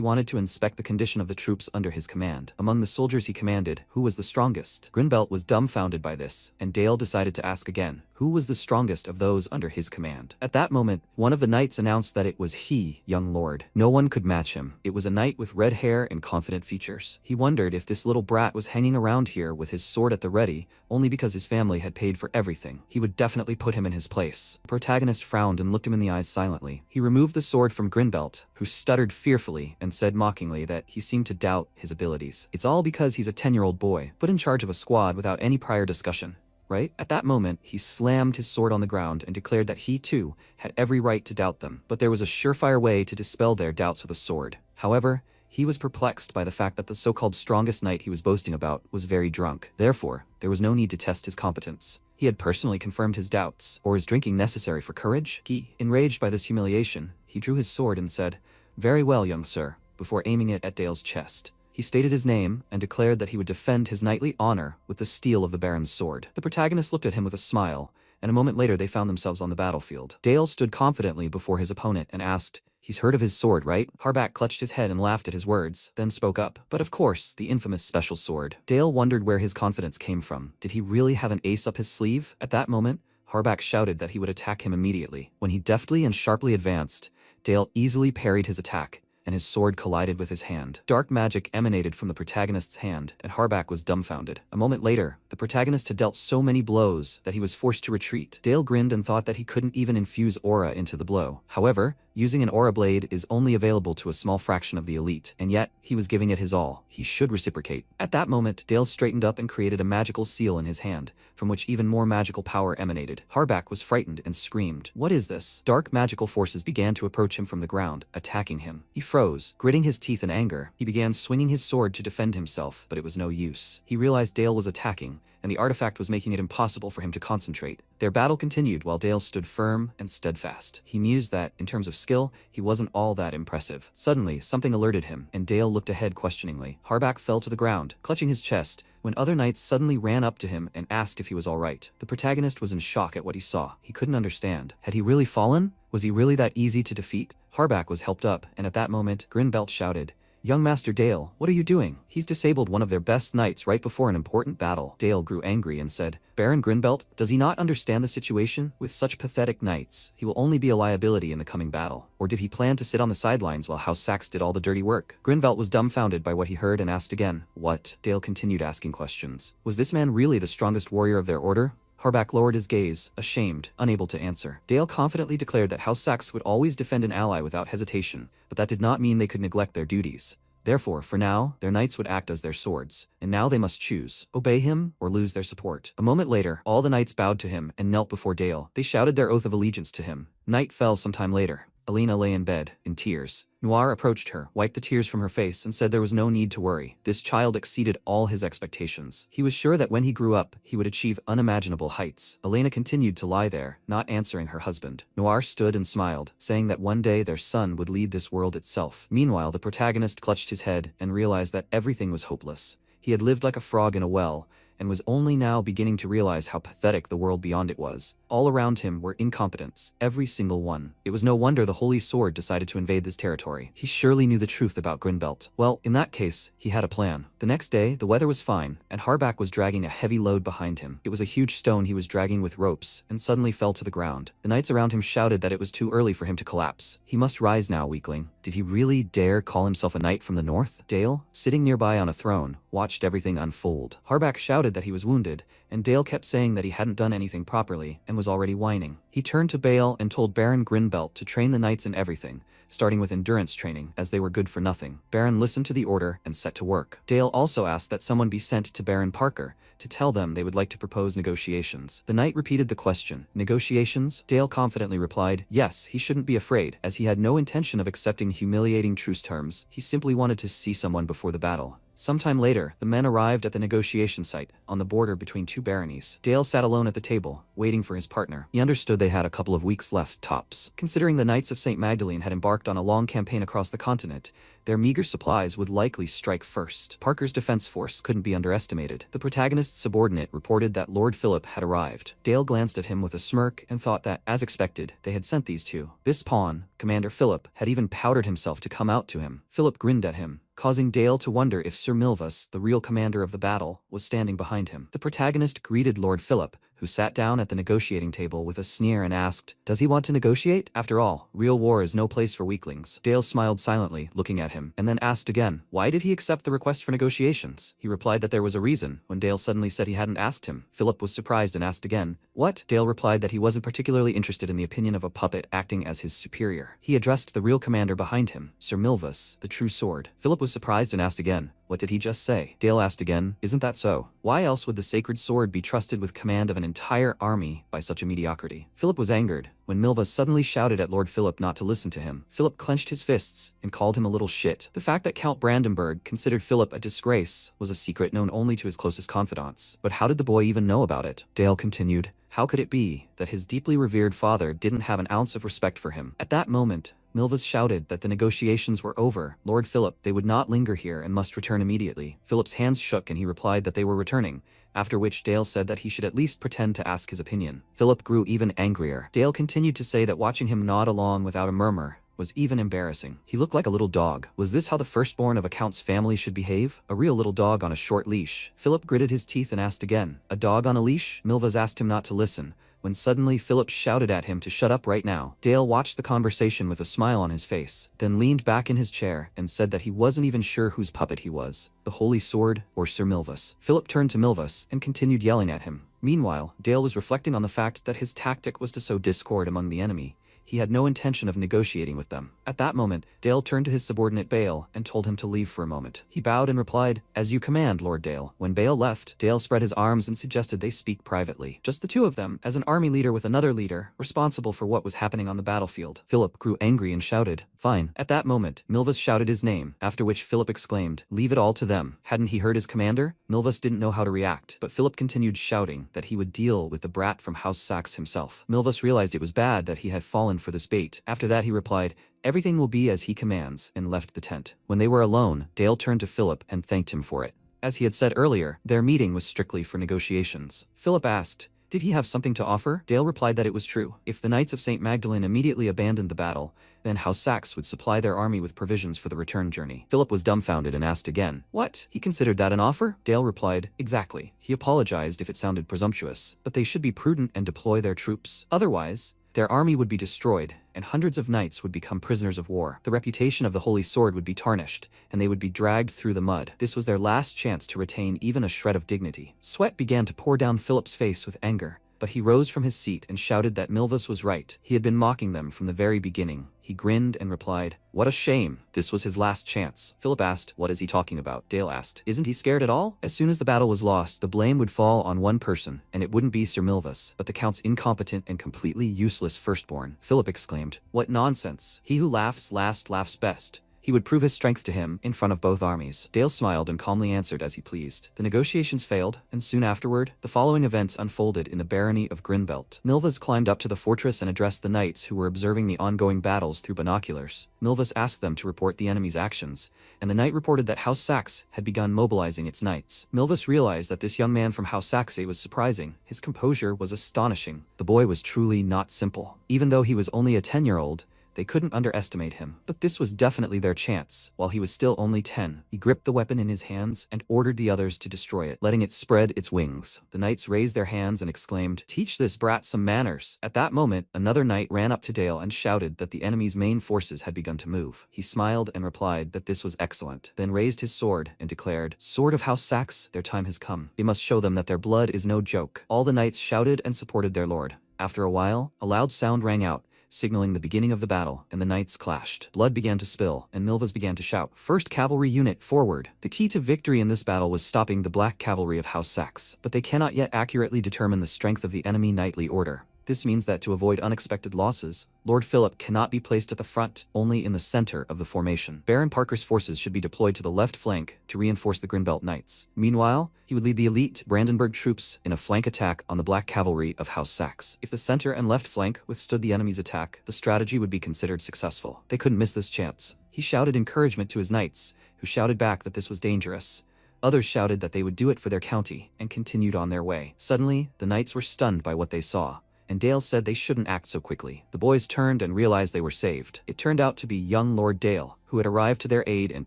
wanted to inspect the condition of the troops under his command. Among the soldiers he commanded, who was the strongest? Grinbelt was dumbfounded by this, and Dale decided to ask again, who was the strongest of those under his command? At that moment, one of the knights announced that it was he, young lord. No one could match him. It was a knight with red hair and confident features. He wondered if this little brat was hanging around here with his sword at the ready, only because his family had paid for everything. He would definitely put him in his place. The protagonist frowned and looked him in the eyes silently. He removed the sword from Grinbelt, who stuttered fearfully and said mockingly that he seemed to doubt his abilities. It's all because he's a 10-year-old boy, put in charge of a squad without any prior discussion. Right? At that moment, he slammed his sword on the ground and declared that he, too, had every right to doubt them, but there was a surefire way to dispel their doubts with a sword. However, he was perplexed by the fact that the so-called strongest knight he was boasting about was very drunk. Therefore, there was no need to test his competence. He had personally confirmed his doubts. Or is drinking necessary for courage? Enraged by this humiliation, he drew his sword and said, "Very well, young sir," before aiming it at Dale's chest. He stated his name and declared that he would defend his knightly honor with the steel of the Baron's sword. The protagonist looked at him with a smile, and a moment later they found themselves on the battlefield. Dale stood confidently before his opponent and asked, "He's heard of his sword, right?" Harback clutched his head and laughed at his words, then spoke up. "But of course, the infamous special sword." Dale wondered where his confidence came from. Did he really have an ace up his sleeve? At that moment, Harback shouted that he would attack him immediately. When he deftly and sharply advanced, Dale easily parried his attack, and his sword collided with his hand. Dark magic emanated from the protagonist's hand, and Harback was dumbfounded. A moment later, the protagonist had dealt so many blows that he was forced to retreat. Dale grinned and thought that he couldn't even infuse aura into the blow. However, using an aura blade is only available to a small fraction of the elite, and yet, he was giving it his all. He should reciprocate. At that moment, Dale straightened up and created a magical seal in his hand, from which even more magical power emanated. Harback was frightened and screamed, "What is this?" Dark magical forces began to approach him from the ground, attacking him. He froze, gritting his teeth in anger. He began swinging his sword to defend himself, but it was no use. He realized Dale was attacking, and the artifact was making it impossible for him to concentrate. Their battle continued while Dale stood firm and steadfast. He mused that, in terms of skill, he wasn't all that impressive. Suddenly, something alerted him, and Dale looked ahead questioningly. Harback fell to the ground, clutching his chest, when other knights suddenly ran up to him and asked if he was all right. The protagonist was in shock at what he saw. He couldn't understand. Had he really fallen? Was he really that easy to defeat? Harback was helped up, and at that moment, Grinbelt shouted, "Young Master Dale, what are you doing? He's disabled one of their best knights right before an important battle." Dale grew angry and said, "Baron Grinbelt, does he not understand the situation? With such pathetic knights, he will only be a liability in the coming battle. Or did he plan to sit on the sidelines while House Saxe did all the dirty work?" Grinbelt was dumbfounded by what he heard and asked again, "What?" Dale continued asking questions. Was this man really the strongest warrior of their order? Harback lowered his gaze, ashamed, unable to answer. Dale confidently declared that House Saxe would always defend an ally without hesitation, but that did not mean they could neglect their duties. Therefore, for now, their knights would act as their swords, and now they must choose, obey him or lose their support. A moment later, all the knights bowed to him and knelt before Dale. They shouted their oath of allegiance to him. Night fell some time later. Alina lay in bed, in tears. Noir approached her, wiped the tears from her face, and said there was no need to worry. This child exceeded all his expectations. He was sure that when he grew up, he would achieve unimaginable heights. Elena continued to lie there, not answering her husband. Noir stood and smiled, saying that one day their son would lead this world itself. Meanwhile, the protagonist clutched his head and realized that everything was hopeless. He had lived like a frog in a well, and was only now beginning to realize how pathetic the world beyond it was. All around him were incompetents, every single one. It was no wonder the Holy Sword decided to invade this territory. He surely knew the truth about Grinbelt. Well, in that case, he had a plan. The next day, the weather was fine, and Harback was dragging a heavy load behind him. It was a huge stone he was dragging with ropes, and suddenly fell to the ground. The knights around him shouted that it was too early for him to collapse. He must rise now, weakling. Did he really dare call himself a knight from the north? Dale, sitting nearby on a throne, watched everything unfold. Harback shouted that he was wounded, and Dale kept saying that he hadn't done anything properly, and was already whining. He turned to Bale and told Baron Grinbelt to train the knights in everything, starting with endurance training, as they were good for nothing. Baron listened to the order and set to work. Dale also asked that someone be sent to Baron Parker to tell them they would like to propose negotiations. The knight repeated the question. "Negotiations?" Dale confidently replied, yes, he shouldn't be afraid, as he had no intention of accepting humiliating truce terms. He simply wanted to see someone before the battle. Sometime later, the men arrived at the negotiation site, on the border between two baronies. Dale sat alone at the table, waiting for his partner. He understood they had a couple of weeks left, tops. Considering the Knights of St. Magdalene had embarked on a long campaign across the continent, their meager supplies would likely strike first. Parker's defense force couldn't be underestimated. The protagonist's subordinate reported that Lord Philip had arrived. Dale glanced at him with a smirk and thought that, as expected, they had sent these two. This pawn, Commander Philip, had even powdered himself to come out to him. Philip grinned at him, causing Dale to wonder if Sir Milvus, the real commander of the battle, was standing behind him. The protagonist greeted Lord Philip, who sat down at the negotiating table with a sneer and asked, "Does he want to negotiate? After all, real war is no place for weaklings." Dale smiled silently, looking at him, and then asked again, why did he accept the request for negotiations? He replied that there was a reason, when Dale suddenly said he hadn't asked him. Philip was surprised and asked again, "What?" Dale replied that he wasn't particularly interested in the opinion of a puppet acting as his superior. He addressed the real commander behind him, Sir Milvus, the true sword. Philip was surprised and asked again, "What did he just say?" Dale asked again, "Isn't that so? Why else would the sacred sword be trusted with command of an entire army by such a mediocrity?" Philip was angered when Milvus suddenly shouted at Lord Philip not to listen to him. Philip clenched his fists and called him a little shit. The fact that Count Brandenburg considered Philip a disgrace was a secret known only to his closest confidants. But how did the boy even know about it? Dale continued, how could it be that his deeply revered father didn't have an ounce of respect for him? At that moment, Milvus shouted that the negotiations were over. Lord Philip, they would not linger here and must return immediately. Philip's hands shook and he replied that they were returning, after which Dale said that he should at least pretend to ask his opinion. Philip grew even angrier. Dale continued to say that watching him nod along without a murmur was even embarrassing. He looked like a little dog. Was this how the firstborn of a count's family should behave? A real little dog on a short leash. Philip gritted his teeth and asked again, "A dog on a leash?" Milvus asked him not to listen, when suddenly Philip shouted at him to shut up right now. Dale watched the conversation with a smile on his face, then leaned back in his chair and said that he wasn't even sure whose puppet he was, the Holy Sword or Sir Milvus. Philip turned to Milvus and continued yelling at him. Meanwhile, Dale was reflecting on the fact that his tactic was to sow discord among the enemy. He had no intention of negotiating with them. At that moment, Dale turned to his subordinate Bale and told him to leave for a moment. He bowed and replied, "As you command, Lord Dale." When Bale left, Dale spread his arms and suggested they speak privately. Just the two of them, as an army leader with another leader, responsible for what was happening on the battlefield. Philip grew angry and shouted, "Fine." At that moment, Milvus shouted his name, after which Philip exclaimed, "Leave it all to them." Hadn't he heard his commander? Milvus didn't know how to react, but Philip continued shouting that he would deal with the brat from House Saxe himself. Milvus realized it was bad that he had fallen for this bait. After that he replied, "Everything will be as he commands," and left the tent. When they were alone, Dale turned to Philip and thanked him for it. As he had said earlier, their meeting was strictly for negotiations. Philip asked, did he have something to offer? Dale replied that it was true. If the Knights of St. Magdalene immediately abandoned the battle, then House Saxe would supply their army with provisions for the return journey. Philip was dumbfounded and asked again, "What? He considered that an offer?" Dale replied, "Exactly." He apologized if it sounded presumptuous, but they should be prudent and deploy their troops. Otherwise, their army would be destroyed, and hundreds of knights would become prisoners of war. The reputation of the Holy Sword would be tarnished, and they would be dragged through the mud. This was their last chance to retain even a shred of dignity. Sweat began to pour down Philip's face with anger, but he rose from his seat and shouted that Milvus was right. He had been mocking them from the very beginning. He grinned and replied, "What a shame. This was his last chance." Philip asked, "What is he talking about?" Dale asked, "Isn't he scared at all?" As soon as the battle was lost, the blame would fall on one person, and it wouldn't be Sir Milvus, but the Count's incompetent and completely useless firstborn. Philip exclaimed, "What nonsense. He who laughs last laughs best." He would prove his strength to him in front of both armies. Dale smiled and calmly answered as he pleased. The negotiations failed, and soon afterward, the following events unfolded in the barony of Grinbelt. Milvus climbed up to the fortress and addressed the knights who were observing the ongoing battles through binoculars. Milvus asked them to report the enemy's actions, and the knight reported that House Saxe had begun mobilizing its knights. Milvus realized that this young man from House Saxe was surprising. His composure was astonishing. The boy was truly not simple. Even though he was only a 10-year-old, they couldn't underestimate him. But this was definitely their chance. While he was still only 10, he gripped the weapon in his hands and ordered the others to destroy it, letting it spread its wings. The knights raised their hands and exclaimed, "Teach this brat some manners." At that moment, another knight ran up to Dale and shouted that the enemy's main forces had begun to move. He smiled and replied that this was excellent, then raised his sword and declared, "Sword of House Saxe, their time has come. We must show them that their blood is no joke." All the knights shouted and supported their lord. After a while, a loud sound rang out, signaling the beginning of the battle, and the knights clashed. Blood began to spill, and Milvus began to shout, "First cavalry unit, forward!" The key to victory in this battle was stopping the black cavalry of House Saxe, but they cannot yet accurately determine the strength of the enemy knightly order. This means that to avoid unexpected losses, Lord Philip cannot be placed at the front, only in the center of the formation. Baron Parker's forces should be deployed to the left flank to reinforce the Grinbelt Knights. Meanwhile, he would lead the elite Brandenburg troops in a flank attack on the Black Cavalry of House Saxe. If the center and left flank withstood the enemy's attack, the strategy would be considered successful. They couldn't miss this chance. He shouted encouragement to his knights, who shouted back that this was dangerous. Others shouted that they would do it for their county, and continued on their way. Suddenly, the knights were stunned by what they saw, and Dale said they shouldn't act so quickly. The boys turned and realized they were saved. It turned out to be young Lord Dale, who had arrived to their aid and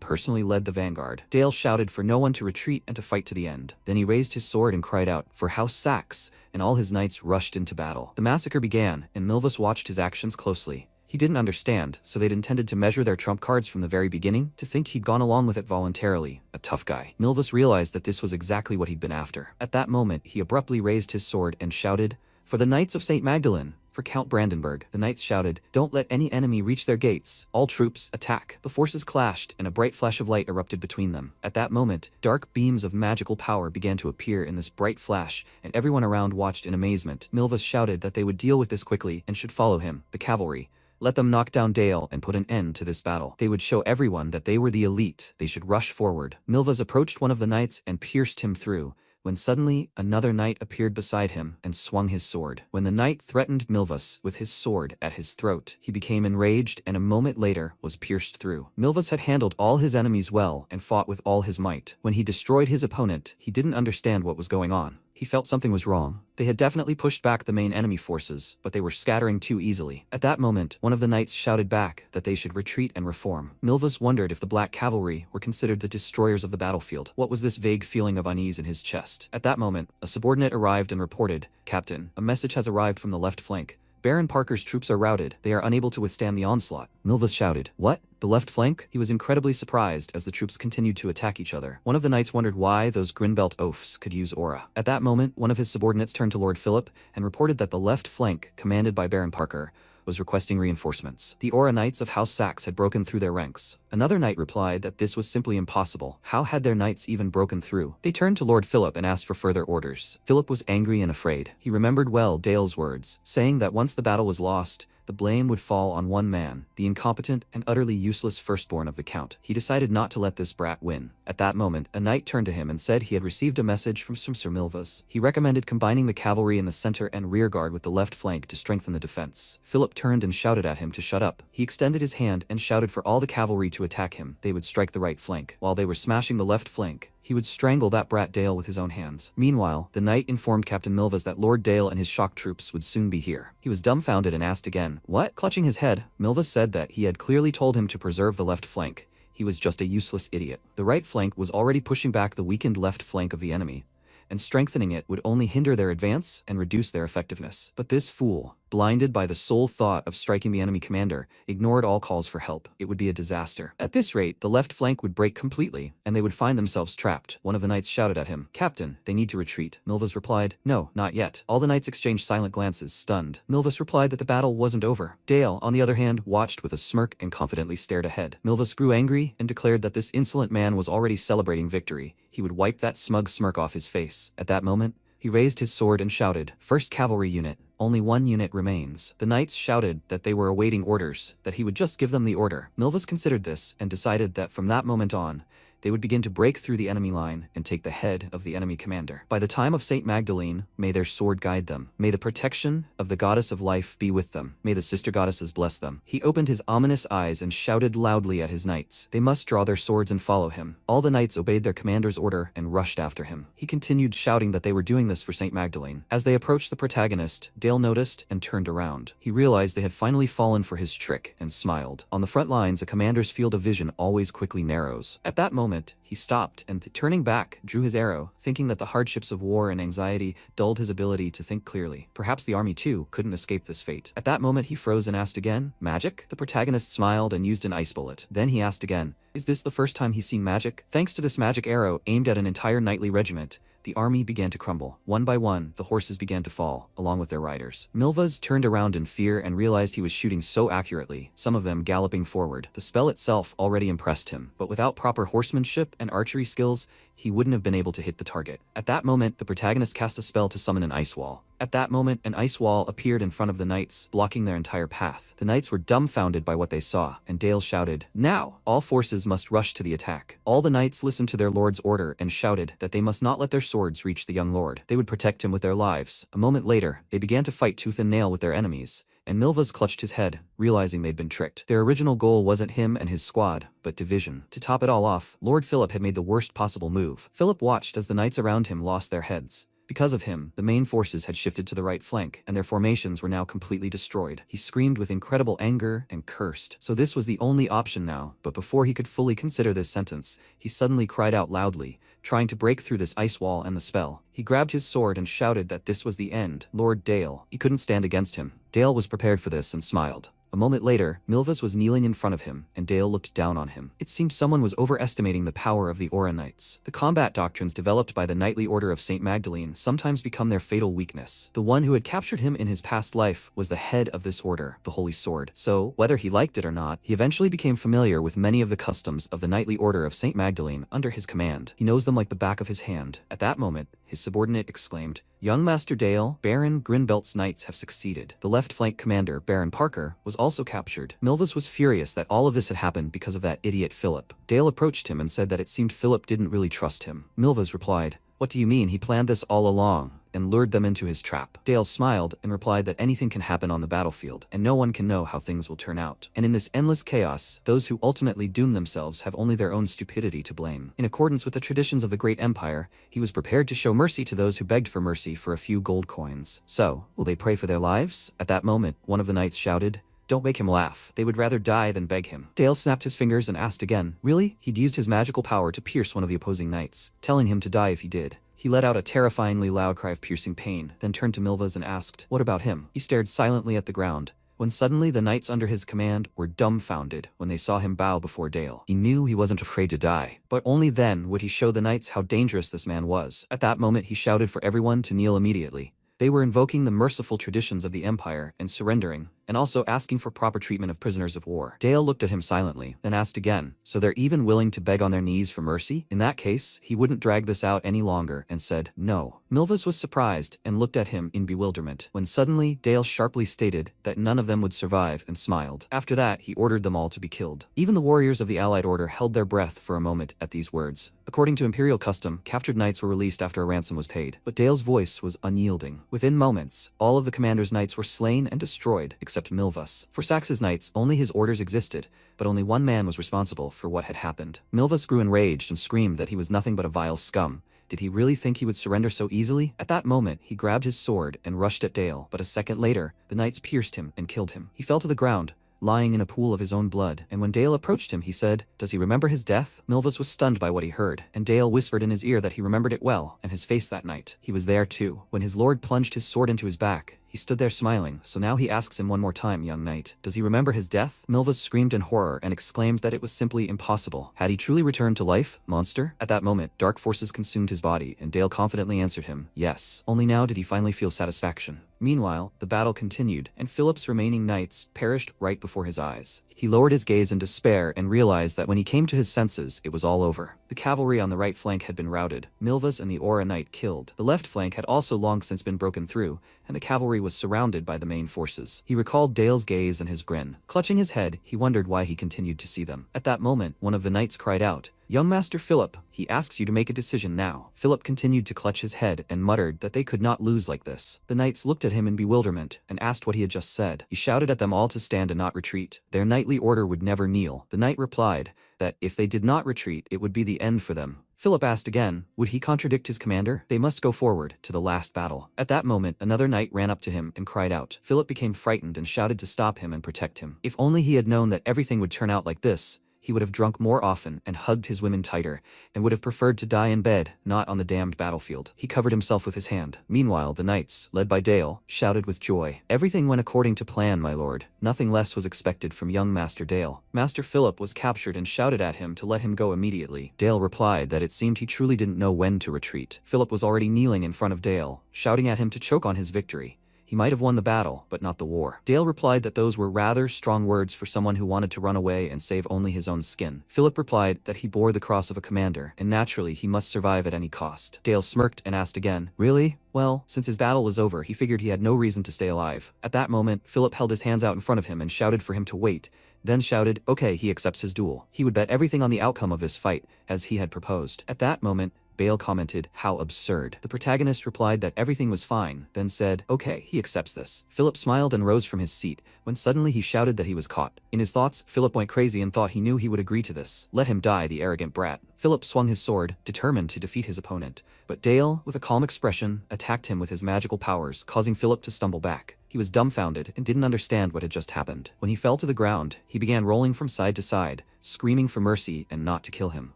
personally led the vanguard. Dale shouted for no one to retreat and to fight to the end. Then he raised his sword and cried out, "For House Saxe," and all his knights rushed into battle. The massacre began, and Milvus watched his actions closely. He didn't understand, so they'd intended to measure their trump cards from the very beginning, to think he'd gone along with it voluntarily, a tough guy. Milvus realized that this was exactly what he'd been after. At that moment, he abruptly raised his sword and shouted, "For the Knights of St. Magdalene, for Count Brandenburg." The knights shouted, "Don't let any enemy reach their gates. All troops, attack." The forces clashed, and a bright flash of light erupted between them. At that moment, dark beams of magical power began to appear in this bright flash, and everyone around watched in amazement. Milvus shouted that they would deal with this quickly and should follow him, the cavalry. Let them knock down Dale and put an end to this battle. They would show everyone that they were the elite. They should rush forward. Milvus approached one of the knights and pierced him through, when suddenly another knight appeared beside him and swung his sword. When the knight threatened Milvus with his sword at his throat, he became enraged and a moment later was pierced through. Milvus had handled all his enemies well and fought with all his might. When he destroyed his opponent, he didn't understand what was going on. He felt something was wrong. They had definitely pushed back the main enemy forces, but they were scattering too easily. At that moment, one of the knights shouted back that they should retreat and reform. Milvus wondered if the Black Cavalry were considered the destroyers of the battlefield. What was this vague feeling of unease in his chest? At that moment, a subordinate arrived and reported, "Captain, a message has arrived from the left flank. Baron Parker's troops are routed. They are unable to withstand the onslaught." Milvus shouted, "What? The left flank?" He was incredibly surprised as the troops continued to attack each other. One of the knights wondered why those Grinbelt oafs could use aura. At that moment, one of his subordinates turned to Lord Philip and reported that the left flank, commanded by Baron Parker, was requesting reinforcements. The Aura Knights of House Saxe had broken through their ranks. Another knight replied that this was simply impossible. How had their knights even broken through? They turned to Lord Philip and asked for further orders. Philip was angry and afraid. He remembered well Dale's words, saying that once the battle was lost, the blame would fall on one man, the incompetent and utterly useless firstborn of the Count. He decided not to let this brat win. At that moment, a knight turned to him and said he had received a message from Sir Milvus. He recommended combining the cavalry in the center and rear guard with the left flank to strengthen the defense. Philip turned and shouted at him to shut up. He extended his hand and shouted for all the cavalry to attack him. They would strike the right flank. While they were smashing the left flank, he would strangle that brat Dale with his own hands. Meanwhile, the knight informed Captain Milvus that Lord Dale and his shock troops would soon be here. He was dumbfounded and asked again, "What?" Clutching his head, Milvus said that he had clearly told him to preserve the left flank. He was just a useless idiot. The right flank was already pushing back the weakened left flank of the enemy, and strengthening it would only hinder their advance and reduce their effectiveness. But this fool, blinded by the sole thought of striking the enemy commander, ignored all calls for help. It would be a disaster. At this rate, the left flank would break completely, and they would find themselves trapped. One of the knights shouted at him, "Captain, they need to retreat." Milvus replied, "No, not yet." All the knights exchanged silent glances, stunned. Milvus replied that the battle wasn't over. Dale, on the other hand, watched with a smirk and confidently stared ahead. Milvus grew angry and declared that this insolent man was already celebrating victory. He would wipe that smug smirk off his face. At that moment, he raised his sword and shouted, "First Cavalry Unit, only one unit remains." The knights shouted that they were awaiting orders, that he would just give them the order. Milvus considered this and decided that from that moment on, they would begin to break through the enemy line and take the head of the enemy commander. By the time of St. Magdalene, may their sword guide them. May the protection of the goddess of life be with them. May the sister goddesses bless them. He opened his ominous eyes and shouted loudly at his knights. They must draw their swords and follow him. All the knights obeyed their commander's order and rushed after him. He continued shouting that they were doing this for St. Magdalene. As they approached the protagonist, Dale noticed and turned around. He realized they had finally fallen for his trick and smiled. On the front lines, a commander's field of vision always quickly narrows. At that moment, he stopped and, turning back, drew his arrow, thinking that the hardships of war and anxiety dulled his ability to think clearly. Perhaps the army, too, couldn't escape this fate. At that moment, he froze and asked again, "Magic?" The protagonist smiled and used an ice bullet. Then he asked again, "Is this the first time he's seen magic?" Thanks to this magic arrow aimed at an entire knightly regiment, the army began to crumble. One by one, the horses began to fall, along with their riders. Milvus turned around in fear and realized he was shooting so accurately, some of them galloping forward. The spell itself already impressed him, but without proper horsemanship and archery skills, he wouldn't have been able to hit the target. At that moment, the protagonist cast a spell to summon an ice wall. At that moment, an ice wall appeared in front of the knights, blocking their entire path. The knights were dumbfounded by what they saw, and Dale shouted, "Now! All forces must rush to the attack." All the knights listened to their lord's order and shouted that they must not let their swords reach the young lord. They would protect him with their lives. A moment later, they began to fight tooth and nail with their enemies, and Milvas clutched his head, realizing they'd been tricked. Their original goal wasn't him and his squad, but division. To top it all off, Lord Philip had made the worst possible move. Philip watched as the knights around him lost their heads. Because of him, the main forces had shifted to the right flank, and their formations were now completely destroyed. He screamed with incredible anger and cursed. So this was the only option now, but before he could fully consider this sentence, he suddenly cried out loudly, trying to break through this ice wall and the spell. He grabbed his sword and shouted that this was the end. Lord Dale. He couldn't stand against him. Dale was prepared for this and smiled. A moment later, Milvas was kneeling in front of him, and Dale looked down on him. It seemed someone was overestimating the power of the Aura Knights. The combat doctrines developed by the Knightly Order of St. Magdalene sometimes become their fatal weakness. The one who had captured him in his past life was the head of this order, the Holy Sword. So, whether he liked it or not, he eventually became familiar with many of the customs of the Knightly Order of St. Magdalene under his command. He knows them like the back of his hand. At that moment, his subordinate exclaimed, "Young Master Dale, Baron Grinbelt's knights have succeeded." The left flank commander, Baron Parker, was also captured. Milvas was furious that all of this had happened because of that idiot Philip. Dale approached him and said that it seemed Philip didn't really trust him. Milvas replied, "What do you mean? He planned this all along and lured them into his trap." Dale smiled and replied that anything can happen on the battlefield, and no one can know how things will turn out. And in this endless chaos, those who ultimately doom themselves have only their own stupidity to blame. In accordance with the traditions of the great empire, he was prepared to show mercy to those who begged for mercy for a few gold coins. So, will they pray for their lives? At that moment, one of the knights shouted, "Don't make him laugh. They would rather die than beg him." Dale snapped his fingers and asked again, "Really?" He'd used his magical power to pierce one of the opposing knights, telling him to die if he did. He let out a terrifyingly loud cry of piercing pain, then turned to Milvas and asked, "What about him?" He stared silently at the ground, when suddenly the knights under his command were dumbfounded when they saw him bow before Dale. He knew he wasn't afraid to die, but only then would he show the knights how dangerous this man was. At that moment he shouted for everyone to kneel immediately. They were invoking the merciful traditions of the Empire and surrendering, and also asking for proper treatment of prisoners of war. Dale looked at him silently, then asked again, "So they're even willing to beg on their knees for mercy?" In that case, he wouldn't drag this out any longer and said, "No." Milvas was surprised and looked at him in bewilderment, when suddenly Dale sharply stated that none of them would survive and smiled. After that, he ordered them all to be killed. Even the warriors of the Allied Order held their breath for a moment at these words. According to imperial custom, captured knights were released after a ransom was paid, but Dale's voice was unyielding. Within moments, all of the commander's knights were slain and destroyed, except Milvas. For Sax's knights, only his orders existed, but only one man was responsible for what had happened. Milvas grew enraged and screamed that he was nothing but a vile scum. Did he really think he would surrender so easily? At that moment, he grabbed his sword and rushed at Dale, but a second later, the knights pierced him and killed him. He fell to the ground, lying in a pool of his own blood, and when Dale approached him, he said, "Does he remember his death?" Milvas was stunned by what he heard, and Dale whispered in his ear that he remembered it well, and his face that night. He was there too. When his lord plunged his sword into his back, he stood there smiling, so now he asks him one more time, "Young knight, does he remember his death?" Milvas screamed in horror and exclaimed that it was simply impossible. Had he truly returned to life, monster? At that moment, dark forces consumed his body, and Dale confidently answered him, "Yes." Only now did he finally feel satisfaction. Meanwhile, the battle continued, and Philip's remaining knights perished right before his eyes. He lowered his gaze in despair and realized that when he came to his senses, it was all over. The cavalry on the right flank had been routed, Milvas and the Aura Knight killed. The left flank had also long since been broken through, and the cavalry was surrounded by the main forces. He recalled Dale's gaze and his grin. Clutching his head, he wondered why he continued to see them. At that moment, one of the knights cried out, "Young Master Philip, he asks you to make a decision now." Philip continued to clutch his head and muttered that they could not lose like this. The knights looked at him in bewilderment and asked what he had just said. He shouted at them all to stand and not retreat. Their knightly order would never kneel. The knight replied that if they did not retreat, it would be the end for them. Philip asked again, would he contradict his commander? They must go forward to the last battle. At that moment, another knight ran up to him and cried out. Philip became frightened and shouted to stop him and protect him. If only he had known that everything would turn out like this, he would have drunk more often and hugged his women tighter, and would have preferred to die in bed, not on the damned battlefield. He covered himself with his hand. Meanwhile, the knights, led by Dale, shouted with joy. Everything went according to plan, my lord. Nothing less was expected from young Master Dale. Master Philip was captured and shouted at him to let him go immediately. Dale replied that it seemed he truly didn't know when to retreat. Philip was already kneeling in front of Dale, shouting at him to choke on his victory. He might have won the battle, but not the war. Dale replied that those were rather strong words for someone who wanted to run away and save only his own skin. Philip replied that he bore the cross of a commander, and naturally he must survive at any cost. Dale smirked and asked again, "Really?" Well, since his battle was over, he figured he had no reason to stay alive. At that moment, Philip held his hands out in front of him and shouted for him to wait, then shouted, okay, he accepts his duel. He would bet everything on the outcome of this fight, as he had proposed. At that moment, Bale commented, "How absurd." The protagonist replied that everything was fine, then said, "Okay, he accepts this." Philip smiled and rose from his seat, when suddenly he shouted that he was caught. In his thoughts, Philip went crazy and thought he knew he would agree to this. Let him die, the arrogant brat. Philip swung his sword, determined to defeat his opponent, but Dale, with a calm expression, attacked him with his magical powers, causing Philip to stumble back. He was dumbfounded and didn't understand what had just happened. When he fell to the ground, he began rolling from side to side, screaming for mercy and not to kill him.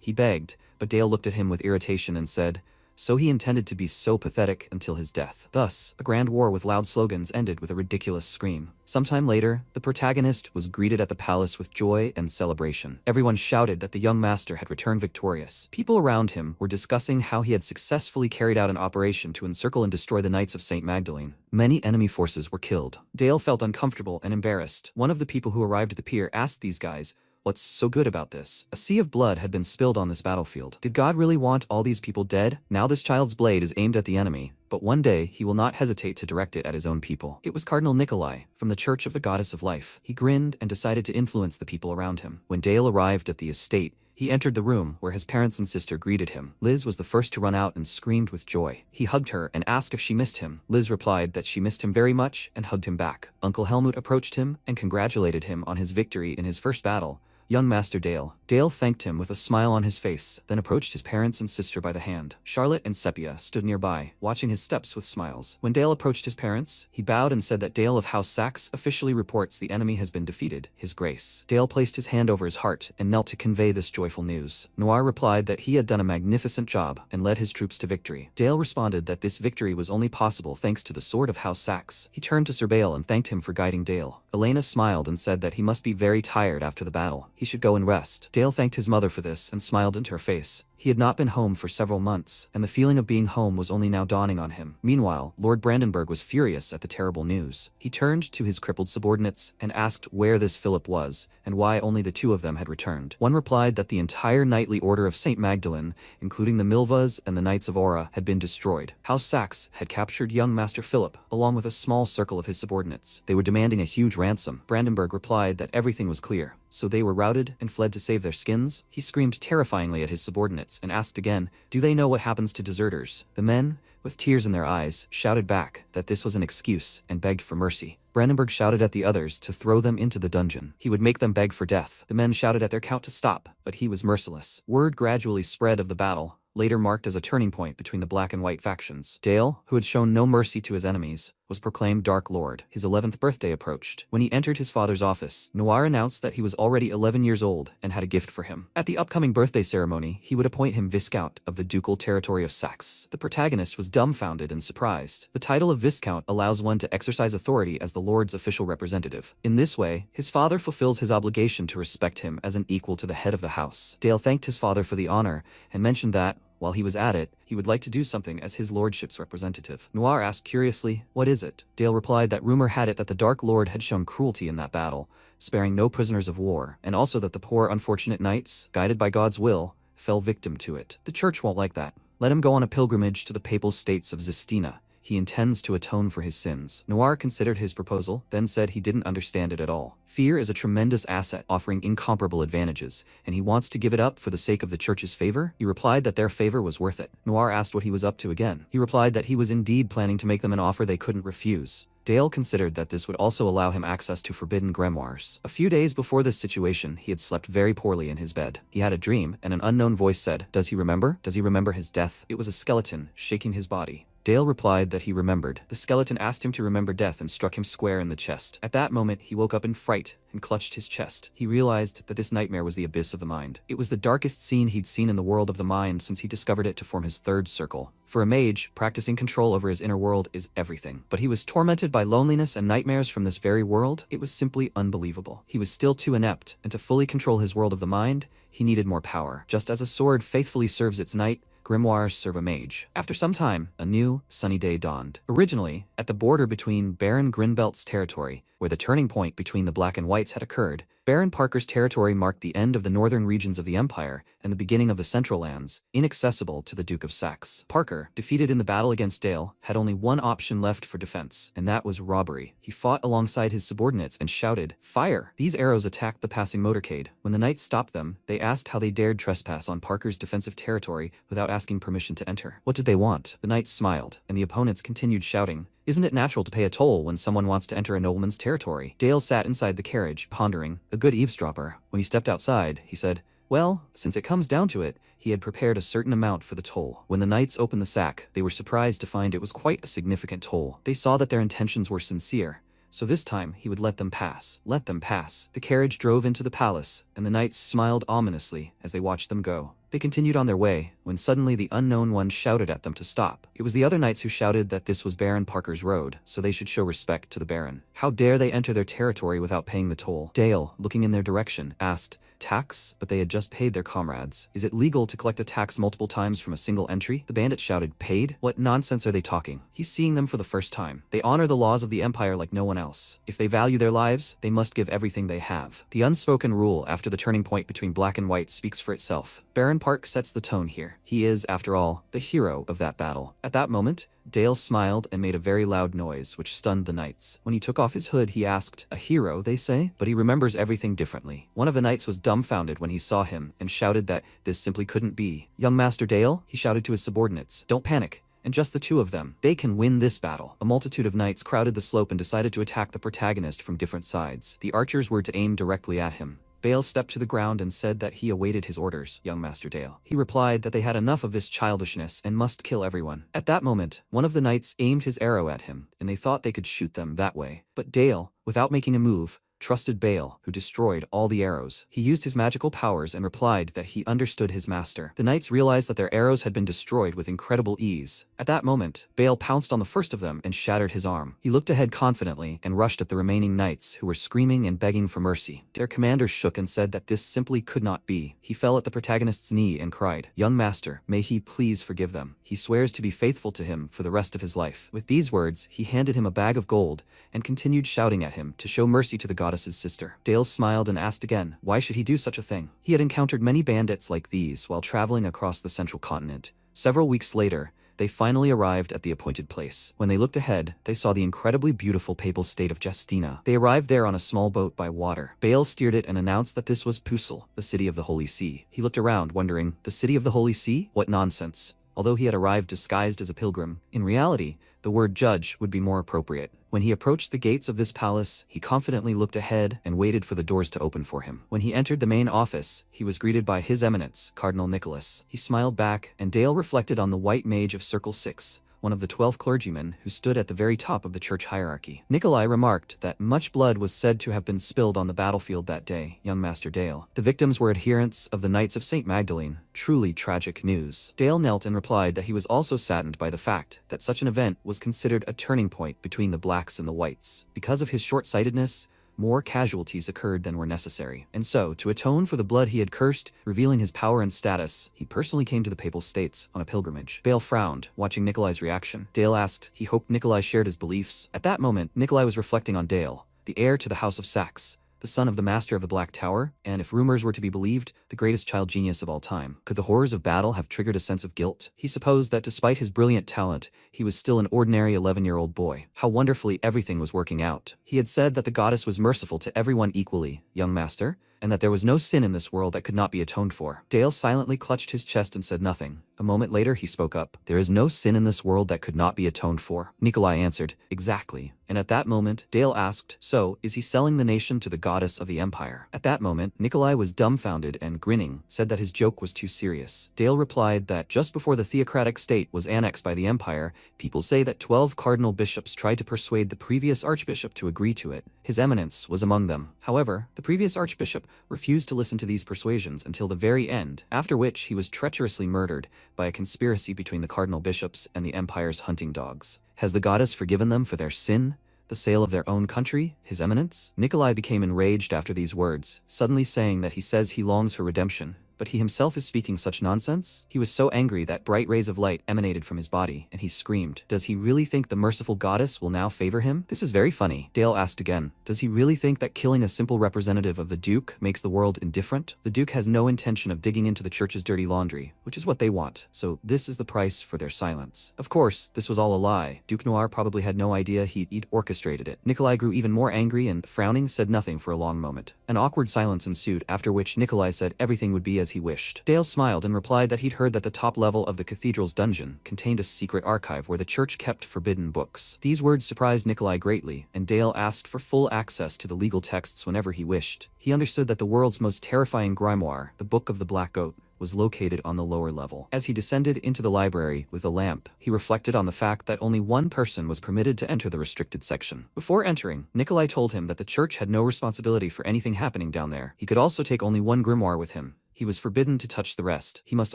He begged, but Dale looked at him with irritation and said, so he intended to be so pathetic until his death. Thus, a grand war with loud slogans ended with a ridiculous scream. Sometime later, the protagonist was greeted at the palace with joy and celebration. Everyone shouted that the young master had returned victorious. People around him were discussing how he had successfully carried out an operation to encircle and destroy the Knights of St. Magdalene. Many enemy forces were killed. Dale felt uncomfortable and embarrassed. One of the people who arrived at the pier asked these guys, "What's so good about this? A sea of blood had been spilled on this battlefield. Did God really want all these people dead? Now this child's blade is aimed at the enemy, but one day he will not hesitate to direct it at his own people." It was Cardinal Nikolai, from the Church of the Goddess of Life. He grinned and decided to influence the people around him. When Dale arrived at the estate, he entered the room where his parents and sister greeted him. Liz was the first to run out and screamed with joy. He hugged her and asked if she missed him. Liz replied that she missed him very much and hugged him back. Uncle Helmut approached him and congratulated him on his victory in his first battle. Young Master Dale. Dale thanked him with a smile on his face, then approached his parents and sister by the hand. Charlotte and Sepia stood nearby, watching his steps with smiles. When Dale approached his parents, he bowed and said that Dale of House Saxe officially reports the enemy has been defeated, His Grace. Dale placed his hand over his heart and knelt to convey this joyful news. Noir replied that he had done a magnificent job and led his troops to victory. Dale responded that this victory was only possible thanks to the sword of House Saxe. He turned to Sir Bale and thanked him for guiding Dale. Elena smiled and said that he must be very tired after the battle. He should go and rest. Dale thanked his mother for this and smiled into her face. He had not been home for several months, and the feeling of being home was only now dawning on him. Meanwhile, Lord Brandenburg was furious at the terrible news. He turned to his crippled subordinates and asked where this Philip was, and why only the two of them had returned. One replied that the entire knightly order of St. Magdalene, including the Milvas and the Knights of Aura, had been destroyed. House Saxe had captured young Master Philip, along with a small circle of his subordinates. They were demanding a huge ransom. Brandenburg replied that everything was clear, so they were routed and fled to save their skins. He screamed terrifyingly at his subordinates and asked again, do they know what happens to deserters? The men, with tears in their eyes, shouted back that this was an excuse and begged for mercy. Brandenburg shouted at the others to throw them into the dungeon. He would make them beg for death. The men shouted at their count to stop, but he was merciless. Word gradually spread of the battle, later marked as a turning point between the black and white factions. Dale, who had shown no mercy to his enemies, was proclaimed Dark Lord. His 11th birthday approached. When he entered his father's office, Noir announced that he was already 11 years old and had a gift for him. At the upcoming birthday ceremony, he would appoint him Viscount of the ducal territory of Saxe. The protagonist was dumbfounded and surprised. The title of Viscount allows one to exercise authority as the Lord's official representative. In this way, his father fulfills his obligation to respect him as an equal to the head of the house. Dale thanked his father for the honor and mentioned that, while he was at it, he would like to do something as his lordship's representative. Noir asked curiously, what is it? Dale replied that rumor had it that the Dark Lord had shown cruelty in that battle, sparing no prisoners of war, and also that the poor unfortunate knights, guided by God's will, fell victim to it. The church won't like that. Let him go on a pilgrimage to the papal states of Zestina. He intends to atone for his sins. Noir considered his proposal, then said he didn't understand it at all. Fear is a tremendous asset offering incomparable advantages, and he wants to give it up for the sake of the church's favor? He replied that their favor was worth it. Noir asked what he was up to again. He replied that he was indeed planning to make them an offer they couldn't refuse. Dale considered that this would also allow him access to forbidden grimoires. A few days before this situation, he had slept very poorly in his bed. He had a dream, and an unknown voice said, "Does he remember? Does he remember his death?" It was a skeleton, shaking his body. Dale replied that he remembered. The skeleton asked him to remember death and struck him square in the chest. At that moment, he woke up in fright and clutched his chest. He realized that this nightmare was the abyss of the mind. It was the darkest scene he'd seen in the world of the mind since he discovered it to form his third circle. For a mage, practicing control over his inner world is everything. But he was tormented by loneliness and nightmares from this very world. It was simply unbelievable. He was still too inept, and to fully control his world of the mind, he needed more power. Just as a sword faithfully serves its knight, grimoires serve a mage. After some time, a new, sunny day dawned. Originally, at the border between Baron Grinbelt's territory, where the turning point between the Black and Whites had occurred, Baron Parker's territory marked the end of the northern regions of the Empire and the beginning of the Central Lands, inaccessible to the Duke of Saxe. Parker, defeated in the battle against Dale, had only one option left for defense, and that was robbery. He fought alongside his subordinates and shouted, "Fire!" These arrows attacked the passing motorcade. When the knights stopped them, they asked how they dared trespass on Parker's defensive territory without asking permission to enter. What did they want? The knights smiled, and the opponents continued shouting, "Isn't it natural to pay a toll when someone wants to enter a nobleman's territory?" Dale sat inside the carriage, pondering, a good eavesdropper. When he stepped outside, he said, "Well, since it comes down to it," he had prepared a certain amount for the toll. When the knights opened the sack, they were surprised to find it was quite a significant toll. They saw that their intentions were sincere, so this time he would let them pass. Let them pass. The carriage drove into the palace, and the knights smiled ominously as they watched them go. They continued on their way, when suddenly the unknown one shouted at them to stop. It was the other knights who shouted that this was Baron Parker's road, so they should show respect to the Baron. How dare they enter their territory without paying the toll? Dale, looking in their direction, asked, "Tax?" But they had just paid their comrades. "Is it legal to collect a tax multiple times from a single entry?" The bandit shouted, "Paid? What nonsense are they talking?" He's seeing them for the first time. They honor the laws of the Empire like no one else. If they value their lives, they must give everything they have. The unspoken rule after the turning point between Black and White speaks for itself. Baron Park sets the tone here. He is, after all, the hero of that battle. At that moment, Dale smiled and made a very loud noise, which stunned the knights. When he took off his hood, he asked, "A hero, they say?" But he remembers everything differently. One of the knights was dumbfounded when he saw him and shouted that this simply couldn't be. "Young Master Dale," he shouted to his subordinates, "don't panic. And just the two of them. They can win this battle." A multitude of knights crowded the slope and decided to attack the protagonist from different sides. The archers were to aim directly at him. Bale stepped to the ground and said that he awaited his orders, young Master Dale. He replied that they had enough of this childishness and must kill everyone. At that moment, one of the knights aimed his arrow at him, and they thought they could shoot them that way. But Dale, without making a move, trusted Bale, who destroyed all the arrows. He used his magical powers and replied that he understood his master. The knights realized that their arrows had been destroyed with incredible ease. At that moment, Bale pounced on the first of them and shattered his arm. He looked ahead confidently and rushed at the remaining knights, who were screaming and begging for mercy. Their commander shook and said that this simply could not be. He fell at the protagonist's knee and cried, "Young master, may he please forgive them. He swears to be faithful to him for the rest of his life." With these words, he handed him a bag of gold and continued shouting at him to show mercy to the goddess's sister. Dale smiled and asked again, why should he do such a thing? He had encountered many bandits like these while traveling across the central continent. Several weeks later, they finally arrived at the appointed place. When they looked ahead, they saw the incredibly beautiful papal state of Justina. They arrived there on a small boat by water. Bale steered it and announced that this was Pusel, the city of the Holy See. He looked around, wondering, the city of the Holy See? What nonsense. Although he had arrived disguised as a pilgrim, in reality, the word judge would be more appropriate. When he approached the gates of this palace, he confidently looked ahead and waited for the doors to open for him. When he entered the main office, he was greeted by His Eminence, Cardinal Nicholas. He smiled back, and Dale reflected on the white mage of Circle 6, one of the 12 clergymen who stood at the very top of the church hierarchy. Nikolai remarked that much blood was said to have been spilled on the battlefield that day, young Master Dale. The victims were adherents of the Knights of St. Magdalene. Truly tragic news. Dale knelt and replied that he was also saddened by the fact that such an event was considered a turning point between the blacks and the whites. Because of his short-sightedness, more casualties occurred than were necessary. And so, to atone for the blood he had cursed, revealing his power and status, he personally came to the Papal States on a pilgrimage. Bale frowned, watching Nikolai's reaction. Dale asked he hoped Nikolai shared his beliefs. At that moment, Nikolai was reflecting on Dale, the heir to the House of Saxe, the son of the Master of the Black Tower, and if rumors were to be believed, the greatest child genius of all time. Could the horrors of battle have triggered a sense of guilt? He supposed that despite his brilliant talent, he was still an ordinary 11-year-old boy. How wonderfully everything was working out. He had said that the goddess was merciful to everyone equally, young master, and that there was no sin in this world that could not be atoned for. Dale silently clutched his chest and said nothing. A moment later, he spoke up. There is no sin in this world that could not be atoned for. Nikolai answered, exactly. And at that moment, Dale asked, so, is he selling the nation to the goddess of the empire? At that moment, Nikolai was dumbfounded and, grinning, said that his joke was too serious. Dale replied that just before the theocratic state was annexed by the empire, people say that 12 cardinal bishops tried to persuade the previous archbishop to agree to it. His Eminence was among them. However, the previous archbishop refused to listen to these persuasions until the very end, after which he was treacherously murdered by a conspiracy between the cardinal bishops and the empire's hunting dogs. Has the goddess forgiven them for their sin? The sale of their own country, His Eminence? Nikolai became enraged after these words, suddenly saying that he says he longs for redemption, But he himself is speaking such nonsense? He was so angry that bright rays of light emanated from his body, and he screamed. Does he really think the merciful goddess will now favor him? This is very funny. Dale asked again. Does he really think that killing a simple representative of the Duke makes the world indifferent? The Duke has no intention of digging into the church's dirty laundry, which is what they want, so this is the price for their silence. Of course, this was all a lie. Duke Noir probably had no idea he'd orchestrated it. Nikolai grew even more angry and, frowning, said nothing for a long moment. An awkward silence ensued, after which Nikolai said everything would be as he wished. Dale smiled and replied that he'd heard that the top level of the cathedral's dungeon contained a secret archive where the church kept forbidden books. These words surprised Nikolai greatly, and Dale asked for full access to the legal texts whenever he wished. He understood that the world's most terrifying grimoire, the Book of the Black Goat, was located on the lower level. As he descended into the library with a lamp, he reflected on the fact that only one person was permitted to enter the restricted section. Before entering, Nikolai told him that the church had no responsibility for anything happening down there. He could also take only one grimoire with him. He was forbidden to touch the rest. He must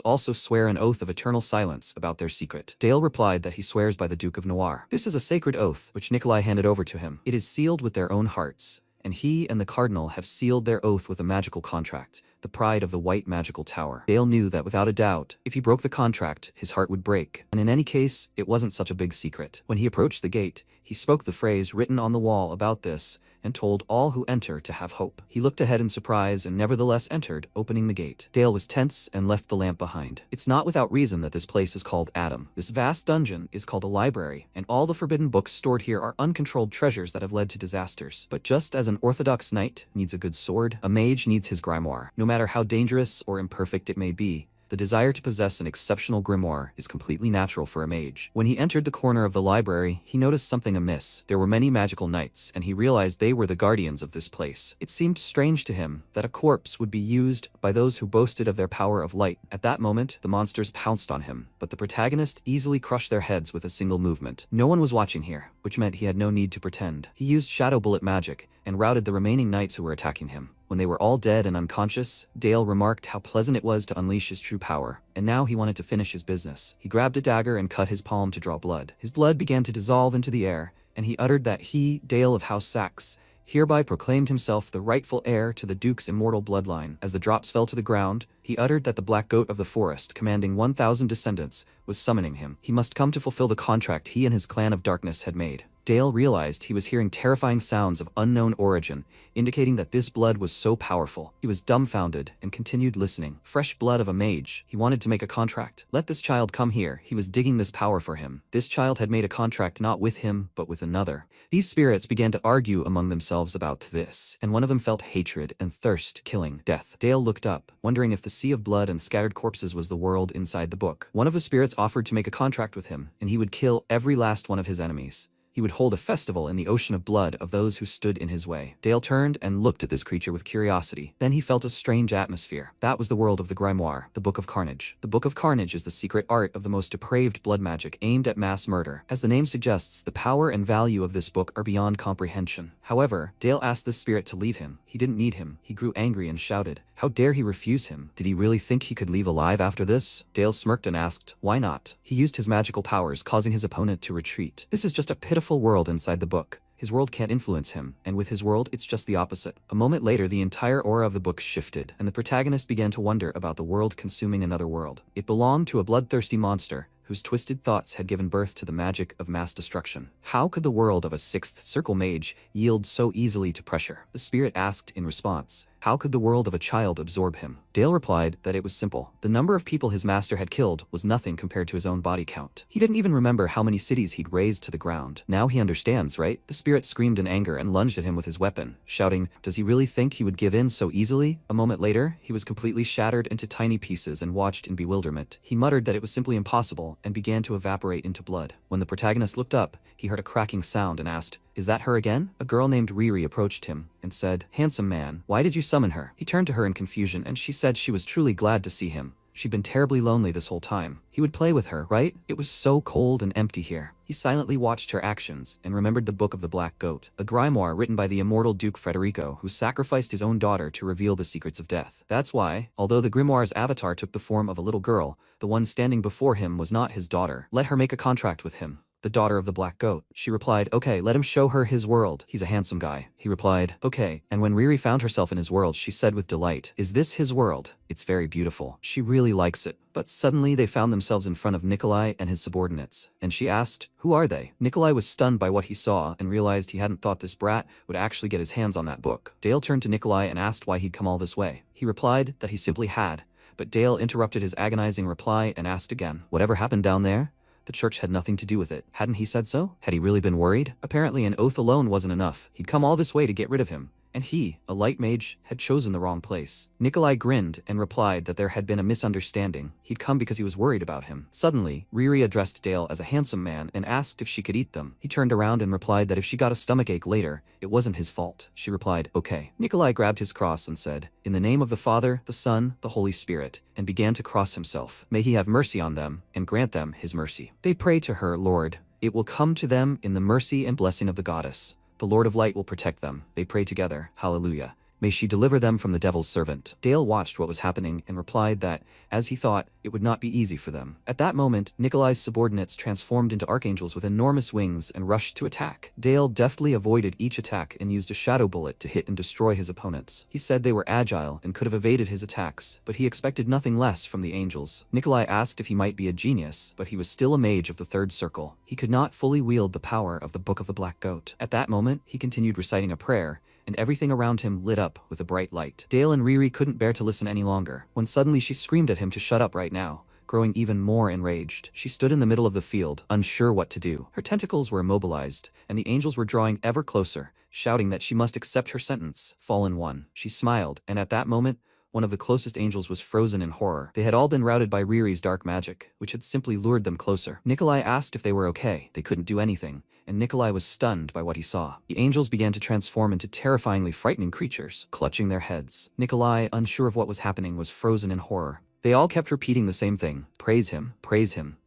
also swear an oath of eternal silence about their secret. Dale replied that he swears by the Duke of Noir. This is a sacred oath, which Nikolai handed over to him. It is sealed with their own hearts, and he and the Cardinal have sealed their oath with a magical contract, the pride of the White Magical Tower. Dale knew that without a doubt, if he broke the contract, his heart would break, and in any case, it wasn't such a big secret. When he approached the gate, he spoke the phrase written on the wall about this, and told all who enter to have hope. He looked ahead in surprise and nevertheless entered, opening the gate. Dale was tense and left the lamp behind. It's not without reason that this place is called Adam. This vast dungeon is called a library, and all the forbidden books stored here are uncontrolled treasures that have led to disasters. But just as an orthodox knight needs a good sword, a mage needs his grimoire. No matter how dangerous or imperfect it may be, the desire to possess an exceptional grimoire is completely natural for a mage. When he entered the corner of the library, he noticed something amiss. There were many magical knights, and he realized they were the guardians of this place. It seemed strange to him that a corpse would be used by those who boasted of their power of light. At that moment, the monsters pounced on him, but the protagonist easily crushed their heads with a single movement. No one was watching here, which meant he had no need to pretend. He used shadow bullet magic and routed the remaining knights who were attacking him. When they were all dead and unconscious, Dale remarked how pleasant it was to unleash his true power, and now he wanted to finish his business. He grabbed a dagger and cut his palm to draw blood. His blood began to dissolve into the air, and he uttered that he, Dale of House Saxe, hereby proclaimed himself the rightful heir to the Duke's immortal bloodline. As the drops fell to the ground, he uttered that the Black Goat of the Forest, commanding 1,000 descendants, was summoning him. He must come to fulfill the contract he and his clan of darkness had made. Dale realized he was hearing terrifying sounds of unknown origin, indicating that this blood was so powerful. He was dumbfounded and continued listening. Fresh blood of a mage. He wanted to make a contract. Let this child come here. He was digging this power for him. This child had made a contract not with him, but with another. These spirits began to argue among themselves about this, and one of them felt hatred and thirst, killing, death. Dale looked up, wondering if the sea of blood and scattered corpses was the world inside the book. One of the spirits offered to make a contract with him, and he would kill every last one of his enemies. He would hold a festival in the ocean of blood of those who stood in his way. Dale turned and looked at this creature with curiosity. Then he felt a strange atmosphere. That was the world of the grimoire, the Book of Carnage. The Book of Carnage is the secret art of the most depraved blood magic aimed at mass murder. As the name suggests, the power and value of this book are beyond comprehension. However, Dale asked this spirit to leave him. He didn't need him. He grew angry and shouted, "How dare he refuse him? Did he really think he could leave alive after this?" Dale smirked and asked, "Why not?" He used his magical powers, causing his opponent to retreat. This is just a pitiful world inside the book. His world can't influence him, and with his world, it's just the opposite. A moment later, the entire aura of the book shifted, and the protagonist began to wonder about the world consuming another world. It belonged to a bloodthirsty monster, whose twisted thoughts had given birth to the magic of mass destruction. How could the world of a sixth circle mage yield so easily to pressure? The spirit asked in response, how could the world of a child absorb him? Dale replied that it was simple. The number of people his master had killed was nothing compared to his own body count. He didn't even remember how many cities he'd razed to the ground. Now he understands, right? The spirit screamed in anger and lunged at him with his weapon, shouting, does he really think he would give in so easily? A moment later, he was completely shattered into tiny pieces and watched in bewilderment. He muttered that it was simply impossible and began to evaporate into blood. When the protagonist looked up, he heard a cracking sound and asked, "Is that her again?" A girl named Riri approached him and said, "Handsome man, why did you summon her?" He turned to her in confusion and she said she was truly glad to see him. She'd been terribly lonely this whole time. He would play with her, right? It was so cold and empty here. He silently watched her actions and remembered the Book of the Black Goat, a grimoire written by the immortal Duke Federico, who sacrificed his own daughter to reveal the secrets of death. That's why, although the grimoire's avatar took the form of a little girl, the one standing before him was not his daughter. Let her make a contract with him. the daughter of the black goat. She replied, okay, let him show her his world. He's a handsome guy. He replied, okay. And when Riri found herself in his world, she said with delight, is this his world? It's very beautiful. She really likes it. But suddenly they found themselves in front of Nikolai and his subordinates, and she asked, who are they? Nikolai was stunned by what he saw and realized he hadn't thought this brat would actually get his hands on that book. Dale turned to Nikolai and asked why he'd come all this way. He replied that he simply had, but Dale interrupted his agonizing reply and asked again, whatever happened down there? The church had nothing to do with it. Hadn't he said so? Had he really been worried? Apparently an oath alone wasn't enough. He'd come all this way to get rid of him. And he, a light mage, had chosen the wrong place. Nikolai grinned and replied that there had been a misunderstanding. He'd come because he was worried about him. Suddenly, Riri addressed Dale as a handsome man and asked if she could eat them. He turned around and replied that if she got a stomachache later, it wasn't his fault. She replied, okay. Nikolai grabbed his cross and said, in the name of the Father, the Son, the Holy Spirit, and began to cross himself. May he have mercy on them and grant them his mercy. They pray to her, Lord. It will come to them in the mercy and blessing of the goddess. The Lord of Light will protect them. They pray together. Hallelujah. May she deliver them from the devil's servant. Dale watched what was happening and replied that, as he thought, it would not be easy for them. At that moment, Nikolai's subordinates transformed into archangels with enormous wings and rushed to attack. Dale deftly avoided each attack and used a shadow bullet to hit and destroy his opponents. He said they were agile and could have evaded his attacks, but he expected nothing less from the angels. Nikolai asked if he might be a genius, but he was still a mage of the third circle. He could not fully wield the power of the Book of the Black Goat. At that moment, he continued reciting a prayer, and everything around him lit up with a bright light. Dale and Riri couldn't bear to listen any longer, when suddenly she screamed at him to shut up right now, growing even more enraged. She stood in the middle of the field, unsure what to do. Her tentacles were immobilized, and the angels were drawing ever closer, shouting that she must accept her sentence. Fallen one. She smiled, and at that moment, one of the closest angels was frozen in horror. They had all been routed by Riri's dark magic, which had simply lured them closer. Nikolai asked if they were okay. They couldn't do anything, and Nikolai was stunned by what he saw. The angels began to transform into terrifyingly frightening creatures, clutching their heads. Nikolai, unsure of what was happening, was frozen in horror. They all kept repeating the same thing, praise him,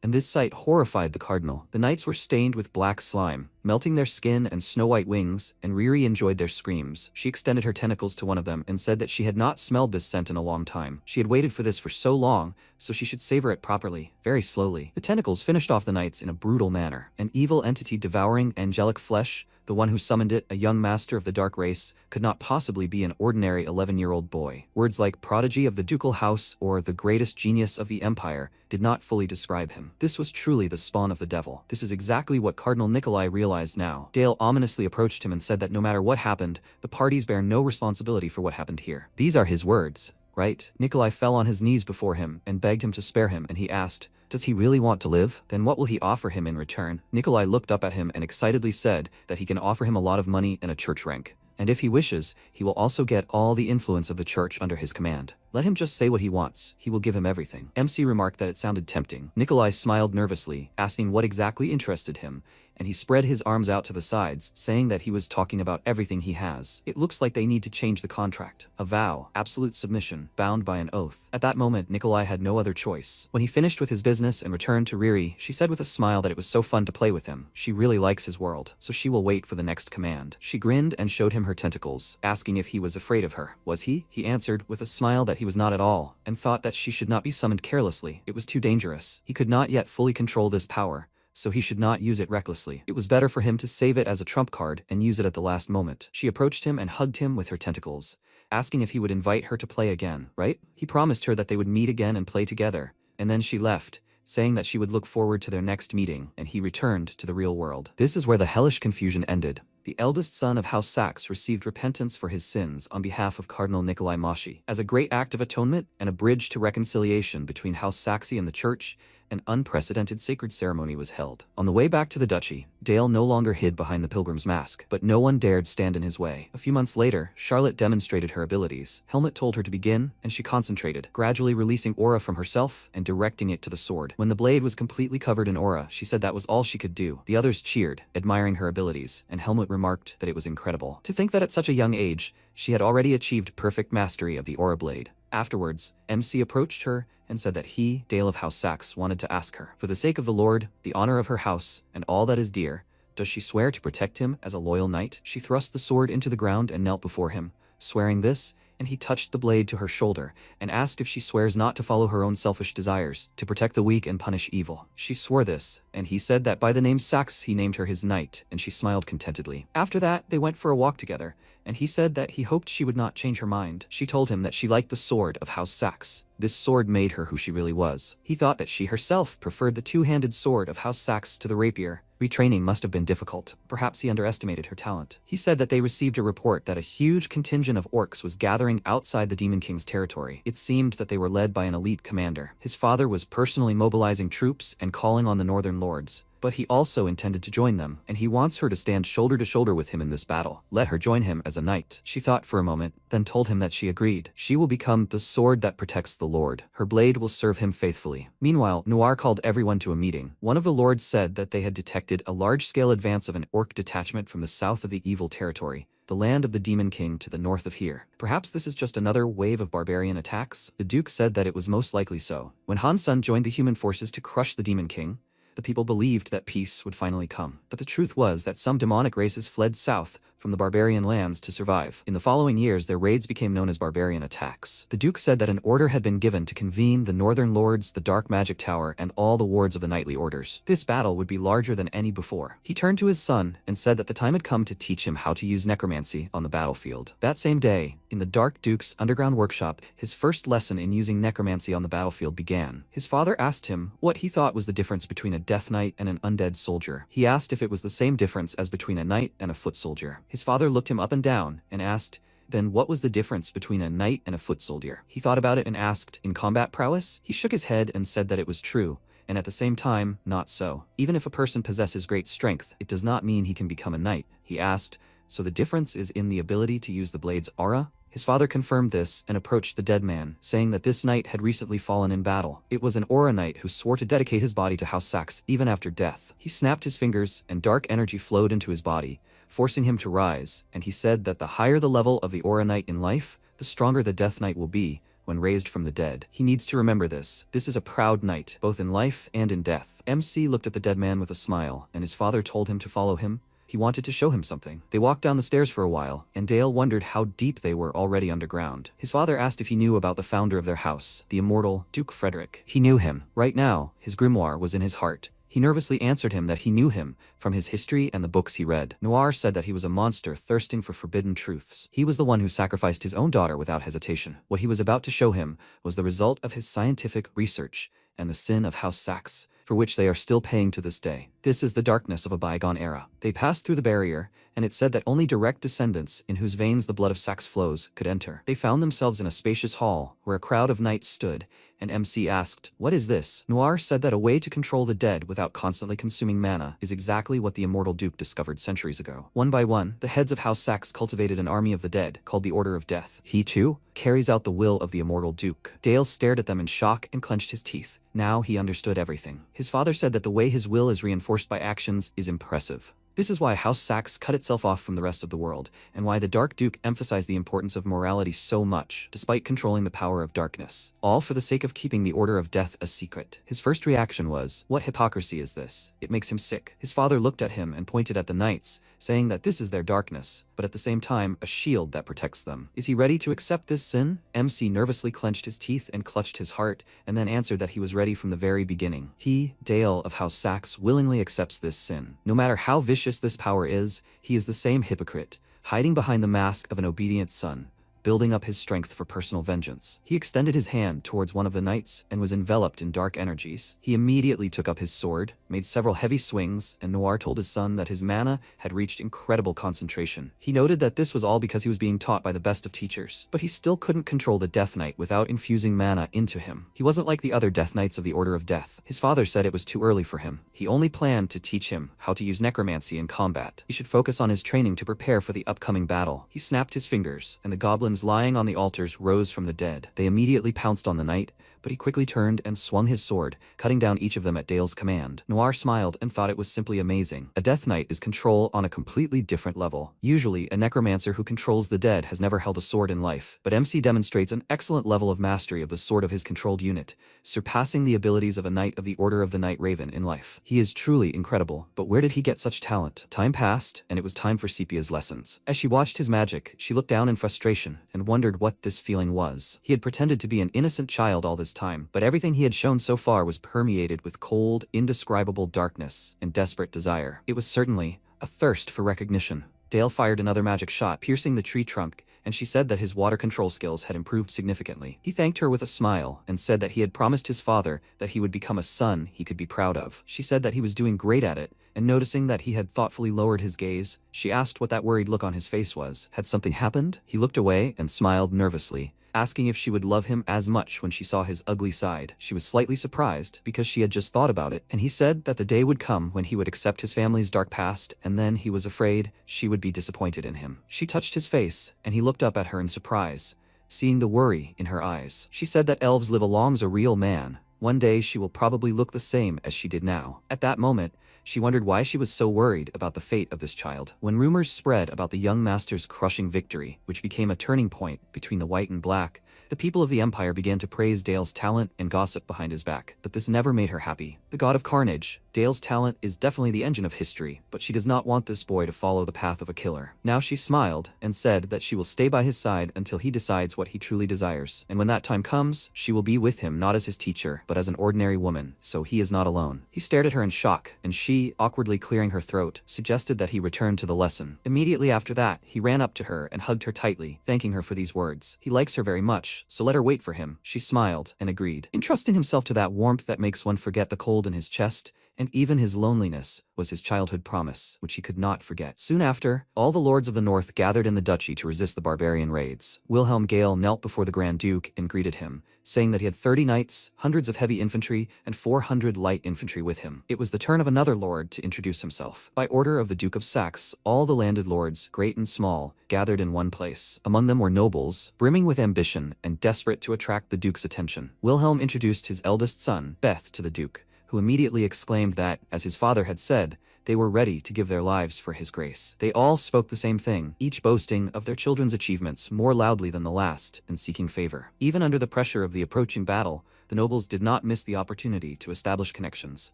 and this sight horrified the cardinal. The knights were stained with black slime, melting their skin and snow-white wings, and Riri enjoyed their screams. She extended her tentacles to one of them and said that she had not smelled this scent in a long time. She had waited for this for so long, so she should savor it properly, very slowly. The tentacles finished off the knights in a brutal manner. An evil entity devouring angelic flesh, the one who summoned it, a young master of the dark race, could not possibly be an ordinary 11-year-old boy. Words like prodigy of the ducal house or the greatest genius of the empire did not fully describe him. This was truly the spawn of the devil. This is exactly what Cardinal Nikolai realized now. Dale ominously approached him and said that no matter what happened, the parties bear no responsibility for what happened here. These are his words, right? Nikolai fell on his knees before him and begged him to spare him, and he asked, does he really want to live? Then what will he offer him in return? Nikolai looked up at him and excitedly said that he can offer him a lot of money and a church rank. And if he wishes, he will also get all the influence of the church under his command. Let him just say what he wants. He will give him everything. MC remarked that it sounded tempting. Nikolai smiled nervously, asking what exactly interested him, and he spread his arms out to the sides, saying that he was talking about everything he has. It looks like they need to change the contract. A vow, absolute submission, bound by an oath. At that moment, Nikolai had no other choice. When he finished with his business and returned to Riri, she said with a smile that it was so fun to play with him. She really likes his world, so she will wait for the next command. She grinned and showed him her tentacles, asking if he was afraid of her. Was he? He answered with a smile that he was not at all, and thought that she should not be summoned carelessly. It was too dangerous. He could not yet fully control this power, so he should not use it recklessly. It was better for him to save it as a trump card and use it at the last moment. She approached him and hugged him with her tentacles, asking if he would invite her to play again, right? He promised her that they would meet again and play together, and then she left, saying that she would look forward to their next meeting, and he returned to the real world. This is where the hellish confusion ended. The eldest son of House Saxe received repentance for his sins on behalf of Cardinal Nikolai Moshi. As a great act of atonement and a bridge to reconciliation between House Saxe and the church, an unprecedented sacred ceremony was held. On the way back to the duchy, Dale no longer hid behind the pilgrim's mask, but no one dared stand in his way. A few months later, Charlotte demonstrated her abilities. Helmut told her to begin, and she concentrated, gradually releasing aura from herself and directing it to the sword. When the blade was completely covered in aura, she said that was all she could do. The others cheered, admiring her abilities, and Helmut remarked that it was incredible. To think that at such a young age, she had already achieved perfect mastery of the aura blade. Afterwards, MC approached her and said that he, Dale of House Saxe, wanted to ask her, for the sake of the Lord, the honor of her house, and all that is dear, does she swear to protect him as a loyal knight? She thrust the sword into the ground and knelt before him, swearing this, and he touched the blade to her shoulder and asked if she swears not to follow her own selfish desires, to protect the weak and punish evil. She swore this, and he said that by the name Sax he named her his knight, and she smiled contentedly. After that, they went for a walk together, and he said that he hoped she would not change her mind. She told him that she liked the sword of House Sax. This sword made her who she really was. He thought that she herself preferred the two-handed sword of House Sax to the rapier. Retraining must have been difficult. Perhaps he underestimated her talent. He said that they received a report that a huge contingent of orcs was gathering outside the Demon King's territory. It seemed that they were led by an elite commander. His father was personally mobilizing troops and calling on the Northern Lords. But he also intended to join them, and he wants her to stand shoulder to shoulder with him in this battle. Let her join him as a knight. She thought for a moment, then told him that she agreed. She will become the sword that protects the Lord. Her blade will serve him faithfully. Meanwhile, Noir called everyone to a meeting. One of the lords said that they had detected a large-scale advance of an orc detachment from the south of the evil territory, the land of the Demon King to the north of here. Perhaps this is just another wave of barbarian attacks? The Duke said that it was most likely so. When Han Sun joined the human forces to crush the Demon King, the people believed that peace would finally come. But the truth was that some demonic races fled south from the barbarian lands to survive. In the following years, their raids became known as barbarian attacks. The Duke said that an order had been given to convene the Northern Lords, the Dark Magic Tower, and all the wards of the Knightly Orders. This battle would be larger than any before. He turned to his son and said that the time had come to teach him how to use necromancy on the battlefield. That same day, in the Dark Duke's underground workshop, his first lesson in using necromancy on the battlefield began. His father asked him what he thought was the difference between a Death Knight and an undead soldier. He asked if it was the same difference as between a knight and a foot soldier. His father looked him up and down and asked, then what was the difference between a knight and a foot soldier? He thought about it and asked, in combat prowess? He shook his head and said that it was true, and at the same time, not so. Even if a person possesses great strength, it does not mean he can become a knight. He asked, so the difference is in the ability to use the blade's aura? His father confirmed this and approached the dead man, saying that this knight had recently fallen in battle. It was an aura knight who swore to dedicate his body to House Sax even after death. He snapped his fingers, and dark energy flowed into his body, forcing him to rise, and he said that the higher the level of the aura knight in life, the stronger the death knight will be when raised from the dead. He needs to remember this. This is a proud knight, both in life and in death. MC looked at the dead man with a smile, and his father told him to follow him. He wanted to show him something. They walked down the stairs for a while, and Dale wondered how deep they were already underground. His father asked if he knew about the founder of their house, the immortal Duke Frederick. He knew him. Right now, his grimoire was in his heart. He nervously answered him that he knew him from his history and the books he read. Noir said that he was a monster thirsting for forbidden truths. He was the one who sacrificed his own daughter without hesitation. What he was about to show him was the result of his scientific research and the sin of House Sax, for which they are still paying to this day. This is the darkness of a bygone era. They passed through the barrier, and it said that only direct descendants in whose veins the blood of Sax flows could enter. They found themselves in a spacious hall, where a crowd of knights stood, and MC asked, "What is this?" Noir said that a way to control the dead without constantly consuming mana is exactly what the immortal Duke discovered centuries ago. One by one, the heads of House Sax cultivated an army of the dead, called the Order of Death. He, too, carries out the will of the immortal Duke. Dale stared at them in shock and clenched his teeth. Now he understood everything. His father said that the way his will is reinforced by actions is impressive. This is why House Sax cut itself off from the rest of the world, and why the Dark Duke emphasized the importance of morality so much, despite controlling the power of darkness, all for the sake of keeping the Order of Death a secret. His first reaction was, what hypocrisy is this? It makes him sick. His father looked at him and pointed at the knights, saying that this is their darkness, but at the same time, a shield that protects them. Is he ready to accept this sin? MC nervously clenched his teeth and clutched his heart, and then answered that he was ready from the very beginning. He, Dale of House Sax, willingly accepts this sin. No matter how vicious this power is, he is the same hypocrite, hiding behind the mask of an obedient son, building up his strength for personal vengeance. He extended his hand towards one of the knights and was enveloped in dark energies. He immediately took up his sword, made several heavy swings, and Noir told his son that his mana had reached incredible concentration. He noted that this was all because he was being taught by the best of teachers, but he still couldn't control the Death Knight without infusing mana into him. He wasn't like the other Death Knights of the Order of Death. His father said it was too early for him. He only planned to teach him how to use necromancy in combat. He should focus on his training to prepare for the upcoming battle. He snapped his fingers, and the goblins lying on the altars rose from the dead. They immediately pounced on the knight, but he quickly turned and swung his sword, cutting down each of them at Dale's command. Noir smiled and thought it was simply amazing. A Death Knight is control on a completely different level. Usually, a necromancer who controls the dead has never held a sword in life, but MC demonstrates an excellent level of mastery of the sword of his controlled unit, surpassing the abilities of a Knight of the Order of the Night Raven in life. He is truly incredible, but where did he get such talent? Time passed, and it was time for Sepia's lessons. As she watched his magic, she looked down in frustration and wondered what this feeling was. He had pretended to be an innocent child all this time, but everything he had shown so far was permeated with cold, indescribable darkness and desperate desire. It was certainly a thirst for recognition. Dale fired another magic shot, piercing the tree trunk, and she said that his water control skills had improved significantly. He thanked her with a smile and said that he had promised his father that he would become a son he could be proud of. She said that he was doing great at it, and noticing that he had thoughtfully lowered his gaze, she asked what that worried look on his face was. Had something happened? He looked away and smiled nervously, asking if she would love him as much when she saw his ugly side. She was slightly surprised because she had just thought about it, and he said that the day would come when he would accept his family's dark past, and then he was afraid she would be disappointed in him. She touched his face, and he looked up at her in surprise, seeing the worry in her eyes. She said that elves live along as a real man. One day she will probably look the same as she did now. At that moment, she wondered why she was so worried about the fate of this child. When rumors spread about the young master's crushing victory, which became a turning point between the white and black, the people of the Empire began to praise Dale's talent and gossip behind his back. But this never made her happy. The god of carnage, Dale's talent is definitely the engine of history, but she does not want this boy to follow the path of a killer. Now she smiled and said that she will stay by his side until he decides what he truly desires. And when that time comes, she will be with him not as his teacher, but as an ordinary woman, so he is not alone. He stared at her in shock, and she, awkwardly clearing her throat, suggested that he return to the lesson. Immediately after that, he ran up to her and hugged her tightly, thanking her for these words. He likes her very much, so let her wait for him. She smiled and agreed. Entrusting himself to that warmth that makes one forget the cold in his chest, and even his loneliness, was his childhood promise, which he could not forget. Soon after, all the lords of the north gathered in the duchy to resist the barbarian raids. Wilhelm Gale knelt before the Grand Duke and greeted him, saying that he had 30 knights, hundreds of heavy infantry, and 400 light infantry with him. It was the turn of another lord to introduce himself. By order of the Duke of Saxe, all the landed lords, great and small, gathered in one place. Among them were nobles, brimming with ambition and desperate to attract the Duke's attention. Wilhelm introduced his eldest son, Beth, to the Duke, who immediately exclaimed that, as his father had said, they were ready to give their lives for his grace. They all spoke the same thing, each boasting of their children's achievements more loudly than the last and seeking favor. Even under the pressure of the approaching battle, the nobles did not miss the opportunity to establish connections.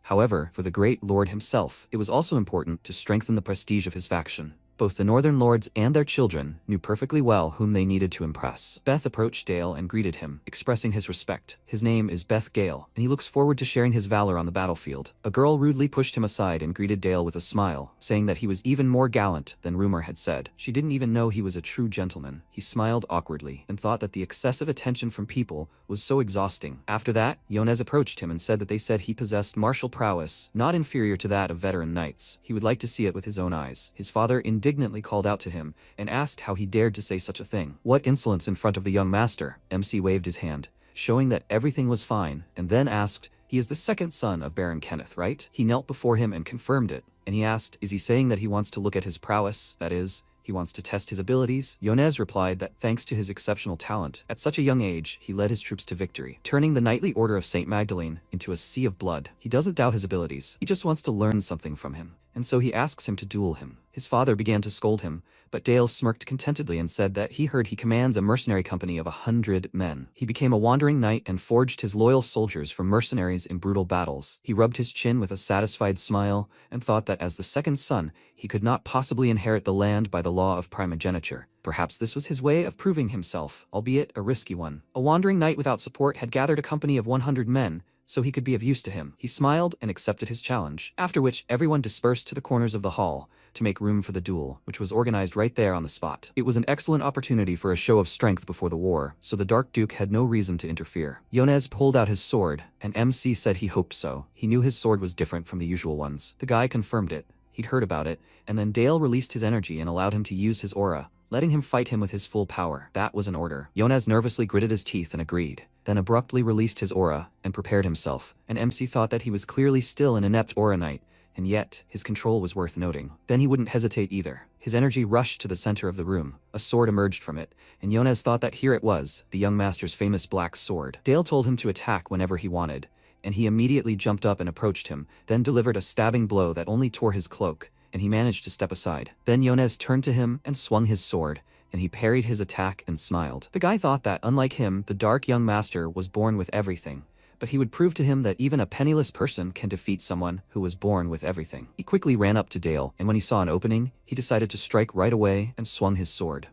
However, for the great lord himself, it was also important to strengthen the prestige of his faction. Both the northern lords and their children knew perfectly well whom they needed to impress. Beth approached Dale and greeted him, expressing his respect. His name is Beth Gale, and he looks forward to sharing his valor on the battlefield. A girl rudely pushed him aside and greeted Dale with a smile, saying that he was even more gallant than rumor had said. She didn't even know he was a true gentleman. He smiled awkwardly and thought that the excessive attention from people was so exhausting. After that, Yonez approached him and said that they said he possessed martial prowess, not inferior to that of veteran knights. He would like to see it with his own eyes. His father indignantly called out to him and asked how he dared to say such a thing. What insolence in front of the young master! MC waved his hand, showing that everything was fine, and then asked, he is the second son of Baron Kenneth, right? He knelt before him and confirmed it, and he asked, is he saying that he wants to look at his prowess, that is, he wants to test his abilities? Yonez replied that thanks to his exceptional talent, at such a young age, he led his troops to victory, turning the knightly order of St. Magdalene into a sea of blood. He doesn't doubt his abilities, he just wants to learn something from him, and so he asks him to duel him. His father began to scold him, but Dale smirked contentedly and said that he heard he commands a mercenary company of 100 men. He became a wandering knight and forged his loyal soldiers from mercenaries in brutal battles. He rubbed his chin with a satisfied smile and thought that as the second son, he could not possibly inherit the land by the law of primogeniture. Perhaps this was his way of proving himself, albeit a risky one. A wandering knight without support had gathered a company of 100 men, so he could be of use to him. He smiled and accepted his challenge, after which everyone dispersed to the corners of the hall to make room for the duel, which was organized right there on the spot. It was an excellent opportunity for a show of strength before the war, so the Dark Duke had no reason to interfere. Yonez pulled out his sword, and MC said he hoped so. He knew his sword was different from the usual ones. The guy confirmed it. He'd heard about it, and then Dale released his energy and allowed him to use his aura, letting him fight him with his full power. That was an order. Yonez nervously gritted his teeth and agreed, then abruptly released his aura and prepared himself, and MC thought that he was clearly still an inept aura knight, and yet, his control was worth noting. Then he wouldn't hesitate either. His energy rushed to the center of the room. A sword emerged from it, and Yonez thought that here it was, the young master's famous black sword. Dale told him to attack whenever he wanted, and he immediately jumped up and approached him, then delivered a stabbing blow that only tore his cloak, and he managed to step aside. Then Yonez turned to him and swung his sword, and he parried his attack and smiled. The guy thought that, unlike him, the dark young master was born with everything, but he would prove to him that even a penniless person can defeat someone who was born with everything. He quickly ran up to Dale, and when he saw an opening, he decided to strike right away and swung his sword.